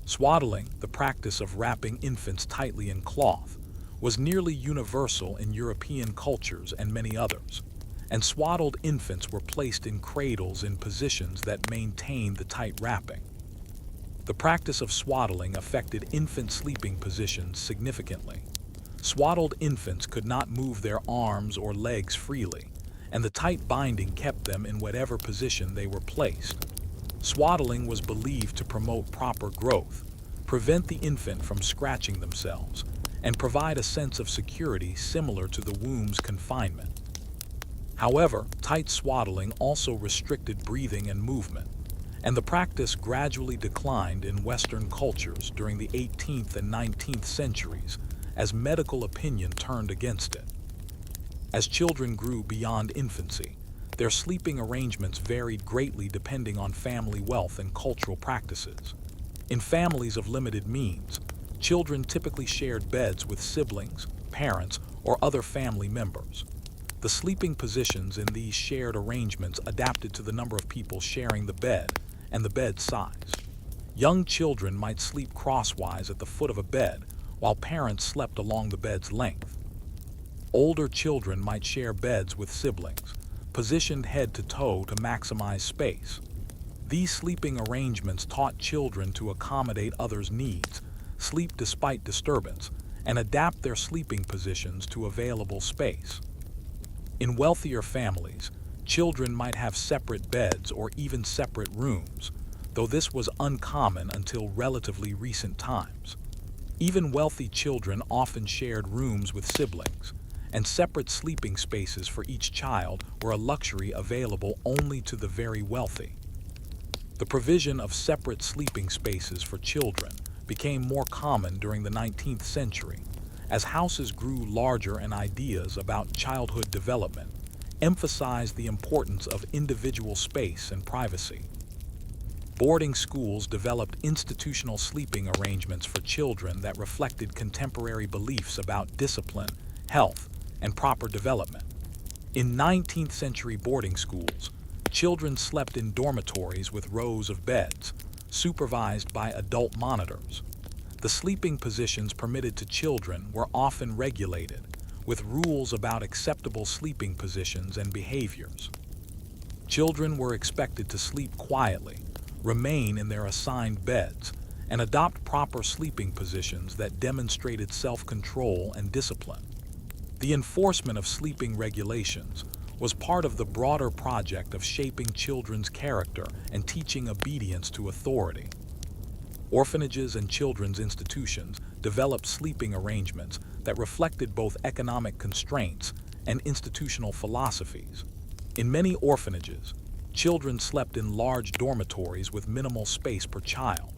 A: Swaddling, the practice of wrapping infants tightly in cloth, was nearly universal in European cultures and many others, and swaddled infants were placed in cradles in positions that maintained the tight wrapping. The practice of swaddling affected infant sleeping positions significantly. Swaddled infants could not move their arms or legs freely, and the tight binding kept them in whatever position they were placed. Swaddling was believed to promote proper growth, prevent the infant from scratching themselves, and provide a sense of security similar to the womb's confinement. However, tight swaddling also restricted breathing and movement, and the practice gradually declined in Western cultures during the 18th and 19th centuries as medical opinion turned against it. As children grew beyond infancy, their sleeping arrangements varied greatly depending on family wealth and cultural practices. In families of limited means, children typically shared beds with siblings, parents, or other family members. The sleeping positions in these shared arrangements adapted to the number of people sharing the bed and the bed size. Young children might sleep crosswise at the foot of a bed, while parents slept along the bed's length. Older children might share beds with siblings, positioned head to toe to maximize space. These sleeping arrangements taught children to accommodate others' needs, sleep despite disturbance, and adapt their sleeping positions to available space. In wealthier families, children might have separate beds or even separate rooms, though this was uncommon until relatively recent times. Even wealthy children often shared rooms with siblings, and separate sleeping spaces for each child were a luxury available only to the very wealthy. The provision of separate sleeping spaces for children became more common during the 19th century, as houses grew larger and ideas about childhood development emphasized the importance of individual space and privacy. Boarding schools developed institutional sleeping arrangements for children that reflected contemporary beliefs about discipline, health, and proper development. In 19th century boarding schools, children slept in dormitories with rows of beds, supervised by adult monitors. The sleeping positions permitted to children were often regulated, with rules about acceptable sleeping positions and behaviors. Children were expected to sleep quietly, remain in their assigned beds, and adopt proper sleeping positions that demonstrated self-control and discipline. The enforcement of sleeping regulations was part of the broader project of shaping children's character and teaching obedience to authority. Orphanages and children's institutions developed sleeping arrangements that reflected both economic constraints and institutional philosophies. In many orphanages, children slept in large dormitories with minimal space per child.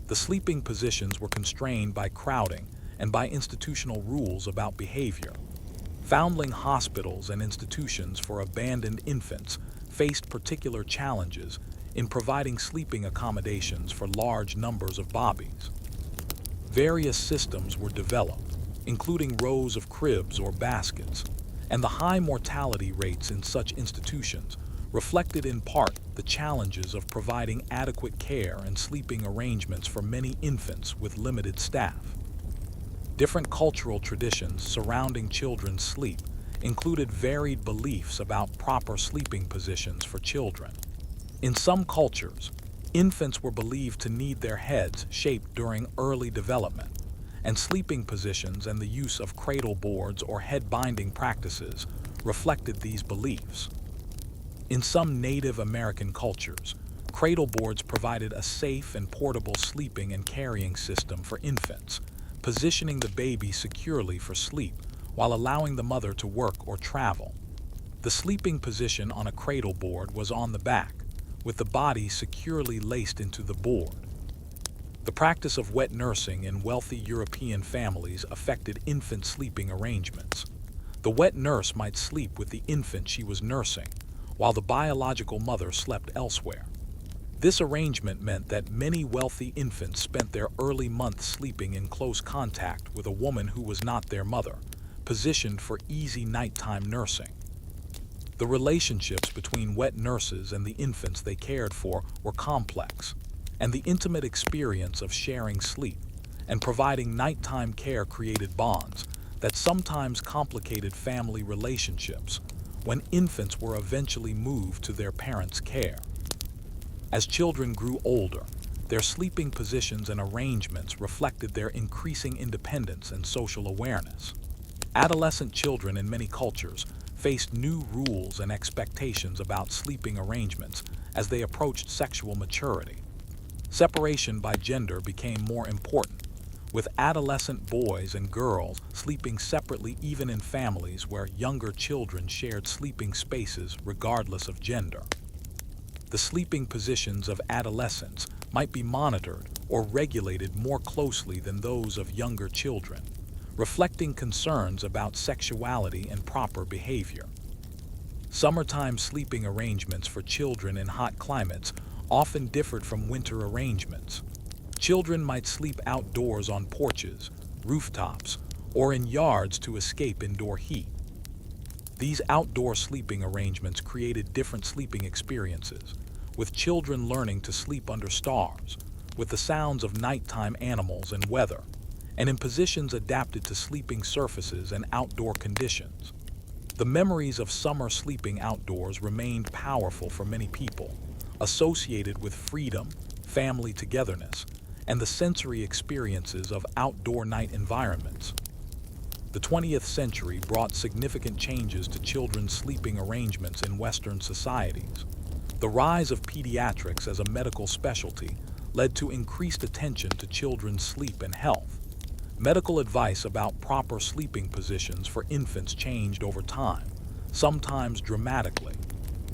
A: The sleeping positions were constrained by crowding and by institutional rules about behavior. Foundling hospitals and institutions for abandoned infants faced particular challenges in providing sleeping accommodations for large numbers of babies. Various systems were developed, including rows of cribs or baskets, and the high mortality rates in such institutions reflected in part the challenges of providing adequate care and sleeping arrangements for many infants with limited staff. Different cultural traditions surrounding children's sleep included varied beliefs about proper sleeping positions for children. In some cultures, infants were believed to need their heads shaped during early development, and sleeping positions and the use of cradle boards or head binding practices reflected these beliefs. In some Native American cultures, cradle boards provided a safe and portable sleeping and carrying system for infants, positioning the baby securely for sleep while allowing the mother to work or travel. The sleeping position on a cradle board was on the back, with the body securely laced into the board. The practice of wet nursing in wealthy European families affected infant sleeping arrangements. The wet nurse might sleep with the infant she was nursing, while the biological mother slept elsewhere. This arrangement meant that many wealthy infants spent their early months sleeping in close contact with a woman who was not their mother, positioned for easy nighttime nursing. The relationships between wet nurses and the infants they cared for were complex, and the intimate experience of sharing sleep and providing nighttime care created bonds that sometimes complicated family relationships when infants were eventually moved to their parents' care. As children grew older, Their sleeping positions and arrangements reflected their increasing independence and social awareness. Adolescent children in many cultures faced new rules and expectations about sleeping arrangements as they approached sexual maturity. Separation by gender became more important, with adolescent boys and girls sleeping separately even in families where younger children shared sleeping spaces regardless of gender. The sleeping positions of adolescents might be monitored or regulated more closely than those of younger children, reflecting concerns about sexuality and proper behavior. Summertime sleeping arrangements for children in hot climates often differed from winter arrangements. Children might sleep outdoors on porches, rooftops, or in yards to escape indoor heat. These outdoor sleeping arrangements created different sleeping experiences, with children learning to sleep under stars, with the sounds of nighttime animals and weather, and in positions adapted to sleeping surfaces and outdoor conditions. The memories of summer sleeping outdoors remained powerful for many people, associated with freedom, family togetherness, and the sensory experiences of outdoor night environments. The 20th century brought significant changes to children's sleeping arrangements in Western societies. The rise of pediatrics as a medical specialty led to increased attention to children's sleep and health. Medical advice about proper sleeping positions for infants changed over time, sometimes dramatically.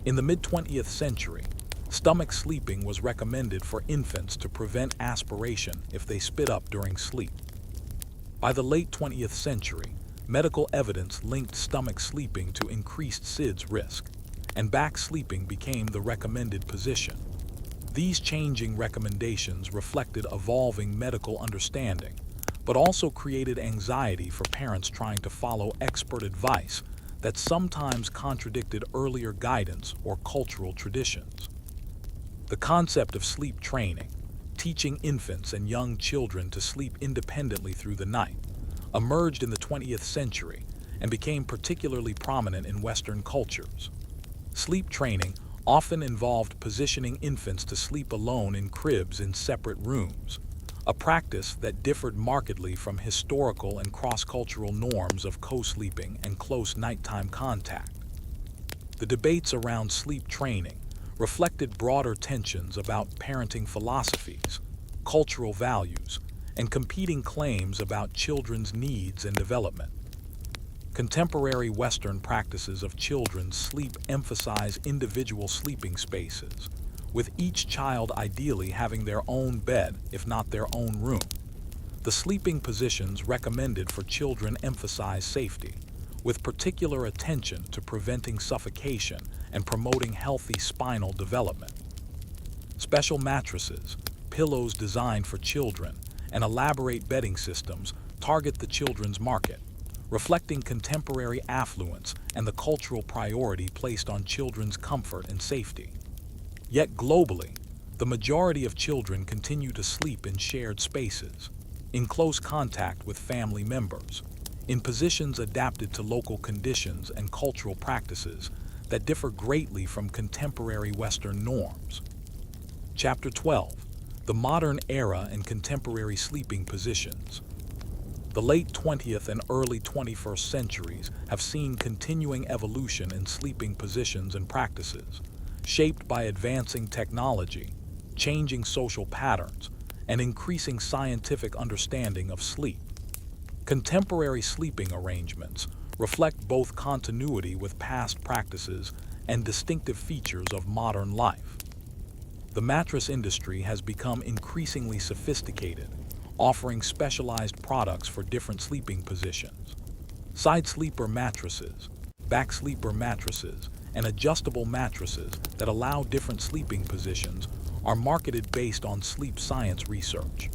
A: In the mid-20th century, stomach sleeping was recommended for infants to prevent aspiration if they spit up during sleep. By the late 20th century, medical evidence linked stomach sleeping to increased SIDS risk, and back sleeping became the recommended position. These changing recommendations reflected evolving medical understanding, but also created anxiety for parents trying to follow expert advice that sometimes contradicted earlier guidance or cultural traditions. The concept of sleep training, teaching infants and young children to sleep independently through the night, emerged in the 20th century and became particularly prominent in Western cultures. Sleep training often involved positioning infants to sleep alone in cribs in separate rooms, a practice that differed markedly from historical and cross-cultural norms of co-sleeping and close nighttime contact. The debates around sleep training reflected broader tensions about parenting philosophies, cultural values, and competing claims about children's needs and development. Contemporary Western practices of children's sleep emphasize individual sleeping spaces, with each child ideally having their own bed, if not their own room. The sleeping positions recommended for children emphasize safety, with particular attention to preventing suffocation and promoting healthy spinal development. Special mattresses, pillows designed for children, and elaborate bedding systems target the children's market, reflecting contemporary affluence and the cultural priority placed on children's comfort and safety. Yet globally, the majority of children continue to sleep in shared spaces, in close contact with family members, in positions adapted to local conditions and cultural practices that differ greatly from contemporary Western norms. Chapter 12: The Modern Era and Contemporary Sleeping Positions. The late 20th and early 21st centuries have seen continuing evolution in sleeping positions and practices, shaped by advancing technology, changing social patterns, and increasing scientific understanding of sleep. Contemporary sleeping arrangements reflect both continuity with past practices and distinctive features of modern life. The mattress industry has become increasingly sophisticated, offering specialized products for different sleeping positions. Side sleeper mattresses, back sleeper mattresses, and adjustable mattresses that allow different sleeping positions are marketed based on sleep science research.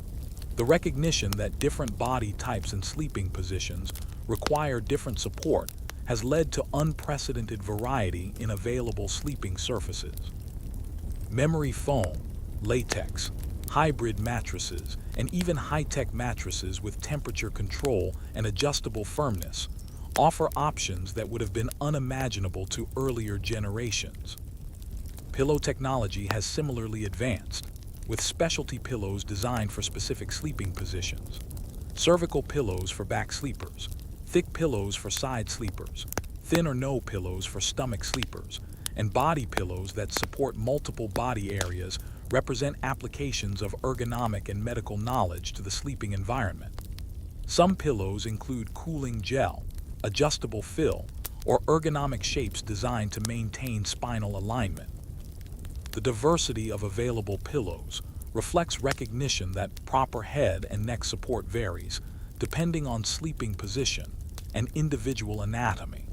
A: The recognition that different body types and sleeping positions require different support has led to unprecedented variety in available sleeping surfaces. Memory foam, latex, hybrid mattresses, and even high-tech mattresses with temperature control and adjustable firmness offer options that would have been unimaginable to earlier generations. Pillow technology has similarly advanced, with specialty pillows designed for specific sleeping positions. Cervical pillows for back sleepers, thick pillows for side sleepers, thin or no pillows for stomach sleepers, and body pillows that support multiple body areas represent applications of ergonomic and medical knowledge to the sleeping environment. Some pillows include cooling gel, adjustable fill, or ergonomic shapes designed to maintain spinal alignment. The diversity of available pillows reflects recognition that proper head and neck support varies depending on sleeping position and individual anatomy.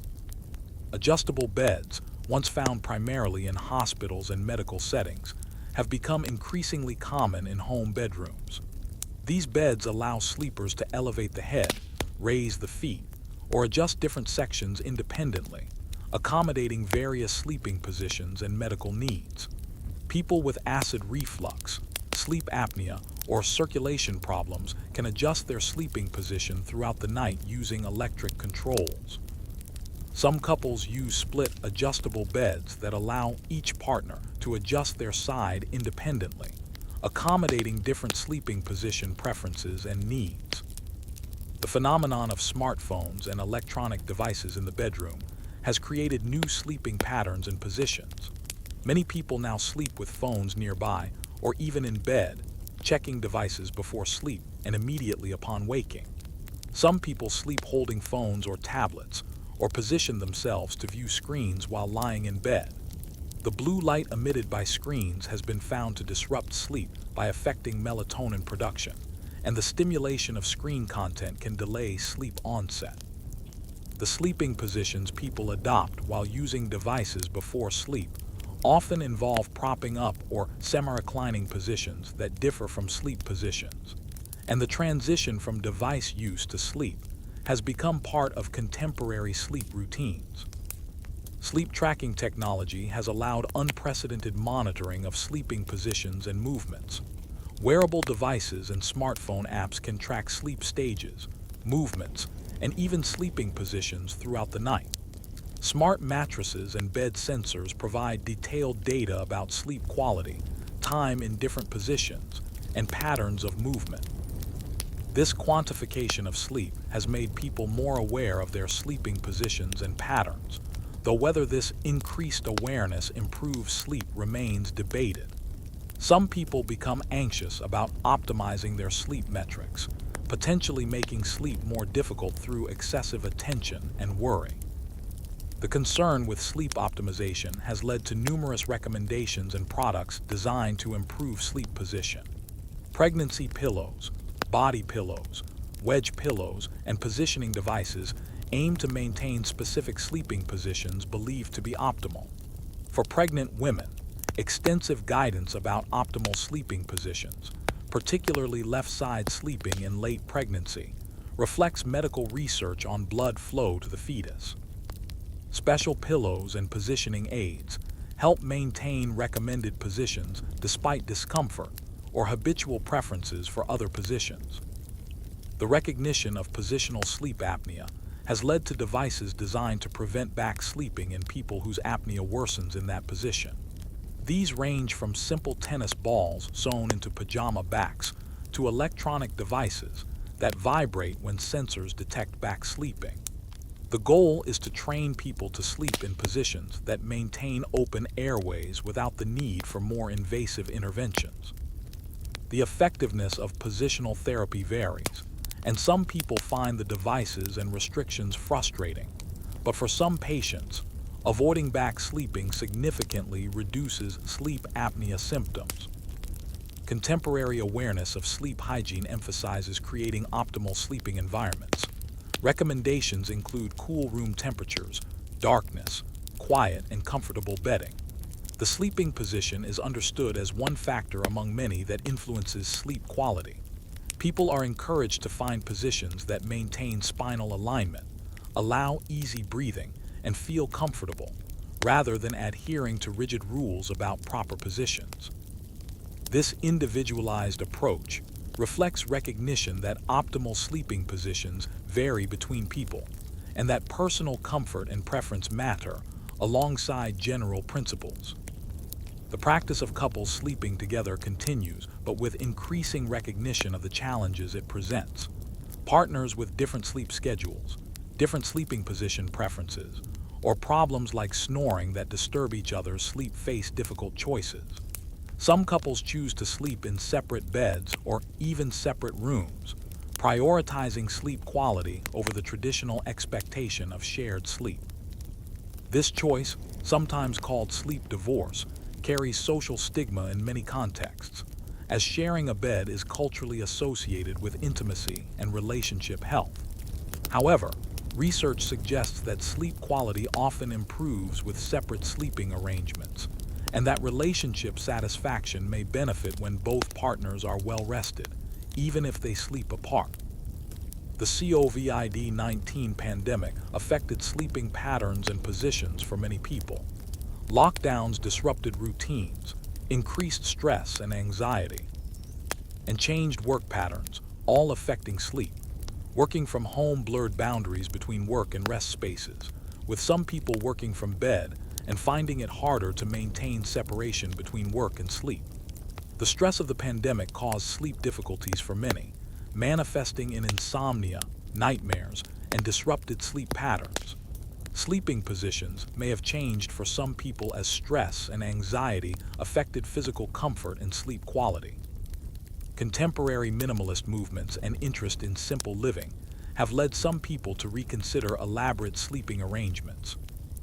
A: Adjustable beds, once found primarily in hospitals and medical settings, have become increasingly common in home bedrooms. These beds allow sleepers to elevate the head, raise the feet, or adjust different sections independently, accommodating various sleeping positions and medical needs. People with acid reflux, sleep apnea, or circulation problems can adjust their sleeping position throughout the night using electric controls. Some couples use split adjustable beds that allow each partner to adjust their side independently, accommodating different sleeping position preferences and needs. The phenomenon of smartphones and electronic devices in the bedroom has created new sleeping patterns and positions. Many people now sleep with phones nearby or even in bed, checking devices before sleep and immediately upon waking. Some people sleep holding phones or tablets, or position themselves to view screens while lying in bed. The blue light emitted by screens has been found to disrupt sleep by affecting melatonin production, and the stimulation of screen content can delay sleep onset. The sleeping positions people adopt while using devices before sleep often involve propping up or semi-reclining positions that differ from sleep positions, and the transition from device use to sleep has become part of contemporary sleep routines. Sleep tracking technology has allowed unprecedented monitoring of sleeping positions and movements. Wearable devices and smartphone apps can track sleep stages, movements, and even sleeping positions throughout the night. Smart mattresses and bed sensors provide detailed data about sleep quality, time in different positions, and patterns of movement. This quantification of sleep has made people more aware of their sleeping positions and patterns, though whether this increased awareness improves sleep remains debated. Some people become anxious about optimizing their sleep metrics, potentially making sleep more difficult through excessive attention and worry. The concern with sleep optimization has led to numerous recommendations and products designed to improve sleep position. Pregnancy pillows, body pillows, wedge pillows, and positioning devices aim to maintain specific sleeping positions believed to be optimal. For pregnant women, extensive guidance about optimal sleeping positions, particularly left side sleeping in late pregnancy, reflects medical research on blood flow to the fetus. Special pillows and positioning aids help maintain recommended positions despite discomfort or habitual preferences for other positions. The recognition of positional sleep apnea has led to devices designed to prevent back sleeping in people whose apnea worsens in that position. These range from simple tennis balls sewn into pajama backs to electronic devices that vibrate when sensors detect back sleeping. The goal is to train people to sleep in positions that maintain open airways without the need for more invasive interventions. The effectiveness of positional therapy varies, and some people find the devices and restrictions frustrating, but for some patients, avoiding back sleeping significantly reduces sleep apnea symptoms. Contemporary awareness of sleep hygiene emphasizes creating optimal sleeping environments. Recommendations include cool room temperatures, darkness, quiet, and comfortable bedding. The sleeping position is understood as one factor among many that influences sleep quality. People are encouraged to find positions that maintain spinal alignment, allow easy breathing, and feel comfortable, rather than adhering to rigid rules about proper positions. This individualized approach reflects recognition that optimal sleeping positions vary between people, and that personal comfort and preference matter alongside general principles. The practice of couples sleeping together continues, but with increasing recognition of the challenges it presents. Partners with different sleep schedules, different sleeping position preferences, or problems like snoring that disturb each other's sleep face difficult choices. Some couples choose to sleep in separate beds or even separate rooms, prioritizing sleep quality over the traditional expectation of shared sleep. This choice, sometimes called sleep divorce, carries social stigma in many contexts, as sharing a bed is culturally associated with intimacy and relationship health. However, research suggests that sleep quality often improves with separate sleeping arrangements, and that relationship satisfaction may benefit when both partners are well rested, even if they sleep apart. The COVID-19 pandemic affected sleeping patterns and positions for many people. Lockdowns disrupted routines, increased stress and anxiety, and changed work patterns, all affecting sleep. Working from home blurred boundaries between work and rest spaces, with some people working from bed and finding it harder to maintain separation between work and sleep. The stress of the pandemic caused sleep difficulties for many, manifesting in insomnia, nightmares, and disrupted sleep patterns. Sleeping positions may have changed for some people as stress and anxiety affected physical comfort and sleep quality. Contemporary minimalist movements and interest in simple living have led some people to reconsider elaborate sleeping arrangements.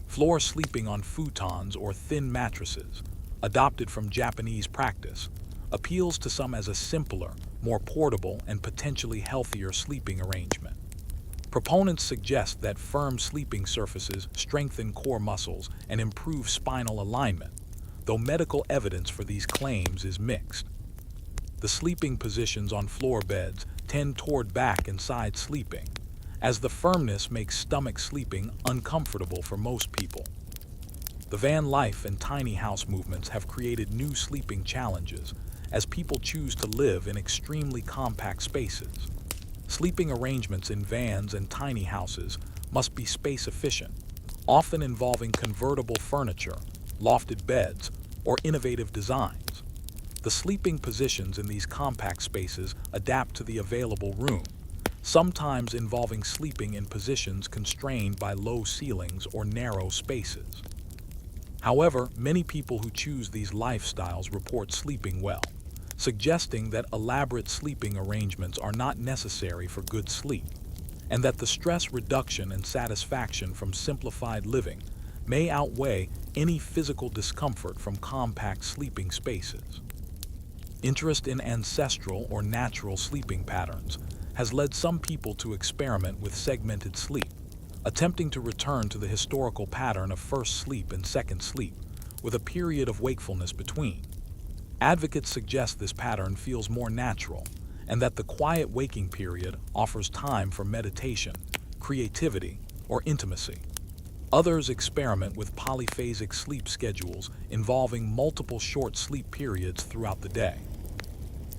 A: Floor sleeping on futons or thin mattresses, adopted from Japanese practice, appeals to some as a simpler, more portable, and potentially healthier sleeping arrangement. Proponents suggest that firm sleeping surfaces strengthen core muscles and improve spinal alignment, though medical evidence for these claims is mixed. The sleeping positions on floor beds tend toward back and side sleeping, as the firmness makes stomach sleeping uncomfortable for most people. The van life and tiny house movements have created new sleeping challenges as people choose to live in extremely compact spaces. Sleeping arrangements in vans and tiny houses must be space efficient, often involving convertible furniture, lofted beds, or innovative designs. The sleeping positions in these compact spaces adapt to the available room, sometimes involving sleeping in positions constrained by low ceilings or narrow spaces. However, many people who choose these lifestyles report sleeping well, suggesting that elaborate sleeping arrangements are not necessary for good sleep, and that the stress reduction and satisfaction from simplified living may outweigh any physical discomfort from compact sleeping spaces. Interest in ancestral or natural sleeping patterns has led some people to experiment with segmented sleep, attempting to return to the historical pattern of first sleep and second sleep, with a period of wakefulness between. Advocates suggest this pattern feels more natural, and that the quiet waking period offers time for meditation, creativity, or intimacy. Others experiment with polyphasic sleep schedules involving multiple short sleep periods throughout the day.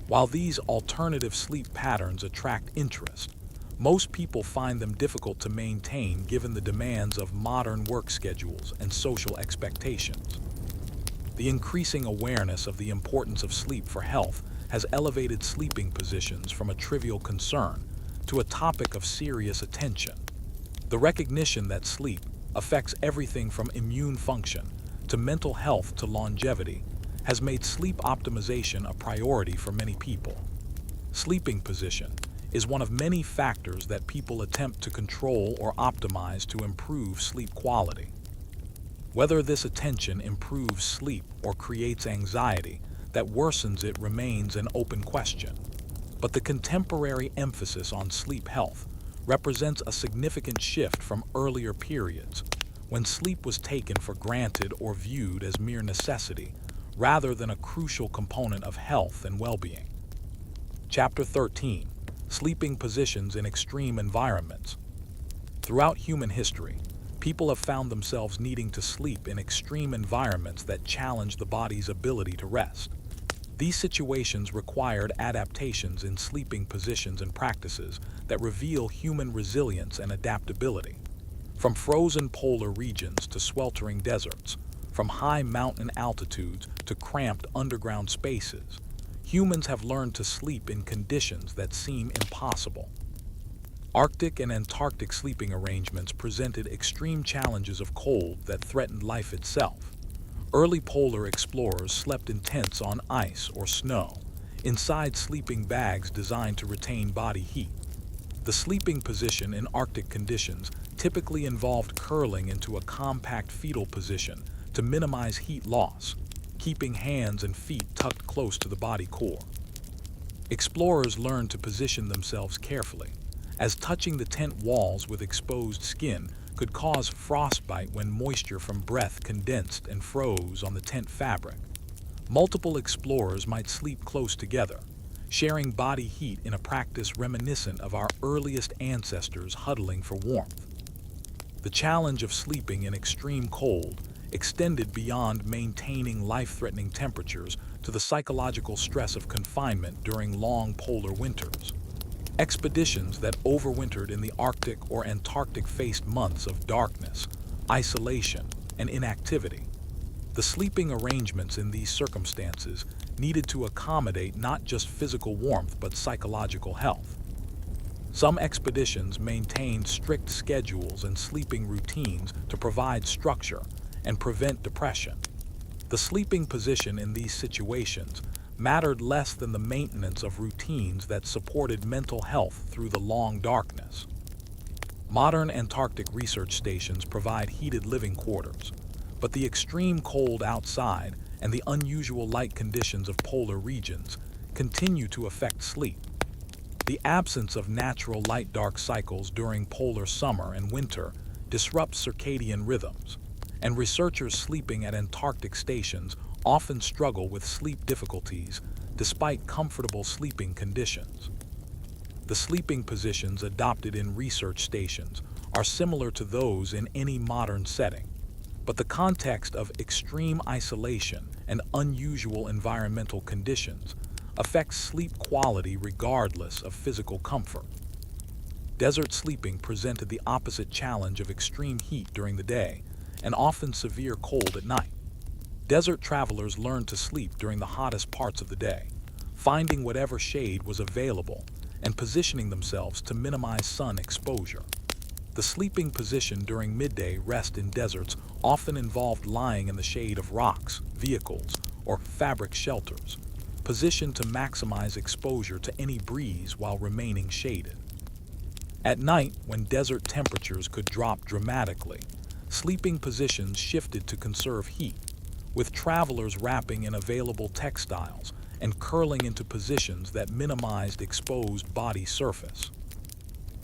A: While these alternative sleep patterns attract interest, most people find them difficult to maintain given the demands of modern work schedules and social expectations. The increasing awareness of the importance of sleep for health has elevated sleeping positions from a trivial concern to a topic of serious attention. The recognition that sleep affects everything from immune function to mental health to longevity has made sleep optimization a priority for many people. Sleeping position is one of many factors that people attempt to control or optimize to improve sleep quality. Whether this attention improves sleep or creates anxiety that worsens it remains an open question. But the contemporary emphasis on sleep health represents a significant shift from earlier periods, when sleep was taken for granted or viewed as mere necessity, rather than a crucial component of health and well-being. Chapter 13: Sleeping Positions in Extreme Environments. Throughout human history, people have found themselves needing to sleep in extreme environments that challenge the body's ability to rest. These situations required adaptations in sleeping positions and practices that reveal human resilience and adaptability. From frozen polar regions to sweltering deserts, from high mountain altitudes to cramped underground spaces, humans have learned to sleep in conditions that seem impossible. Arctic and Antarctic sleeping arrangements presented extreme challenges of cold that threatened life itself. Early polar explorers slept in tents on ice or snow, inside sleeping bags designed to retain body heat. The sleeping position in Arctic conditions typically involved curling into a compact fetal position to minimize heat loss, keeping hands and feet tucked close to the body core. Explorers learned to position themselves carefully, as touching the tent walls with exposed skin could cause frostbite when moisture from breath condensed and froze on the tent fabric. Multiple explorers might sleep close together, sharing body heat in a practice reminiscent of our earliest ancestors huddling for warmth. The challenge of sleeping in extreme cold extended beyond maintaining life-threatening temperatures to the psychological stress of confinement during long polar winters. Expeditions that overwintered in the Arctic or Antarctic faced months of darkness, isolation, and inactivity. The sleeping arrangements in these circumstances needed to accommodate not just physical warmth but psychological health. Some expeditions maintained strict schedules and sleeping routines to provide structure and prevent depression. The sleeping position in these situations mattered less than the maintenance of routines that supported mental health through the long darkness. Modern Antarctic research stations provide heated living quarters, but the extreme cold outside and the unusual light conditions of polar regions continue to affect sleep. The absence of natural light-dark cycles during polar summer and winter disrupts circadian rhythms, and researchers sleeping at Antarctic stations often struggle with sleep difficulties despite comfortable sleeping conditions. The sleeping positions adopted in research stations are similar to those in any modern setting, but the context of extreme isolation and unusual environmental conditions affects sleep quality regardless of physical comfort. Desert sleeping presented the opposite challenge of extreme heat during the day and often severe cold at night. Desert travelers learned to sleep during the hottest parts of the day, finding whatever shade was available and positioning themselves to minimize sun exposure. The sleeping position during midday rest in deserts often involved lying in the shade of rocks, vehicles, or fabric shelters, positioned to maximize exposure to any breeze while remaining shaded. At night, when desert temperatures could drop dramatically, sleeping positions shifted to conserve heat, with travelers wrapping in available textiles and curling into positions that minimized exposed body surface.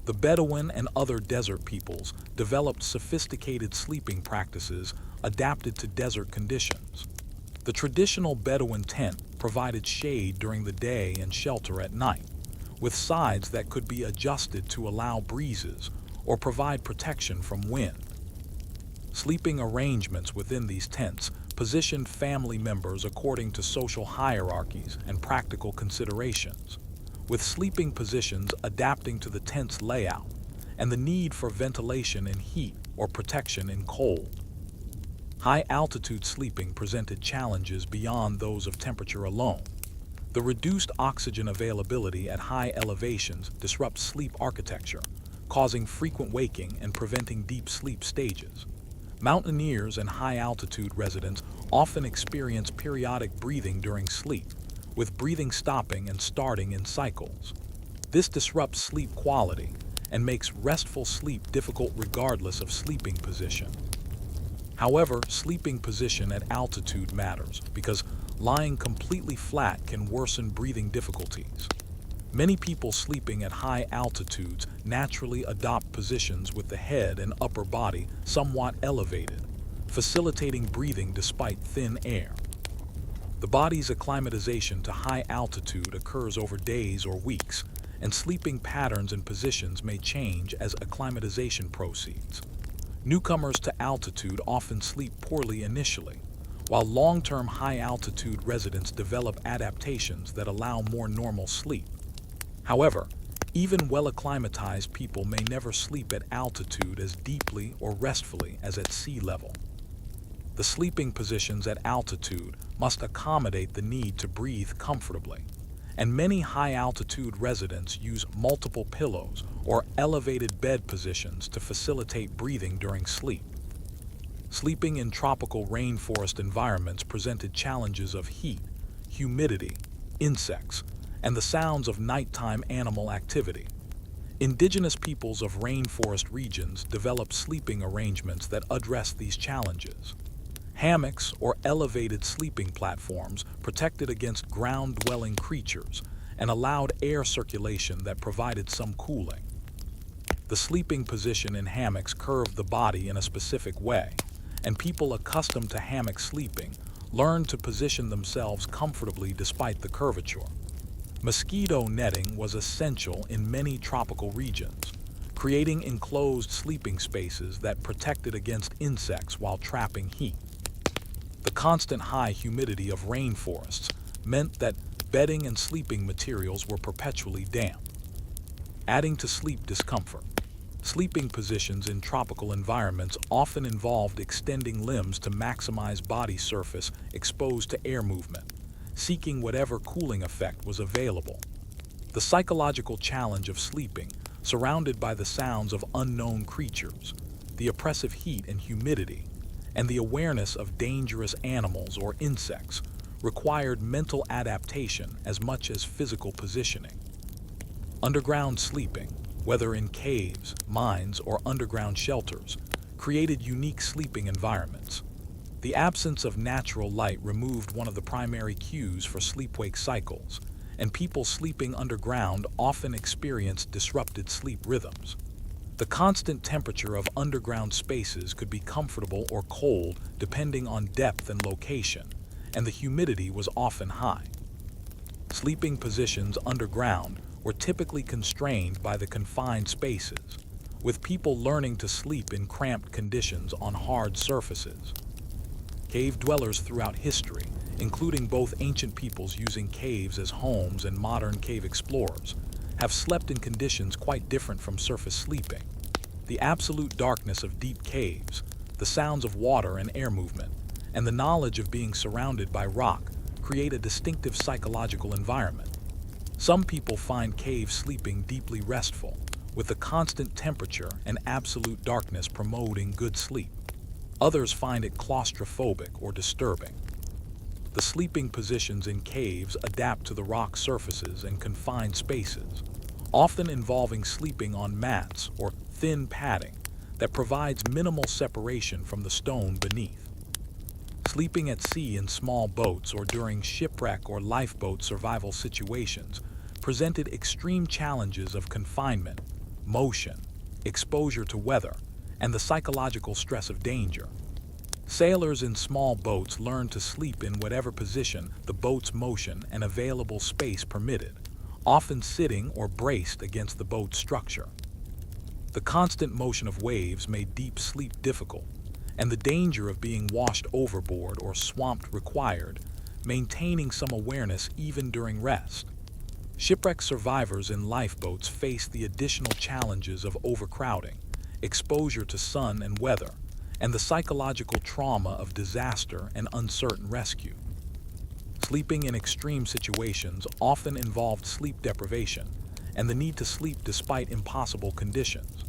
A: The Bedouin and other desert peoples developed sophisticated sleeping practices adapted to desert conditions. The traditional Bedouin tent provided shade during the day and shelter at night, with sides that could be adjusted to allow breezes or provide protection from wind. Sleeping arrangements within these tents positioned family members according to social hierarchies and practical considerations, with sleeping positions adapting to the tent's layout and the need for ventilation in heat or protection in cold. High-altitude sleeping presented challenges beyond those of temperature alone. The reduced oxygen availability at high elevations disrupts sleep architecture, causing frequent waking and preventing deep sleep stages. Mountaineers and high-altitude residents often experience periodic breathing during sleep, with breathing stopping and starting in cycles. This disrupts sleep quality and makes restful sleep difficult regardless of sleeping position. However, sleeping position at altitude matters because lying completely flat can worsen breathing difficulties. Many people sleeping at high altitudes naturally adopt positions with the head and upper body somewhat elevated, facilitating breathing despite thin air. The body's acclimatization to high altitude occurs over days or weeks, and sleeping patterns and positions may change as acclimatization proceeds. Newcomers to altitude often sleep poorly initially, while long-term high-altitude residents develop adaptations that allow more normal sleep. However, even well-acclimatized people may never sleep at altitude as deeply or restfully as at sea level. The sleeping positions at altitude must accommodate the need to breathe comfortably, and many high-altitude residents use multiple pillows or elevated bed positions to facilitate breathing during sleep. Sleeping in tropical rainforest environments presented challenges of heat, humidity, insects, and the sounds of nighttime animal activity. Indigenous peoples of rainforest regions developed sleeping arrangements that address these challenges. Hammocks, or elevated sleeping platforms, protected against ground-dwelling creatures and allowed air circulation that provided some cooling. The sleeping position in hammocks curved the body in a specific way, and people accustomed to hammock sleeping learned to position themselves comfortably despite the curvature. Mosquito netting was essential in many tropical regions, creating enclosed sleeping spaces that protected against insects while trapping heat. The constant high humidity of rainforests meant that bedding and sleeping materials were perpetually damp, adding to sleep discomfort. Sleeping positions in tropical environments often involved extending limbs to maximize body surface exposed to air movement, seeking whatever cooling effect was available. The psychological challenge of sleeping, surrounded by the sounds of unknown creatures, the oppressive heat and humidity, and the awareness of dangerous animals or insects, required mental adaptation as much as physical positioning. Underground sleeping, whether in caves, mines, or underground shelters, created unique sleeping environments. The absence of natural light removed one of the primary cues for sleep-wake cycles, and people sleeping underground often experienced disrupted sleep rhythms. The constant temperature of underground spaces could be comfortable or cold depending on depth and location, and the humidity was often high. Sleeping positions underground were typically constrained by the confined spaces, with people learning to sleep in cramped conditions on hard surfaces. Cave dwellers throughout history, including both ancient peoples using caves as homes and modern cave explorers, have slept in conditions quite different from surface sleeping. The absolute darkness of deep caves, the sounds of water and air movement, and the knowledge of being surrounded by rock create a distinctive psychological environment. Some people find cave sleeping deeply restful, with the constant temperature and absolute darkness promoting good sleep. Others find it claustrophobic or disturbing. The sleeping positions in caves adapt to the rock surfaces and confined spaces, often involving sleeping on mats or thin padding that provides minimal separation from the stone beneath. Sleeping at sea in small boats or during shipwreck or lifeboat survival situations presented extreme challenges of confinement, motion, exposure to weather, and the psychological stress of danger. Sailors in small boats learned to sleep in whatever position the boat's motion and available space permitted, often sitting or braced against the boat's structure. The constant motion of waves made deep sleep difficult, and the danger of being washed overboard or swamped required maintaining some awareness even during rest. Shipwreck survivors in lifeboats faced the additional challenges of overcrowding, exposure to sun and weather, and the psychological trauma of disaster and uncertain rescue. Sleeping in extreme situations often involved sleep deprivation and the need to sleep despite impossible conditions.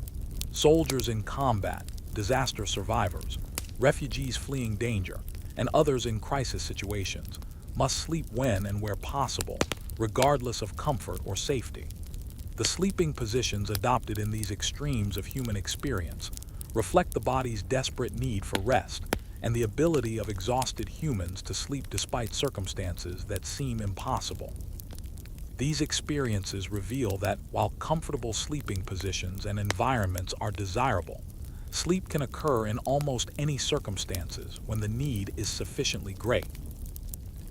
A: Soldiers in combat, disaster survivors, refugees fleeing danger, and others in crisis situations must sleep when and where possible, regardless of comfort or safety. The sleeping positions adopted in these extremes of human experience reflect the body's desperate need for rest and the ability of exhausted humans to sleep despite circumstances that seem impossible. These experiences reveal that while comfortable sleeping positions and environments are desirable, sleep can occur in almost any circumstances when the need is sufficiently great.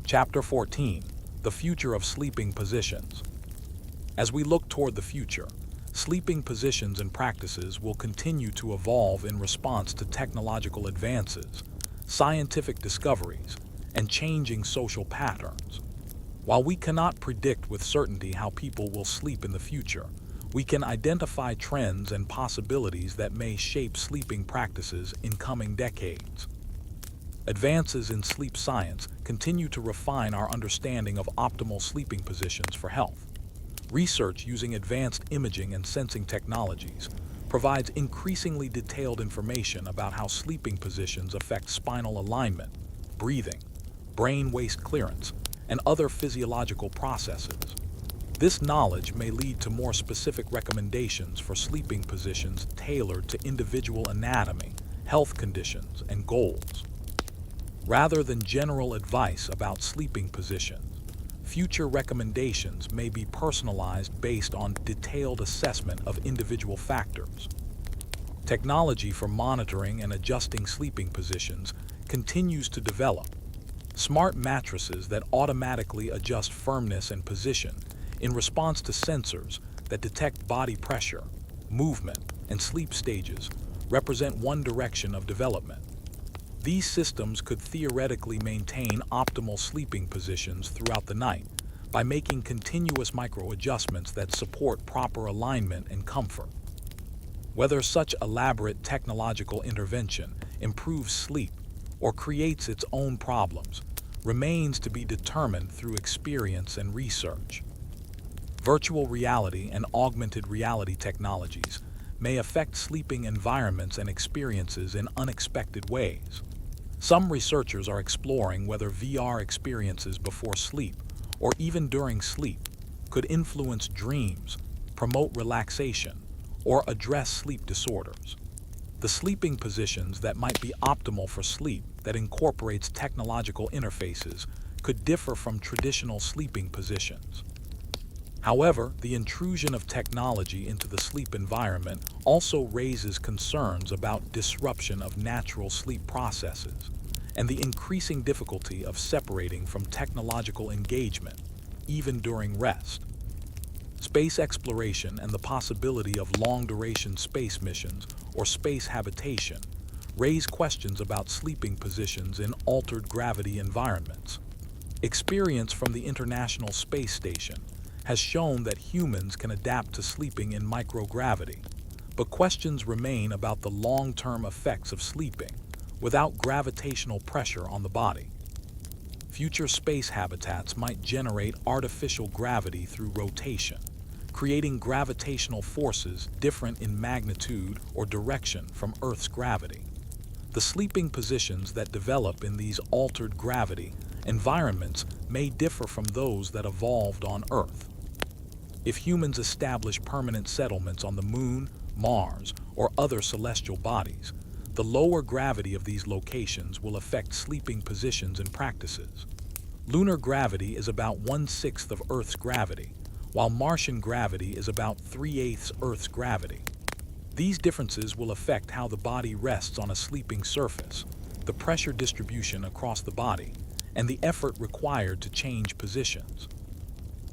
A: Chapter 14: The Future of Sleeping Positions. As we look toward the future, sleeping positions and practices will continue to evolve in response to technological advances, scientific discoveries, and changing social patterns. While we cannot predict with certainty how people will sleep in the future, we can identify trends and possibilities that may shape sleeping practices in coming decades. Advances in sleep science continue to refine our understanding of optimal sleeping positions for health. Research using advanced imaging and sensing technologies provides increasingly detailed information about how sleeping positions affect spinal alignment, breathing, brain waste clearance, and other physiological processes. This knowledge may lead to more specific recommendations for sleeping positions tailored to individual anatomy, health conditions, and goals. Rather than general advice about sleeping positions, future recommendations may be personalized based on detailed assessment of individual factors. Technology for monitoring and adjusting sleeping positions continues to develop. Smart mattresses that automatically adjust firmness and position in response to sensors that detect body pressure, movement, and sleep stages represent one direction of development. These systems could theoretically maintain optimal sleeping positions throughout the night by making continuous micro-adjustments that support proper alignment and comfort. Whether such elaborate technological intervention improves sleep or creates its own problems remains to be determined through experience and research. Virtual reality and augmented reality technologies may affect sleeping environments and experiences in unexpected ways. Some researchers are exploring whether VR experiences before sleep, or even during sleep, could influence dreams, promote relaxation, or address sleep disorders. The sleeping positions that might be optimal for sleep that incorporates technological interfaces could differ from traditional sleeping positions. However, the intrusion of technology into the sleep environment also raises concerns about disruption of natural sleep processes and the increasing difficulty of separating from technological engagement, even during rest. Space exploration and the possibility of long-duration space missions or space habitation raise questions about sleeping positions in altered gravity environments. Experience from the International Space Station has shown that humans can adapt to sleeping in microgravity, but questions remain about the long-term effects of sleeping without gravitational pressure on the body. Future space habitats might generate artificial gravity through rotation, creating gravitational forces different in magnitude or direction from Earth's gravity. The sleeping positions that develop in these altered gravity environments may differ from those that evolved on Earth. If humans establish permanent settlements on the Moon, Mars, or other celestial bodies, the lower gravity of these locations will affect sleeping positions and practices. Lunar gravity is about 1/6 of Earth's gravity, while Martian gravity is about 3/8 Earth's gravity. These differences will affect how the body rests on a sleeping surface, the pressure distribution across the body, and the effort required to change positions.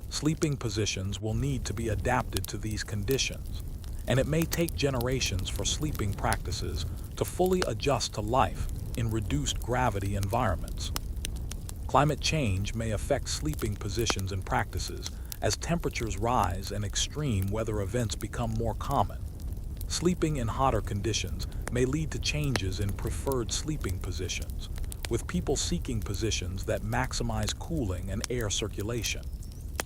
A: Sleeping positions will need to be adapted to these conditions, and it may take generations for sleeping practices to fully adjust to life in reduced gravity environments. Climate change may affect sleeping positions and practices as temperatures rise and extreme weather events become more common. Sleeping in hotter conditions may lead to changes in preferred sleeping positions, with people seeking positions that maximize cooling and air circulation.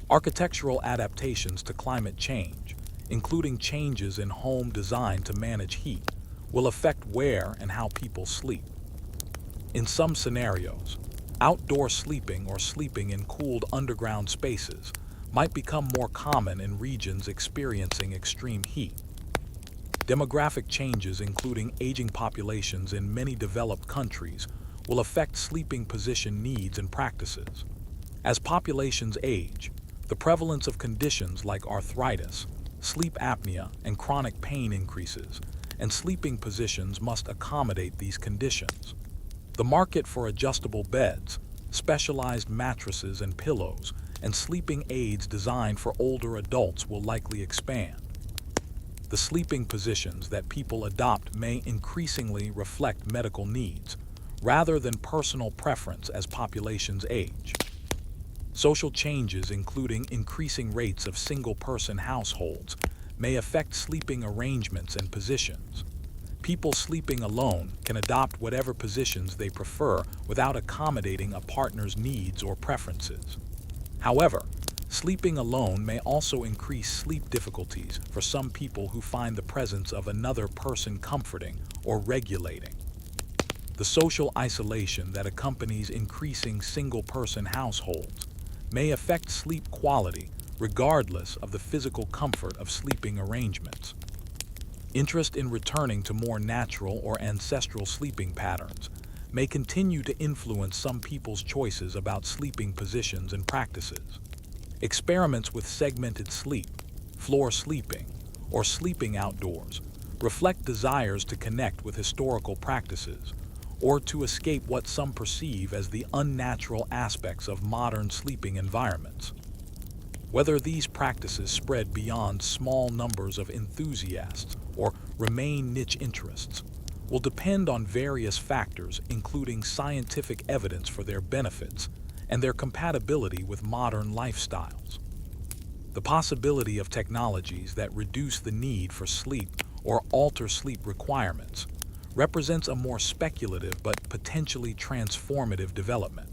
A: Architectural adaptations to climate change, including changes in home design to manage heat, will affect where and how people sleep. In some scenarios, outdoor sleeping or sleeping in cooled underground spaces might become more common in regions experiencing extreme heat. Demographic changes, including aging populations in many developed countries, will affect sleeping position needs and practices. As populations age, the prevalence of conditions like arthritis, sleep apnea, and chronic pain increases, and sleeping positions must accommodate these conditions. The market for adjustable beds, specialized mattresses and pillows, and sleeping aids designed for older adults will likely expand. The sleeping positions that people adopt may increasingly reflect medical needs, rather than personal preference as populations age. Social changes, including increasing rates of single-person households, may affect sleeping arrangements and positions. People sleeping alone can adopt whatever positions they prefer without accommodating a partner's needs or preferences. However, sleeping alone may also increase sleep difficulties for some people who find the presence of another person comforting or regulating. The social isolation that accompanies increasing single-person households may affect sleep quality regardless of the physical comfort of sleeping arrangements. Interest in returning to more natural or ancestral sleeping patterns may continue to influence some people's choices about sleeping positions and practices. Experiments with segmented sleep, floor sleeping, or sleeping outdoors reflect desires to connect with historical practices or to escape what some perceive as the unnatural aspects of modern sleeping environments. Whether these practices spread beyond small numbers of enthusiasts or remain niche interests will depend on various factors, including scientific evidence for their benefits and their compatibility with modern lifestyles. The possibility of technologies that reduce the need for sleep or alter sleep requirements represents a more speculative but potentially transformative development.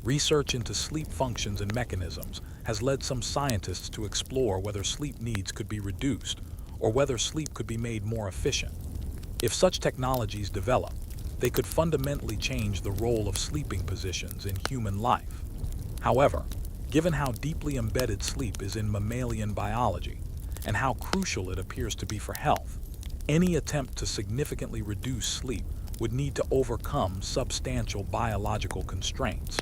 A: Research into sleep functions and mechanisms has led some scientists to explore whether sleep needs could be reduced or whether sleep could be made more efficient. If such technologies develop, they could fundamentally change the role of sleeping positions in human life. However, given how deeply embedded sleep is in mammalian biology and how crucial it appears to be for health, any attempt to significantly reduce sleep would need to overcome substantial biological constraints.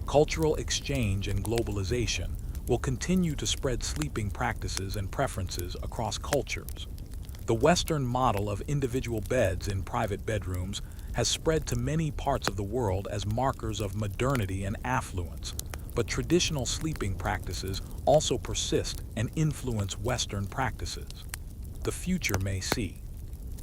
A: Cultural exchange and globalization will continue to spread sleeping practices and preferences across cultures. The Western model of individual beds in private bedrooms has spread to many parts of the world as markers of modernity and affluence, but traditional sleeping practices also persist and influence Western practices. The future may see